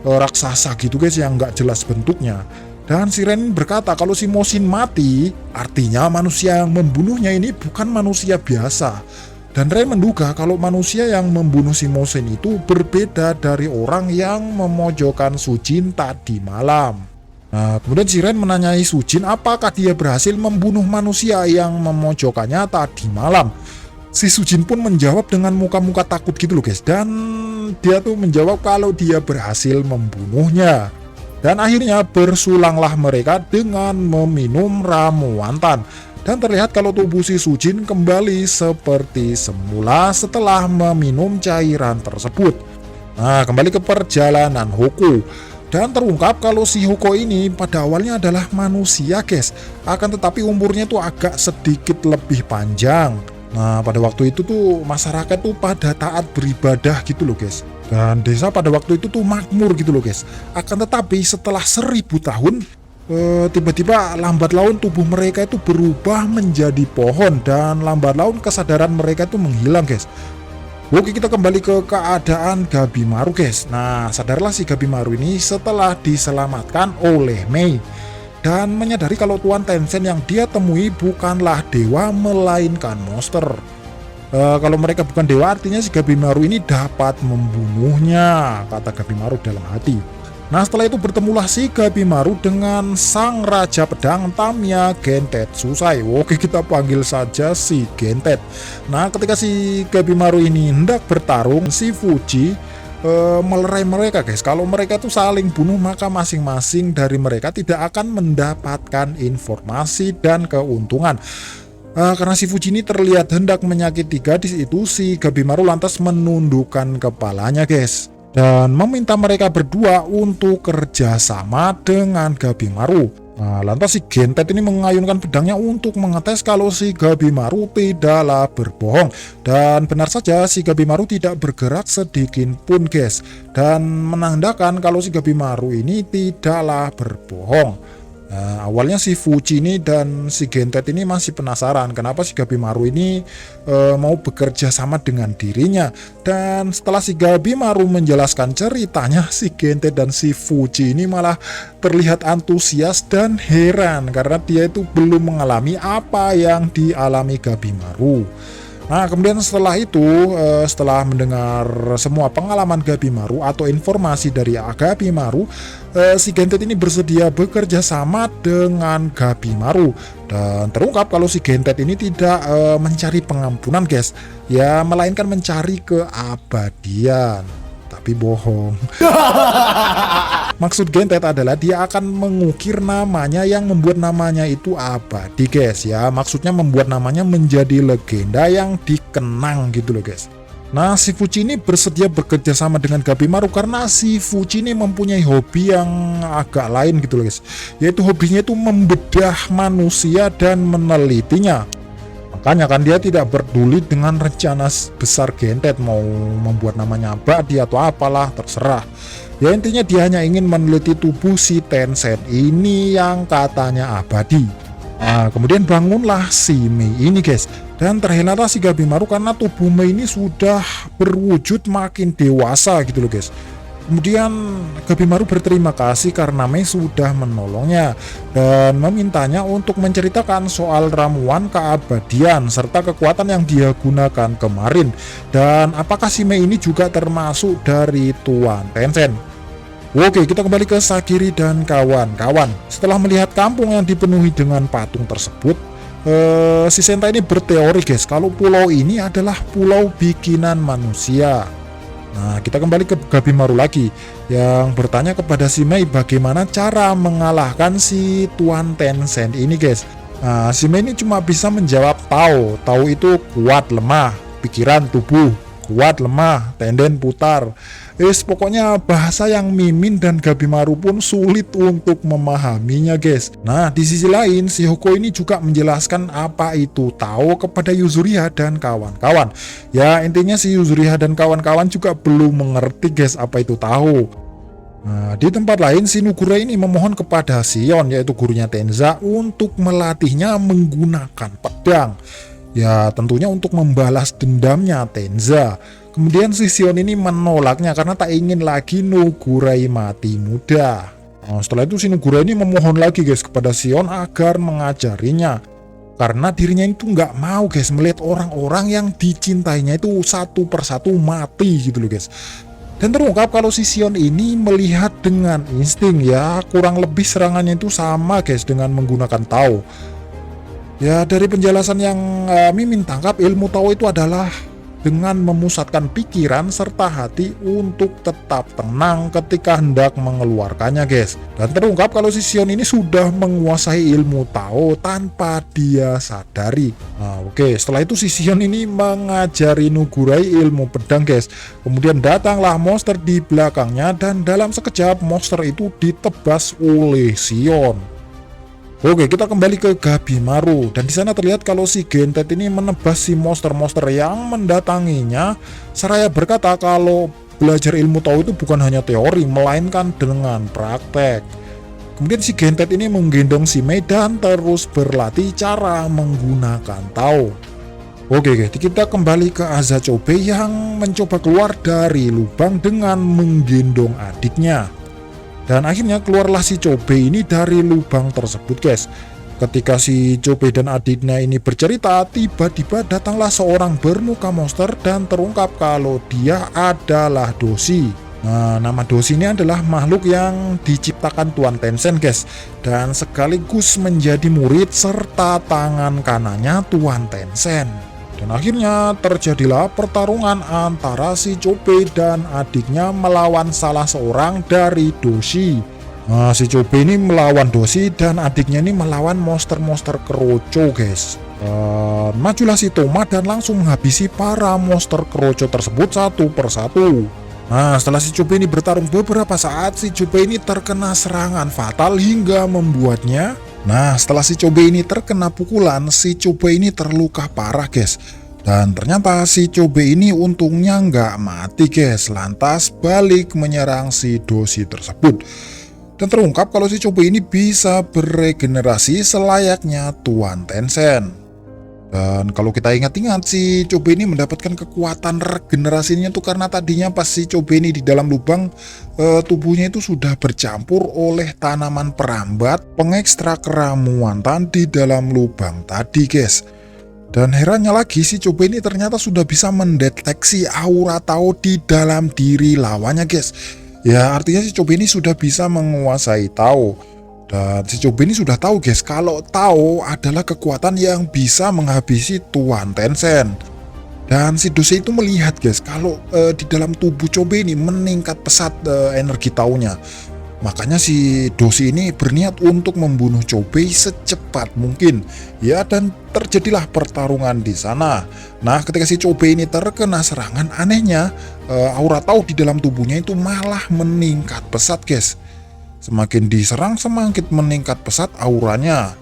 raksasa gitu, guys, yang nggak jelas bentuknya. Dan si Ren berkata kalau si Mosin mati, artinya manusia yang membunuhnya ini bukan manusia biasa. Dan Ray menduga kalau manusia yang membunuh si Mosen itu berbeda dari orang yang memojokkan Sujin tadi malam. Nah, kemudian si Ren menanyai Sujin apakah dia berhasil membunuh manusia yang memojokkannya tadi malam. Si Sujin pun menjawab dengan muka-muka takut gitu loh guys. Dan dia tuh menjawab kalau dia berhasil membunuhnya. Dan akhirnya bersulanglah mereka dengan meminum ramuan tan. Dan terlihat kalau tubuh si Sujin kembali seperti semula setelah meminum cairan tersebut. Nah, kembali ke perjalanan Hoko. Dan terungkap kalau si Hoko ini pada awalnya adalah manusia guys. Akan tetapi umurnya tuh agak sedikit lebih panjang. Nah, pada waktu itu tuh masyarakat tuh pada taat beribadah gitu loh guys. Dan desa pada waktu itu tuh makmur gitu loh guys. Akan tetapi setelah 1000 tahun tiba-tiba lambat laun tubuh mereka itu berubah menjadi pohon. Dan lambat laun kesadaran mereka itu menghilang guys. Oke, kita kembali ke keadaan Gabimaru guys. Nah, sadarlah si Gabimaru ini setelah diselamatkan oleh Mei. Dan menyadari kalau Tuan Tencent yang dia temui bukanlah dewa melainkan monster. Kalau mereka bukan dewa artinya si Gabimaru ini dapat membunuhnya, kata Gabimaru dalam hati. Nah, setelah itu bertemulah si Gabimaru dengan sang Raja Pedang Tamiya Gentet Susai. Oke, kita panggil saja si Gentet. Nah, ketika si Gabimaru ini hendak bertarung, si Fuji melerai mereka guys. Kalau mereka tuh saling bunuh maka masing-masing dari mereka tidak akan mendapatkan informasi dan keuntungan. Karena si Fuji ini terlihat hendak menyakiti gadis itu, si Gabimaru lantas menundukkan kepalanya guys. Dan meminta mereka berdua untuk kerjasama dengan Gabimaru. Nah, lantas si Gentet ini mengayunkan pedangnya untuk mengetes kalau si Gabimaru tidaklah berbohong. Dan benar saja si Gabimaru tidak bergerak sedikit pun guys. Dan menandakan kalau si Gabimaru ini tidaklah berbohong. Nah, awalnya si Fuji ini dan si Gentet ini masih penasaran kenapa si Gabimaru ini mau bekerja sama dengan dirinya. Dan setelah si Gabimaru menjelaskan ceritanya, si Gentet dan si Fuji ini malah terlihat antusias dan heran karena dia itu belum mengalami apa yang dialami Gabimaru. Nah, kemudian setelah itu, setelah mendengar semua pengalaman Gabimaru atau informasi dari Gabimaru, si Gentet ini bersedia bekerja sama dengan Gabimaru. Dan terungkap kalau si Gentet ini tidak mencari pengampunan guys, ya melainkan mencari keabadian. Tapi bohong. Maksud Gentet adalah dia akan mengukir namanya yang membuat namanya itu abadi guys ya. Maksudnya membuat namanya menjadi legenda yang dikenang gitu loh guys. Nah, si Fuji ini bersedia bekerja sama dengan Gabimaru karena si Fuji ini mempunyai hobi yang agak lain gitu loh guys. Yaitu hobinya itu membedah manusia dan menelitinya. Makanya kan dia tidak peduli dengan rencana besar Gentet mau membuat namanya abadi atau apalah, terserah. Ya intinya dia hanya ingin meneliti tubuh si Tencent ini yang katanya abadi. Nah, kemudian bangunlah si Mei ini guys. Dan terhenalah si Gabimaru karena tubuh Mei ini sudah berwujud makin dewasa gitu loh guys. Kemudian Gabimaru berterima kasih karena Mei sudah menolongnya dan memintanya untuk menceritakan soal ramuan keabadian serta kekuatan yang dia gunakan kemarin. Dan apakah si Mei ini juga termasuk dari Tuan Tencent? Oke, kita kembali ke Sagiri dan kawan-kawan. Setelah melihat kampung yang dipenuhi dengan patung tersebut, si Senta ini berteori guys kalau pulau ini adalah pulau bikinan manusia. Nah, kita kembali ke Gabimaru lagi yang bertanya kepada si Mei bagaimana cara mengalahkan si Tuan Tencent ini guys. Nah, si Mei ini cuma bisa menjawab tahu. Tahu itu kuat lemah, pikiran tubuh, kuat lemah, tenden putar. Pokoknya bahasa yang Mimin dan Gabimaru pun sulit untuk memahaminya guys. Nah, di sisi lain si Hoko ini juga menjelaskan apa itu tahu kepada Yuzuriha dan kawan-kawan. Ya intinya si Yuzuriha dan kawan-kawan juga belum mengerti guys apa itu tahu. Nah, di tempat lain si Nugura ini memohon kepada Sion yaitu gurunya Tenza untuk melatihnya menggunakan pedang. Ya tentunya untuk membalas dendamnya Tenza. Kemudian si Sion ini menolaknya karena tak ingin lagi Nugurai mati muda. Nah, setelah itu si Nugura ini memohon lagi guys kepada Sion agar mengajarinya. Karena dirinya itu nggak mau guys melihat orang-orang yang dicintainya itu satu persatu mati gitu loh guys. Dan terungkap kalau si Sion ini melihat dengan insting ya, kurang lebih serangannya itu sama guys dengan menggunakan Tao. Ya dari penjelasan yang Mimin tangkap, ilmu Tao itu adalah dengan memusatkan pikiran serta hati untuk tetap tenang ketika hendak mengeluarkannya guys. Dan terungkap kalau si Sion ini sudah menguasai ilmu Tao tanpa dia sadari. Nah oke, setelah itu si Sion ini mengajari Nugurai ilmu pedang guys. Kemudian datanglah monster di belakangnya dan dalam sekejap monster itu ditebas oleh Sion. Oke, kita kembali ke Gabimaru dan di sana terlihat kalau si Gentet ini menebas si monster-monster yang mendatanginya, seraya berkata kalau belajar ilmu Tao itu bukan hanya teori melainkan dengan praktek. Kemudian si Gentet ini menggendong si Mei dan terus berlatih cara menggunakan Tao. Oke, kita kembali ke Azachobe yang mencoba keluar dari lubang dengan menggendong adiknya. Dan akhirnya keluarlah si Chobe ini dari lubang tersebut guys. Ketika si Chobe dan adiknya ini bercerita, tiba-tiba datanglah seorang bermuka monster dan terungkap kalau dia adalah Doshi. Nah, nama Doshi ini adalah makhluk yang diciptakan Tuan Tencent guys, dan sekaligus menjadi murid serta tangan kanannya Tuan Tencent. Dan akhirnya terjadilah pertarungan antara si Chobe dan adiknya melawan salah seorang dari Doshi. Nah, si Chobe ini melawan Doshi dan adiknya ini melawan monster-monster keroco guys. Majulah si Toma dan langsung menghabisi para monster keroco tersebut satu persatu. Nah, setelah si Chobe ini bertarung beberapa saat, si Chobe ini terkena serangan fatal hingga membuatnya. Nah, setelah si Chobe ini terkena pukulan, si Chobe ini terluka parah guys. Dan ternyata si Chobe ini untungnya nggak mati guys, lantas balik menyerang si Doshi tersebut. Dan terungkap kalau si Chobe ini bisa beregenerasi selayaknya Tuan Tencent. Dan kalau kita ingat-ingat, si Chobe ini mendapatkan kekuatan regenerasinya tuh karena tadinya pas si Chobe ini di dalam lubang, tubuhnya itu sudah bercampur oleh tanaman perambat pengekstrak ramuan di dalam lubang tadi guys. Dan herannya lagi si Chobe ini ternyata sudah bisa mendeteksi aura Tao di dalam diri lawannya guys. Ya artinya si Chobe ini sudah bisa menguasai Tao. Dan si Chobe ini sudah tahu guys kalau Tao adalah kekuatan yang bisa menghabisi Tuan Tencent. Dan si Doshi itu melihat guys kalau di dalam tubuh Chobe ini meningkat pesat energi Tao-nya. Makanya si Doshi ini berniat untuk membunuh Chobe secepat mungkin. Ya, dan terjadilah pertarungan di sana. Nah, ketika si Chobe ini terkena serangan, anehnya aura Tao di dalam tubuhnya itu malah meningkat pesat guys. Semakin diserang semakin meningkat pesat auranya.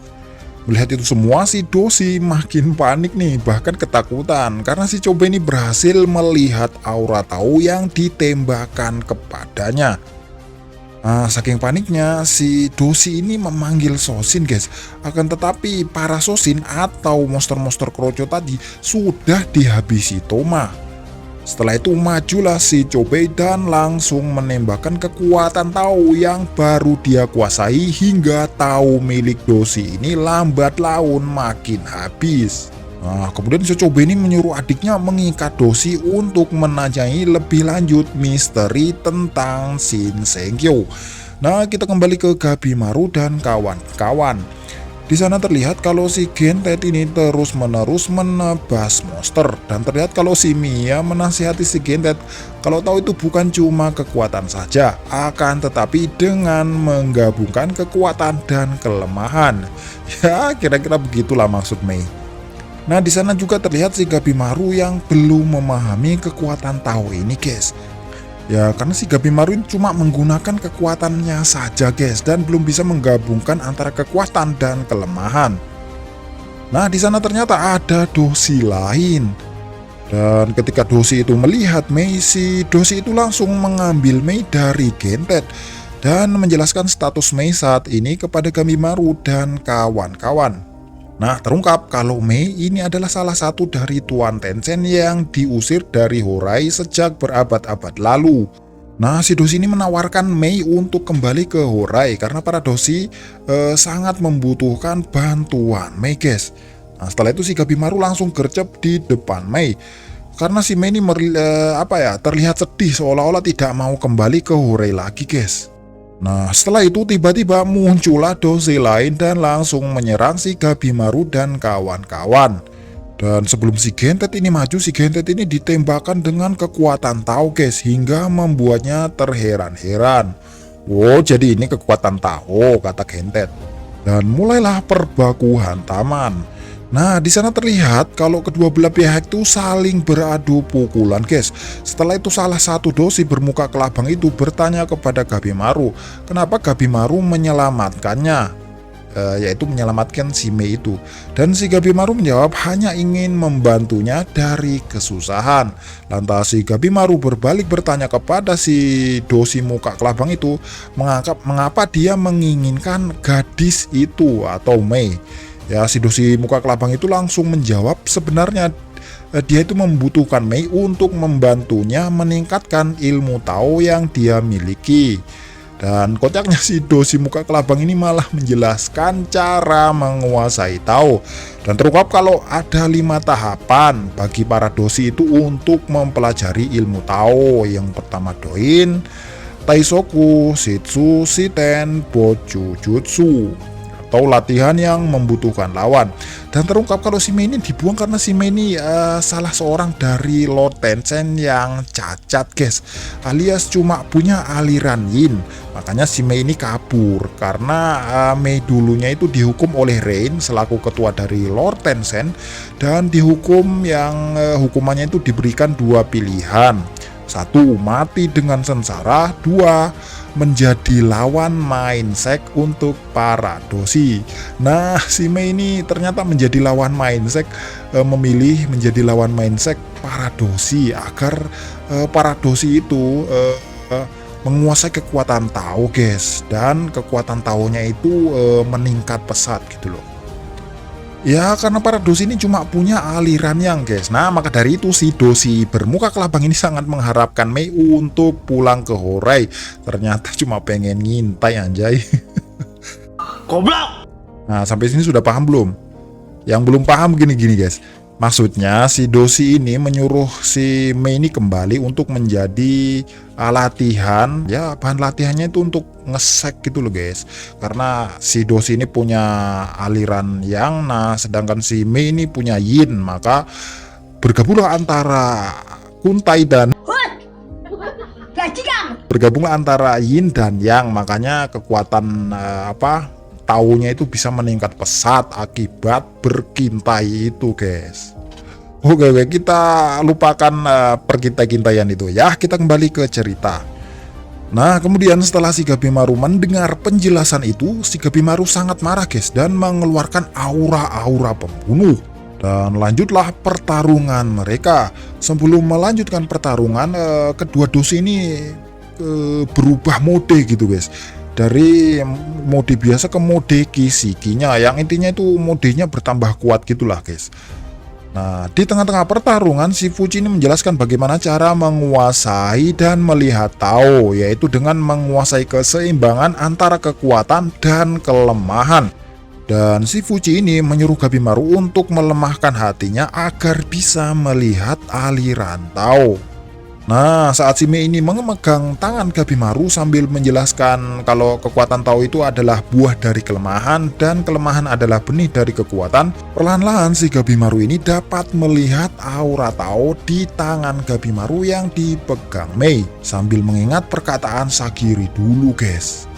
Melihat itu semua, si Doshi makin panik nih, bahkan ketakutan karena si Chobe ini berhasil melihat aura Tao yang ditembakkan kepadanya. Nah, saking paniknya si Doshi ini memanggil Shoshin guys. Akan tetapi para Shoshin atau monster-monster keroco tadi sudah dihabisi Toma. Setelah itu majulah si Chobe dan langsung menembakkan kekuatan Tao yang baru dia kuasai hingga Tao milik Doshi ini lambat laun makin habis. Nah, kemudian si Chobe ini menyuruh adiknya mengikat Doshi untuk menanyai lebih lanjut misteri tentang Shin Senkyo. Nah, kita kembali ke Gabimaru dan kawan-kawan. Di sana terlihat kalau si Gentet ini terus-menerus menebas monster, dan terlihat kalau si Mia menasihati si Gentet kalau Tao itu bukan cuma kekuatan saja, akan tetapi dengan menggabungkan kekuatan dan kelemahan. Ya, kira-kira begitulah maksud Mei. Nah, di sana juga terlihat si Gabimaru yang belum memahami kekuatan Tao ini, guys. Ya, karena si Gabimaru ini cuma menggunakan kekuatannya saja, guys, dan belum bisa menggabungkan antara kekuatan dan kelemahan. Nah, di sana ternyata ada Doshi lain. Dan ketika Doshi itu melihat Mei, si Doshi itu langsung mengambil Mei dari Gentet dan menjelaskan status Mei saat ini kepada Gabimaru dan kawan-kawan. Nah, terungkap kalau Mei ini adalah salah satu dari Tuan Tencent yang diusir dari Horai sejak berabad-abad lalu. Nah, si Doshi ini menawarkan Mei untuk kembali ke Horai karena para Doshi sangat membutuhkan bantuan Mei, guys. Nah, setelah itu si Gabimaru langsung gercep di depan Mei. Karena si Mei ini terlihat sedih seolah-olah tidak mau kembali ke Hurei lagi, guys. Nah, setelah itu tiba-tiba muncullah Dosei lain dan langsung menyerang si Gabimaru dan kawan-kawan. Dan sebelum si Gentet ini maju, si Gentet ini ditembakkan dengan kekuatan Tao, guys, hingga membuatnya terheran-heran. Wow, jadi ini kekuatan Tao, kata Gentet. Dan mulailah perbaku hantaman. Nah, di sana terlihat kalau kedua belah pihak itu saling beradu pukulan, guys. Setelah itu salah satu Dosei bermuka kelabang itu bertanya kepada Gabimaru, kenapa Gabimaru menyelamatkannya, yaitu menyelamatkan si Mei itu. Dan si Gabimaru menjawab hanya ingin membantunya dari kesusahan. Lantas si Gabimaru berbalik bertanya kepada si Dosei muka kelabang itu, mengapa dia menginginkan gadis itu atau Mei. Ya, si Dosei muka kelabang itu langsung menjawab sebenarnya dia itu membutuhkan Mei untuk membantunya meningkatkan ilmu Tao yang dia miliki. Dan kocaknya si Dosei muka kelabang ini malah menjelaskan cara menguasai Tao. Dan terungkap kalau ada 5 tahapan bagi para Dosei itu untuk mempelajari ilmu Tao. Yang pertama Doin, Taisoku, Shitsu, Shiten, Bojujutsu, atau latihan yang membutuhkan lawan. Dan terungkap kalau si Mei ini dibuang karena si Mei ini salah seorang dari Lord Tencent yang cacat, guys, alias cuma punya aliran Yin. Makanya si Mei ini kabur karena Mei dulunya itu dihukum oleh Rain selaku ketua dari Lord Tencent, dan dihukum yang hukumannya itu diberikan 2 pilihan. 1. Mati dengan sengsara. 2. Menjadi lawan Mindset untuk para Dosei. Nah, si Mei ini ternyata menjadi lawan Mindset, memilih menjadi lawan Mindset para Dosei agar para Dosei itu menguasai kekuatan Tao, guys, dan kekuatan Tao-nya itu meningkat pesat gitu loh. Ya, karena para Dosei ini cuma punya aliran yang, guys. Nah, maka dari itu si Dosei bermuka kelabang ini sangat mengharapkan Mei untuk pulang ke Hurei. Ternyata cuma pengen ngintai, anjay. Goblok. Nah, sampai sini sudah paham belum? Yang belum paham gini-gini, guys. Maksudnya si Dosei ini menyuruh si Mei ini kembali untuk menjadi latihan, ya bahan latihannya itu untuk ngesek gitu loh, guys. Karena si Dosei ini punya aliran Yang, nah sedangkan si Mei ini punya Yin, maka bergabunglah antara Kuntai dan bergabunglah antara Yin dan Yang, makanya kekuatan Taunya itu bisa meningkat pesat akibat berkintai itu, guys. Oke, kita lupakan perkintai-kintaian itu ya. Kita kembali ke cerita. Nah, kemudian setelah si Gabimaru mendengar penjelasan itu, si Gabimaru sangat marah, guys, dan mengeluarkan aura-aura pembunuh. Dan lanjutlah pertarungan mereka. Sebelum melanjutkan pertarungan, kedua Dosei ini berubah mode gitu, guys. Dari mode biasa ke mode Kishikinya, yang intinya itu modenya bertambah kuat gitulah, guys. Nah, di tengah-tengah pertarungan si Fuji ini menjelaskan bagaimana cara menguasai dan melihat Tao, yaitu dengan menguasai keseimbangan antara kekuatan dan kelemahan. Dan si Fuji ini menyuruh Gabimaru untuk melemahkan hatinya agar bisa melihat aliran Tao. Nah, saat si Mei ini memegang tangan Gabimaru sambil menjelaskan kalau kekuatan Tao itu adalah buah dari kelemahan dan kelemahan adalah benih dari kekuatan, perlahan-lahan si Gabimaru ini dapat melihat aura Tao di tangan Gabimaru yang dipegang Mei sambil mengingat perkataan Sagiri dulu, guys.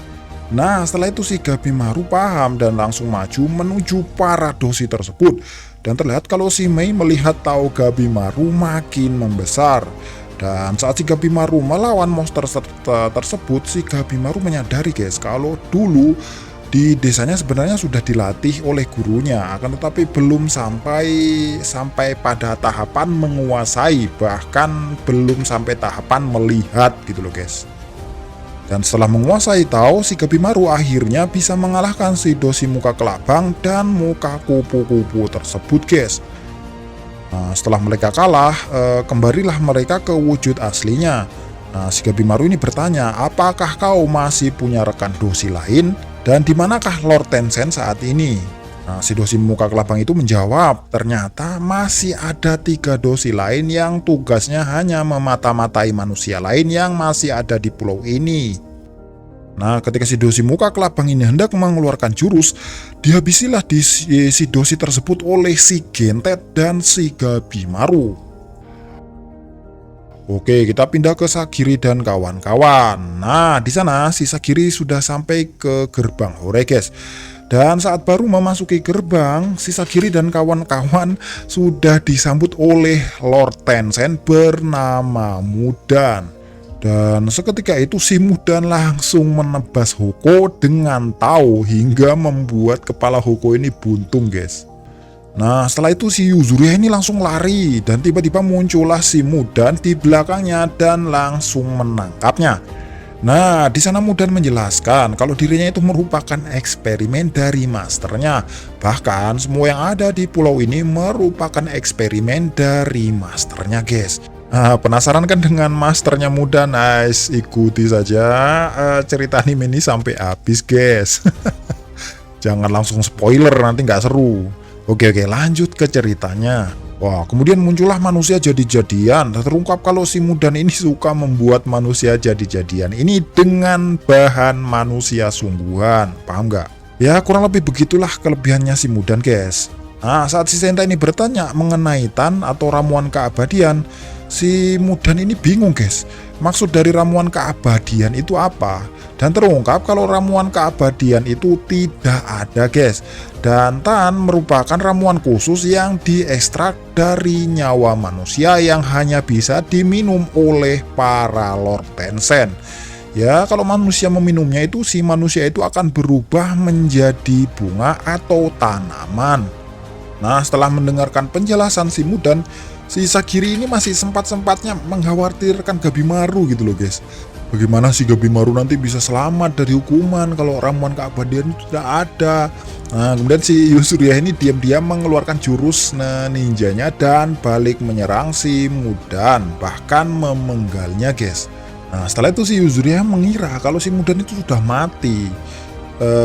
Nah, setelah itu si Gabimaru paham dan langsung maju menuju para Dosei tersebut. Dan terlihat kalau si Mei melihat Tao Gabimaru makin membesar. Dan saat si Gabimaru melawan monster tersebut, si Gabimaru menyadari, guys, kalau dulu di desanya sebenarnya sudah dilatih oleh gurunya, akan tetapi belum sampai pada tahapan menguasai, bahkan belum sampai tahapan melihat gitu loh, guys. Dan setelah menguasai Tao, si Gabimaru akhirnya bisa mengalahkan si Dosei muka kelabang dan muka kupu-kupu tersebut, guys. Nah, setelah mereka kalah, kembalilah mereka ke wujud aslinya. Nah, si Gabimaru ini bertanya, apakah kau masih punya rekan Dosei lain? Dan di manakah Lord Tencent saat ini? Nah, si dosi muka kelabang itu menjawab, ternyata masih ada 3 dosi lain yang tugasnya hanya memata-matai manusia lain yang masih ada di pulau ini. Nah, ketika si dosi muka kelabang ini hendak mengeluarkan jurus, dihabisilah si dosi tersebut oleh si Gentet dan si Gabimaru. Oke, kita pindah ke Sagiri dan kawan-kawan. Nah, di sana si Sagiri sudah sampai ke gerbang Hore, guys. Dan saat baru memasuki gerbang, si Sagiri dan kawan-kawan sudah disambut oleh Lord Tencent bernama Mudan. Dan seketika itu si Mudan langsung menebas Hoko dengan tau hingga membuat kepala Hoko ini buntung, guys. Nah, setelah itu si Yuzuriha ini langsung lari dan tiba-tiba muncullah si Mudan di belakangnya dan langsung menangkapnya. Nah, di sana Mudan menjelaskan kalau dirinya itu merupakan eksperimen dari masternya. Bahkan semua yang ada di pulau ini merupakan eksperimen dari masternya, guys. Nah, penasaran kan dengan masternya Mudan? Nice, ikuti saja cerita anime ini sampai habis, guys. Jangan langsung spoiler, nanti nggak seru. Oke, lanjut ke ceritanya. Wah, kemudian muncullah manusia jadi-jadian. Terungkap kalau si Mudan ini suka membuat manusia jadi-jadian ini dengan bahan manusia sungguhan. Paham nggak? Ya, kurang lebih begitulah kelebihannya si Mudan, guys. Nah, saat si Senta ini bertanya mengenai Tan atau ramuan keabadian, si Mudan ini bingung, guys. Maksud dari ramuan keabadian itu apa? Dan terungkap kalau ramuan keabadian itu tidak ada, guys. Dan Tan merupakan ramuan khusus yang diekstrak dari nyawa manusia yang hanya bisa diminum oleh para Lord Tencent. Ya, kalau manusia meminumnya itu, si manusia itu akan berubah menjadi bunga atau tanaman. Nah, setelah mendengarkan penjelasan si Mudan, si Sagiri ini masih sempat-sempatnya mengkhawatirkan Gabimaru gitu loh, guys. Bagaimana si Gabimaru nanti bisa selamat dari hukuman kalau ramuan keabadian itu tidak ada. Nah, kemudian si Yuzuriha ini diam-diam mengeluarkan jurus ninjanya dan balik menyerang si Mudan, bahkan memenggalnya, guys. Nah, setelah itu si Yuzuriha mengira kalau si Mudan itu sudah mati.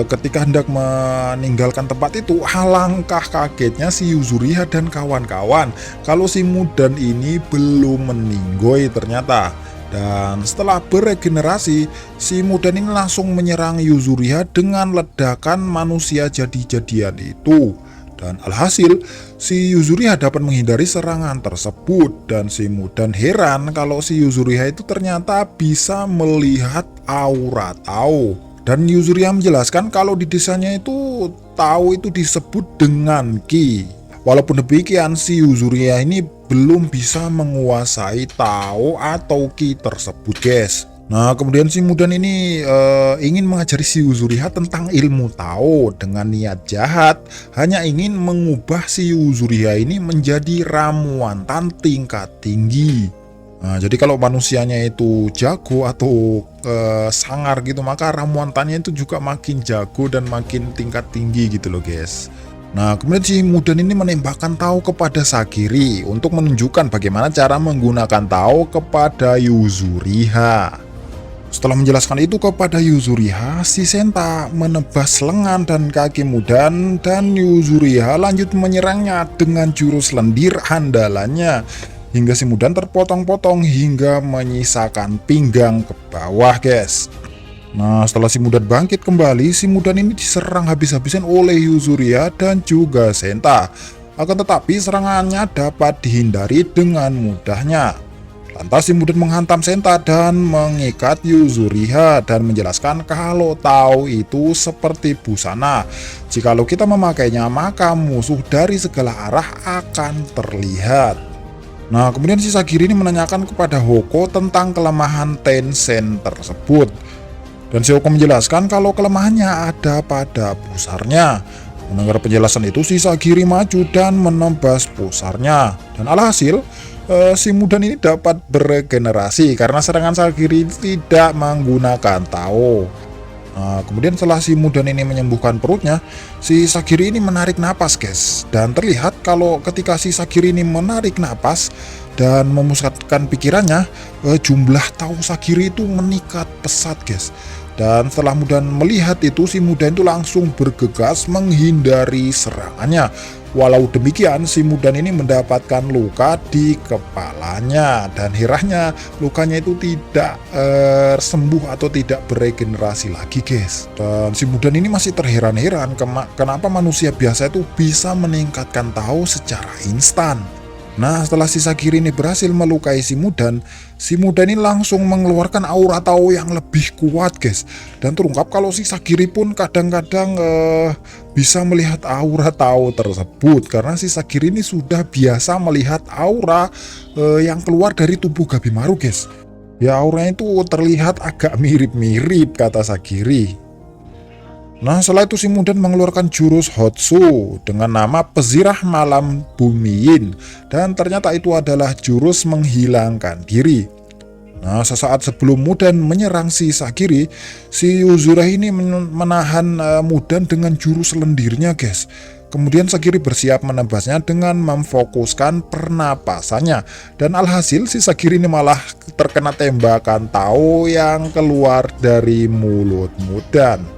Ketika hendak meninggalkan tempat itu, alangkah kagetnya si Yuzuriha dan kawan-kawan kalau si Mudan ini belum meninggoy ternyata. Dan setelah beregenerasi, si Mudan ini langsung menyerang Yuzuriha dengan ledakan manusia jadi-jadian itu. Dan alhasil, si Yuzuriha dapat menghindari serangan tersebut. Dan si Mudan heran kalau si Yuzuriha itu ternyata bisa melihat aura Tao. Dan Yuzuriha menjelaskan kalau di desanya itu Tao itu disebut dengan Ki. Walaupun demikian, si Yuzuriha ini belum bisa menguasai Tao atau Ki tersebut, guys. Nah, kemudian si Mudan ini ingin mengajari si Yuzuriha tentang ilmu Tao dengan niat jahat, hanya ingin mengubah si Yuzuriha ini menjadi ramuan Tan tingkat tinggi. Nah, jadi kalau manusianya itu jago atau sangar gitu, maka ramuan Tannya itu juga makin jago dan makin tingkat tinggi gitu loh, guys. Nah, kemudian si Mudan ini menembakkan Tao kepada Sagiri untuk menunjukkan bagaimana cara menggunakan Tao kepada Yuzuriha. Setelah menjelaskan itu kepada Yuzuriha, si Senta menebas lengan dan kaki Mudan dan Yuzuriha lanjut menyerangnya dengan jurus lendir andalannya. Hingga si Mudan terpotong-potong hingga menyisakan pinggang ke bawah, guys. Nah, setelah si Mudan bangkit kembali, si Mudan ini diserang habis-habisan oleh Yuzuriha dan juga Senta. Akan tetapi serangannya dapat dihindari dengan mudahnya. Lantas si Mudan menghantam Senta dan mengikat Yuzuriha dan menjelaskan kalau Tao itu seperti busana. Jikalau kita memakainya, maka musuh dari segala arah akan terlihat. Nah, kemudian si Sagiri ini menanyakan kepada Hoko tentang kelemahan Tencent tersebut. Dan si Hoko menjelaskan kalau kelemahannya ada pada pusarnya. Mendengar penjelasan itu, si Sagiri maju dan menembas pusarnya. Dan alhasil, si Mudan ini dapat beregenerasi karena serangan Sagiri tidak menggunakan Tao. Nah, kemudian setelah si Mudan ini menyembuhkan perutnya, si Sagiri ini menarik napas, guys. Dan terlihat kalau ketika si Sagiri ini menarik napas dan memusatkan pikirannya, jumlah Tao Sagiri itu meningkat pesat, guys. Dan setelah Mudan melihat itu, si Mudan itu langsung bergegas menghindari serangannya. Walau demikian, si Mudan ini mendapatkan luka di kepalanya. Dan herannya, lukanya itu tidak sembuh atau tidak beregenerasi lagi, guys. Dan si Mudan ini masih terheran-heran kenapa manusia biasa itu bisa meningkatkan Tao secara instan. Nah, setelah si Sagiri ini berhasil melukai si Mudan ini langsung mengeluarkan aura Tao yang lebih kuat, guys. Dan terungkap kalau si Sagiri pun kadang-kadang bisa melihat aura Tao tersebut, karena si Sagiri ini sudah biasa melihat aura yang keluar dari tubuh Gabimaru, guys. Ya, auranya itu terlihat agak mirip-mirip, kata Sagiri. Nah, setelah itu si Mudan mengeluarkan jurus Hotsu dengan nama Pezirah Malam Bumiyin, dan ternyata itu adalah jurus menghilangkan diri. Nah, sesaat sebelum Mudan menyerang si Sagiri, si Yuzuriha ini menahan Mudan dengan jurus lendirnya, guys. Kemudian Sagiri bersiap menebasnya dengan memfokuskan pernapasannya, dan alhasil si Sagiri ini malah terkena tembakan Tao yang keluar dari mulut Mudan.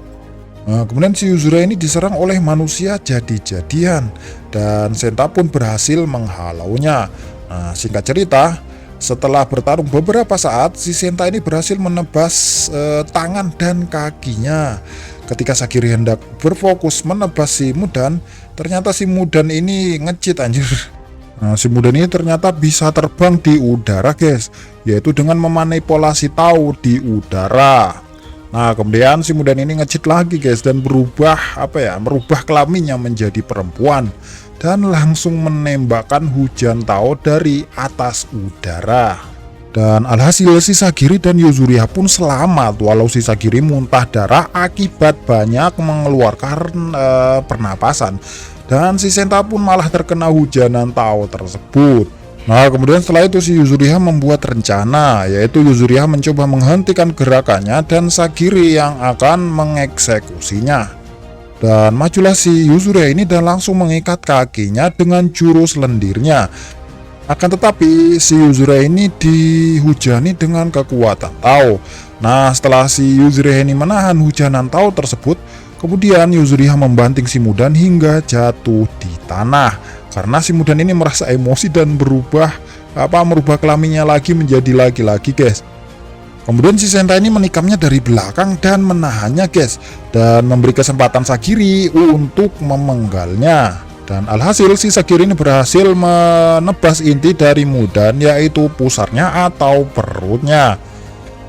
Nah, kemudian si Yuzuriha ini diserang oleh manusia jadi-jadian, dan Senta pun berhasil menghalaunya. Nah, singkat cerita, setelah bertarung beberapa saat, si Senta ini berhasil menebas tangan dan kakinya. Ketika Sagiri hendak berfokus menebas si Mudan, ternyata si Mudan ini nge-cheat, anjir. Nah, si Mudan ini ternyata bisa terbang di udara, guys, yaitu dengan memanipulasi Tao di udara. Nah, kemudian si Mudan ini nge-cheat lagi, guys, dan merubah kelaminnya menjadi perempuan dan langsung menembakkan hujan Tao dari atas udara. Dan alhasil si Sagiri dan Yuzuriha pun selamat, walau si Sagiri muntah darah akibat banyak mengeluarkan pernapasan, dan si Senta pun malah terkena hujanan Tao tersebut. Nah, kemudian setelah itu si Yuzuriha membuat rencana, yaitu Yuzuriha mencoba menghentikan gerakannya dan Sagiri yang akan mengeksekusinya. Dan majulah si Yuzuriha ini dan langsung mengikat kakinya dengan jurus lendirnya. Akan tetapi si Yuzuriha ini dihujani dengan kekuatan Tao. Nah, setelah si Yuzuriha ini menahan hujanan Tao tersebut, kemudian Yuzuriha membanting si Mudan hingga jatuh di tanah. Karena si Mudan ini merasa emosi dan merubah kelaminnya lagi menjadi laki-laki, guys. Kemudian si Senta ini menikamnya dari belakang dan menahannya, guys, dan memberi kesempatan Sagiri untuk memenggalnya. Dan alhasil si Sagiri ini berhasil menebas inti dari Mudan, yaitu pusarnya atau perutnya.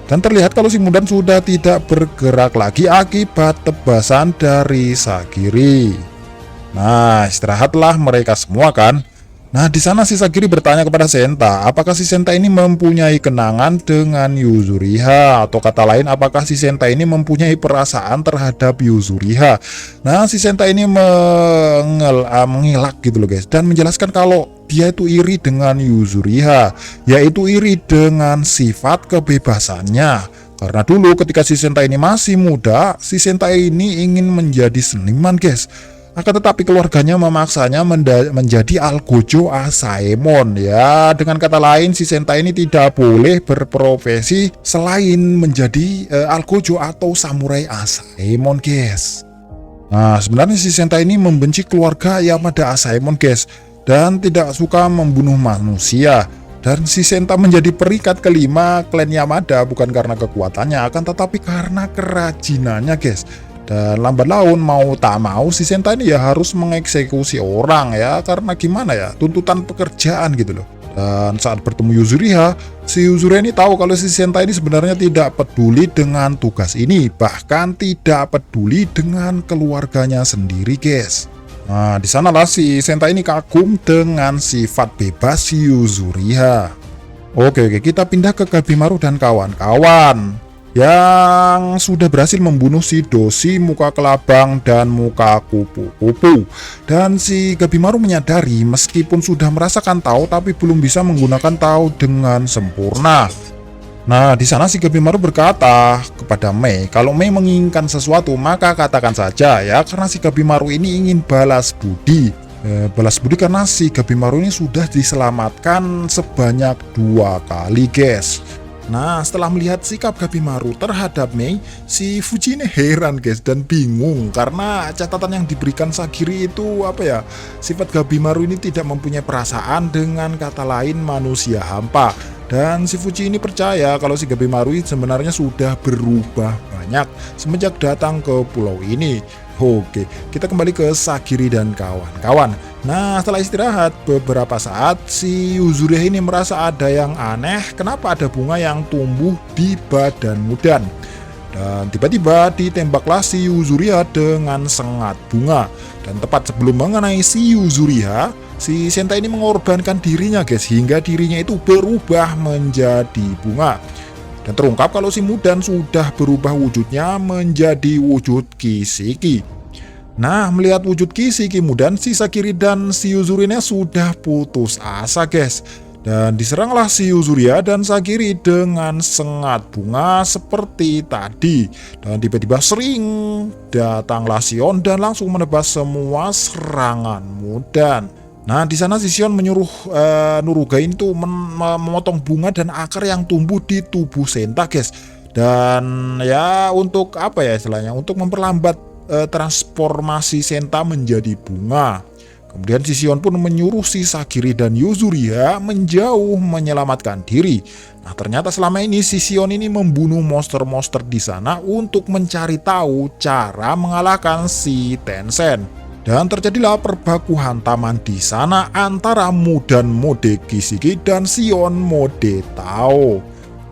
Dan terlihat kalau si Mudan sudah tidak bergerak lagi akibat tebasan dari Sagiri. Nah, istirahatlah mereka semua kan. Nah, di sana si Sagiri bertanya kepada Senta, apakah si Senta ini mempunyai kenangan dengan Yuzuriha, atau kata lain, apakah si Senta ini mempunyai perasaan terhadap Yuzuriha. Nah, si Senta ini mengelak gitu loh, guys, dan menjelaskan kalau dia itu iri dengan Yuzuriha, yaitu iri dengan sifat kebebasannya. Karena dulu ketika si Senta ini masih muda, si Senta ini ingin menjadi seniman, guys. Akan tetapi keluarganya memaksanya menjadi Algojo Asaemon. Ya, dengan kata lain, si Senta ini tidak boleh berprofesi selain menjadi Algojo atau samurai Asaemon, guys. Nah, sebenarnya si Senta ini membenci keluarga Yamada Asaemon, guys, dan tidak suka membunuh manusia. Dan si Senta menjadi peringkat kelima klan Yamada bukan karena kekuatannya, akan tetapi karena kerajinannya, guys. Dan lambat laun mau tak mau si Senta ini ya harus mengeksekusi orang, ya, karena gimana ya, tuntutan pekerjaan gitu loh. Dan saat bertemu Yuzuriha, si Yuzuriha ini tahu kalau si Senta ini sebenarnya tidak peduli dengan tugas ini, bahkan tidak peduli dengan keluarganya sendiri, guys. Nah, di sanalah si Senta ini kagum dengan sifat bebas si Yuzuriha. Oke, kita pindah ke Gabimaru dan kawan-kawan yang sudah berhasil membunuh si Doshi, Muka Kelabang, dan Muka Kupu-Kupu. Dan si Gabimaru menyadari meskipun sudah merasakan Tao, tapi belum bisa menggunakan Tao dengan sempurna. Nah, di sana si Gabimaru berkata kepada Mei, kalau Mei menginginkan sesuatu, maka katakan saja ya, karena si Gabimaru ini ingin balas budi. Balas budi karena si Gabimaru ini sudah diselamatkan sebanyak 2 kali, guys. Nah, setelah melihat sikap Gabimaru terhadap Mei, si Fuji ini heran guys dan bingung karena catatan yang diberikan Sagiri itu sifat Gabimaru ini tidak mempunyai perasaan, dengan kata lain manusia hampa. Dan si Fuji ini percaya kalau si Gabimaru sebenarnya sudah berubah banyak semenjak datang ke pulau ini. Oke, kita kembali ke Sagiri dan kawan-kawan. Nah, setelah istirahat beberapa saat, si Yuzuriha ini merasa ada yang aneh. Kenapa ada bunga yang tumbuh di badan Mudan? Dan tiba-tiba ditembaklah si Yuzuriha dengan sengat bunga. Dan tepat sebelum mengenai si Yuzuriha, si Senta ini mengorbankan dirinya guys, hingga dirinya itu berubah menjadi bunga. Dan terungkap kalau si Mudan sudah berubah wujudnya menjadi wujud Kiseki. Nah, melihat wujud Kiseki Mudan, si Sagiri dan si Yuzuriha sudah putus asa guys. Dan diseranglah si Yuzuriha dan Sagiri dengan sengat bunga seperti tadi. Dan tiba-tiba sering datanglah Shion dan langsung menebas semua serangan Mudan. Nah, di sana si Shion menyuruh Nurugain itu memotong bunga dan akar yang tumbuh di tubuh Senta, guys. Dan ya untuk istilahnya untuk memperlambat transformasi Senta menjadi bunga. Kemudian si Shion pun menyuruh si Sagiri dan Yuzuriha menjauh menyelamatkan diri. Nah, ternyata selama ini si Shion ini membunuh monster-monster di sana untuk mencari tahu cara mengalahkan si Tencent. Dan terjadilah perbaku hantaman di sana antara Mudan mode Kiseki dan Shion mode Tao.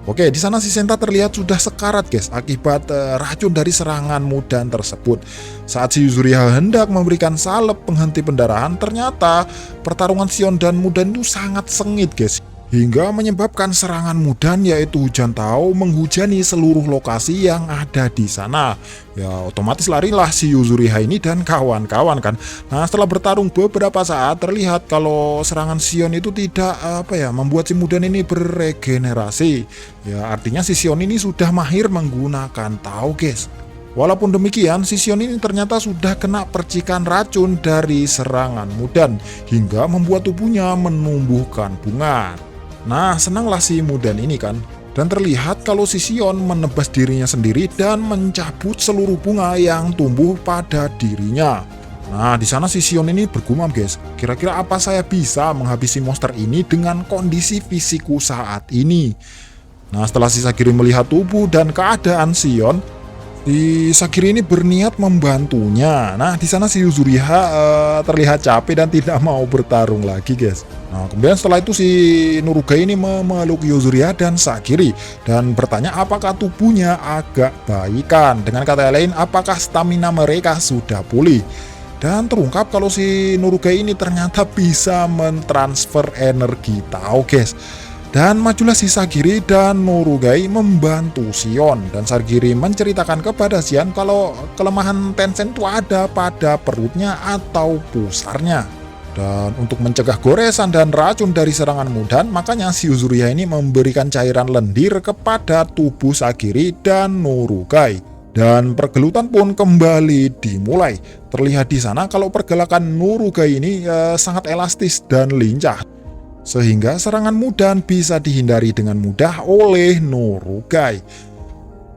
Oke, di sana si Senta terlihat sudah sekarat guys akibat racun dari serangan Mudan tersebut. Saat si Yuzuriha hendak memberikan salep penghenti pendarahan, ternyata pertarungan Shion dan Mudan itu sangat sengit guys. Hingga menyebabkan serangan Mudan yaitu hujan Tao menghujani seluruh lokasi yang ada di sana. Ya otomatis larilah si Yuzuriha ini dan kawan-kawan kan. Nah, setelah bertarung beberapa saat terlihat kalau serangan Shion itu tidak membuat si Mudan ini beregenerasi. Ya artinya si Shion ini sudah mahir menggunakan Tao guys. Walaupun demikian, si Shion ini ternyata sudah kena percikan racun dari serangan Mudan hingga membuat tubuhnya menumbuhkan bunga. Nah, senanglah si Mudan ini kan. Dan terlihat kalau si Shion menebas dirinya sendiri dan mencabut seluruh bunga yang tumbuh pada dirinya. Nah, di sana si Shion ini bergumam guys. Kira-kira apa saya bisa menghabisi monster ini dengan kondisi fisikku saat ini? Nah, setelah si Sagiri melihat tubuh dan keadaan Shion, si Sagiri ini berniat membantunya. Nah, di sana si Yuzuriha terlihat capek dan tidak mau bertarung lagi, guys. Nah, kemudian setelah itu si Nurugain ini memeluk Yuzuriha dan Sagiri dan bertanya apakah tubuhnya agak baikan. Dengan kata lain, apakah stamina mereka sudah pulih. Dan terungkap kalau si Nurugain ini ternyata bisa mentransfer energi Tao, guys. Dan majulah si Sagiri dan Nurugai membantu Shion. Dan Sagiri menceritakan kepada Shion kalau kelemahan Tencent itu ada pada perutnya atau pusarnya. Dan untuk mencegah goresan dan racun dari serangan Mudan, makanya si Yuzuriha ini memberikan cairan lendir kepada tubuh Sagiri dan Nurugai. Dan pergelutan pun kembali dimulai. Terlihat di sana kalau pergerakan Nurugai ini sangat elastis dan lincah, sehingga serangan Mudan bisa dihindari dengan mudah oleh Nurugai.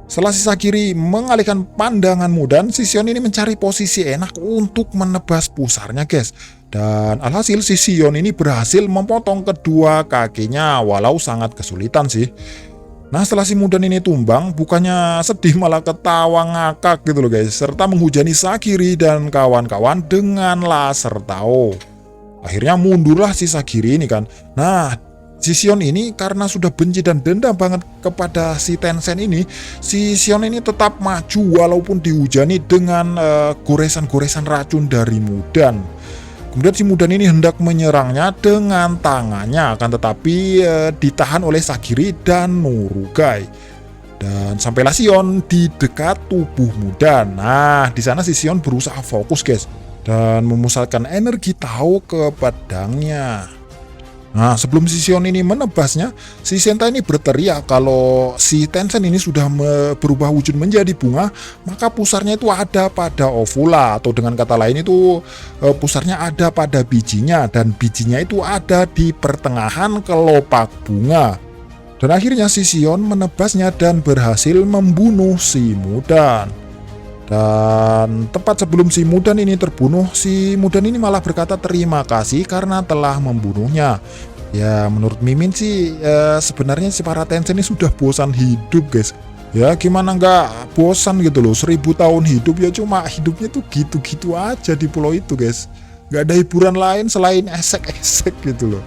Setelah si Sagiri mengalihkan pandangan Mudan, si Shion ini mencari posisi enak untuk menebas pusarnya, guys. Dan alhasil si Shion ini berhasil memotong kedua kakinya, walau sangat kesulitan sih. Nah, setelah si Mudan ini tumbang, bukannya sedih malah ketawa ngakak gitu loh guys, serta menghujani Sagiri dan kawan-kawan dengan laser Tao. Akhirnya mundurlah si Sagiri ini kan. Nah, si Shion ini karena sudah benci dan dendam banget kepada si Tencent ini, si Shion ini tetap maju walaupun dihujani dengan goresan-goresan racun dari Mudan. Kemudian si Mudan ini hendak menyerangnya dengan tangannya, akan tetapi ditahan oleh Sagiri dan Nurugai. Dan sampailah Shion di dekat tubuh Mudan. Nah, di sana si Shion berusaha fokus, guys, dan memusatkan energi Tao ke pedangnya. Nah, sebelum si Shion ini menebasnya, si Senta ini berteriak kalau si Tencent ini sudah berubah wujud menjadi bunga, maka pusarnya itu ada pada ovula, atau dengan kata lain itu pusarnya ada pada bijinya, dan bijinya itu ada di pertengahan kelopak bunga. Dan akhirnya si Sion menebasnya dan berhasil membunuh si Mudan. Dan tepat sebelum si Mudan ini terbunuh, si Mudan ini malah berkata terima kasih karena telah membunuhnya. Ya menurut Mimin sih sebenarnya si para Tensei ini sudah bosan hidup guys. Ya gimana nggak bosan gitu loh, 1000 tahun hidup ya cuma hidupnya tuh gitu-gitu aja di pulau itu guys. Nggak ada hiburan lain selain esek-esek gitu loh.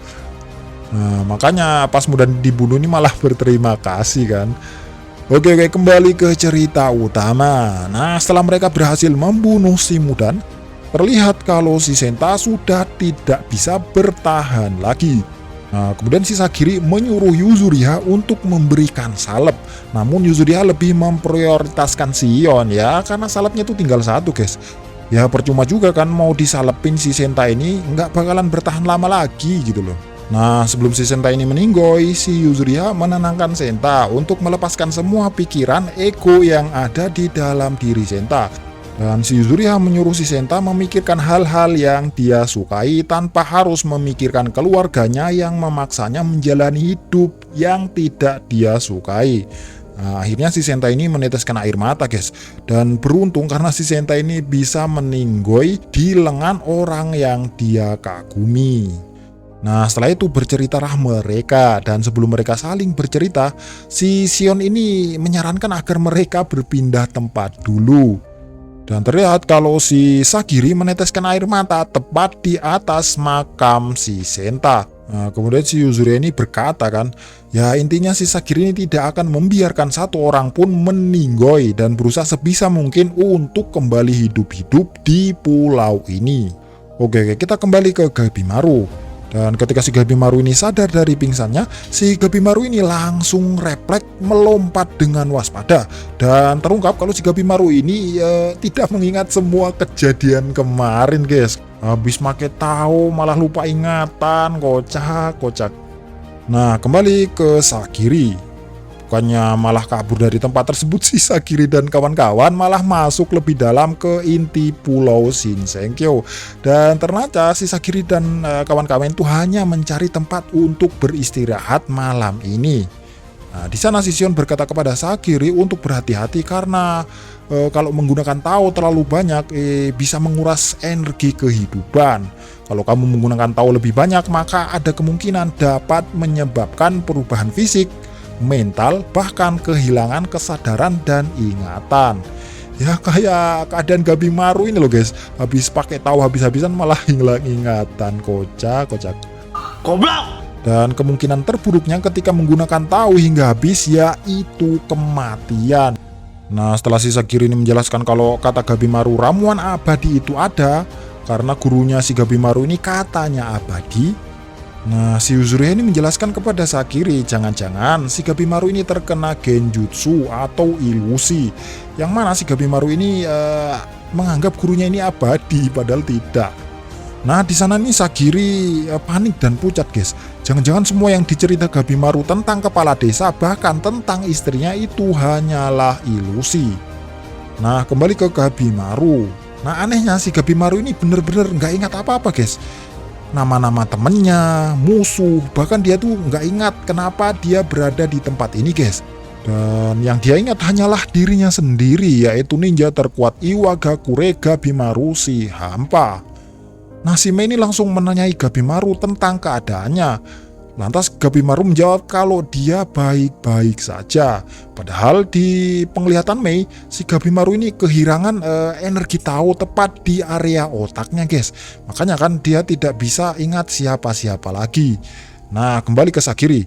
Nah makanya pas Mudan dibunuh ini malah berterima kasih kan. Oke, kembali ke cerita utama. Nah setelah mereka berhasil membunuh si Mudan, terlihat kalau si Senta sudah tidak bisa bertahan lagi. Nah kemudian si Sagiri menyuruh Yuzuriha untuk memberikan salep. Namun Yuzuriha lebih memprioritaskan Sion ya, karena salepnya tuh tinggal satu guys. Ya percuma juga kan mau disalepin si Senta ini, nggak bakalan bertahan lama lagi gitu loh. Nah sebelum si Senta ini meninggoy, si Yuzuriha menenangkan Senta untuk melepaskan semua pikiran ego yang ada di dalam diri Senta. Dan si Yuzuriha menyuruh si Senta memikirkan hal-hal yang dia sukai tanpa harus memikirkan keluarganya yang memaksanya menjalani hidup yang tidak dia sukai. Nah, akhirnya si Senta ini meneteskan air mata guys. Dan beruntung karena si Senta ini bisa meninggoy di lengan orang yang dia kagumi. Nah setelah itu berceritalah mereka, dan sebelum mereka saling bercerita, si Sion ini menyarankan agar mereka berpindah tempat dulu. Dan terlihat kalau si Sagiri meneteskan air mata tepat di atas makam si Senta. Nah kemudian si Yuzuriha ini berkata kan, ya intinya si Sagiri ini tidak akan membiarkan satu orang pun meninggoy dan berusaha sebisa mungkin untuk kembali hidup-hidup di pulau ini. Oke, kita kembali ke Gabimaru. Dan ketika si Gabimaru ini sadar dari pingsannya, si Gabimaru ini langsung refleks melompat dengan waspada. Dan terungkap kalau si Gabimaru ini tidak mengingat semua kejadian kemarin guys. Habis make tahu malah lupa ingatan, kocak. Nah kembali ke Sagiri. Bukannya malah kabur dari tempat tersebut, si Sagiri dan kawan-kawan malah masuk lebih dalam ke inti pulau Shinsengkyo. Dan ternyata si Sagiri dan kawan-kawan itu hanya mencari tempat untuk beristirahat malam ini. Nah, di sana si Sion berkata kepada Sagiri untuk berhati-hati karena kalau menggunakan Tao terlalu banyak bisa menguras energi kehidupan. Kalau kamu menggunakan Tao lebih banyak maka ada kemungkinan dapat menyebabkan perubahan fisik, mental, bahkan kehilangan kesadaran dan ingatan. Ya kayak keadaan Gabimaru ini loh guys, habis pakai Tao habis-habisan malah hilang ingatan, kocak. Goblok! Dan kemungkinan terburuknya ketika menggunakan Tao hingga habis yaitu kematian. Nah setelah si Sagiri ini menjelaskan kalau kata Gabimaru ramuan abadi itu ada karena gurunya si Gabimaru ini katanya abadi. Nah si Yuzuriha ini menjelaskan kepada Sagiri jangan-jangan si Gabimaru ini terkena genjutsu atau ilusi, yang mana si Gabimaru ini menganggap gurunya ini abadi padahal tidak. Nah di sana nih Sagiri panik dan pucat guys. Jangan-jangan semua yang dicerita Gabimaru tentang kepala desa bahkan tentang istrinya itu hanyalah ilusi. Nah kembali ke Gabimaru. Nah anehnya si Gabimaru ini bener-bener nggak ingat apa-apa guys. Nama-nama temennya, musuh, bahkan dia tuh nggak ingat kenapa dia berada di tempat ini guys. Dan yang dia ingat hanyalah dirinya sendiri, yaitu ninja terkuat Iwagakure Gabimaru si Hampa. Nah si Mei ini langsung menanyai Gabimaru tentang keadaannya. Lantas Gabimaru menjawab kalau dia baik-baik saja. Padahal di penglihatan Mei, si Gabimaru ini kehilangan energi Tao tepat di area otaknya guys. Makanya kan dia tidak bisa ingat siapa-siapa lagi. Nah kembali ke Sagiri.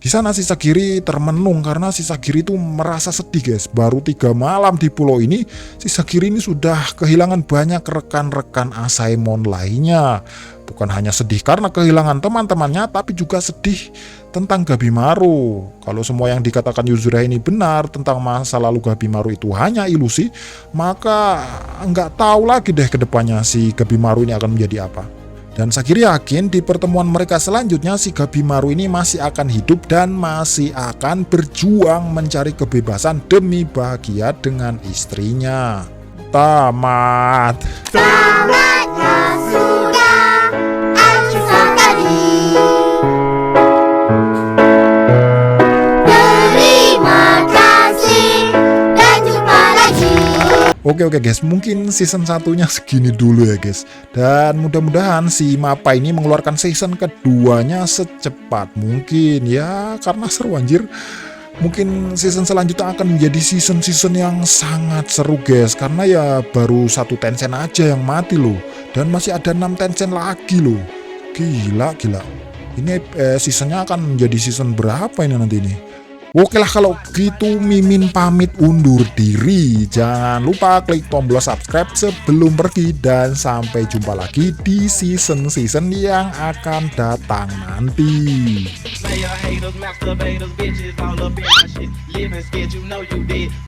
Di sana si Sagiri termenung karena si Sagiri itu merasa sedih guys. Baru 3 malam di pulau ini, si Sagiri ini sudah kehilangan banyak rekan-rekan Asaemon lainnya. Bukan hanya sedih karena kehilangan teman-temannya, tapi juga sedih tentang Gabimaru. Kalau semua yang dikatakan Yuzuriha ini benar tentang masa lalu Gabimaru itu hanya ilusi, maka nggak tahu lagi deh ke depannya si Gabimaru ini akan menjadi apa. Dan Sagiri yakin di pertemuan mereka selanjutnya si Gabimaru ini masih akan hidup dan masih akan berjuang mencari kebebasan demi bahagia dengan istrinya. Tamat. Tamatnya sudah Acusan tadi. Oke guys, mungkin season satunya segini dulu ya guys. Dan mudah-mudahan si Mappa ini mengeluarkan season keduanya secepat mungkin ya, karena seru anjir. Mungkin season selanjutnya akan menjadi season-season yang sangat seru guys, karena ya baru 1 Tencent aja yang mati loh, dan masih ada 6 Tencent lagi loh. Gila. Ini seasonnya akan menjadi season berapa ini nanti ini? Oke lah kalau gitu Mimin pamit undur diri. Jangan lupa klik tombol subscribe sebelum pergi, dan sampai jumpa lagi di season-season yang akan datang nanti. Player haters, masturbators, bitches all up in my shit. Living skit, you know you did.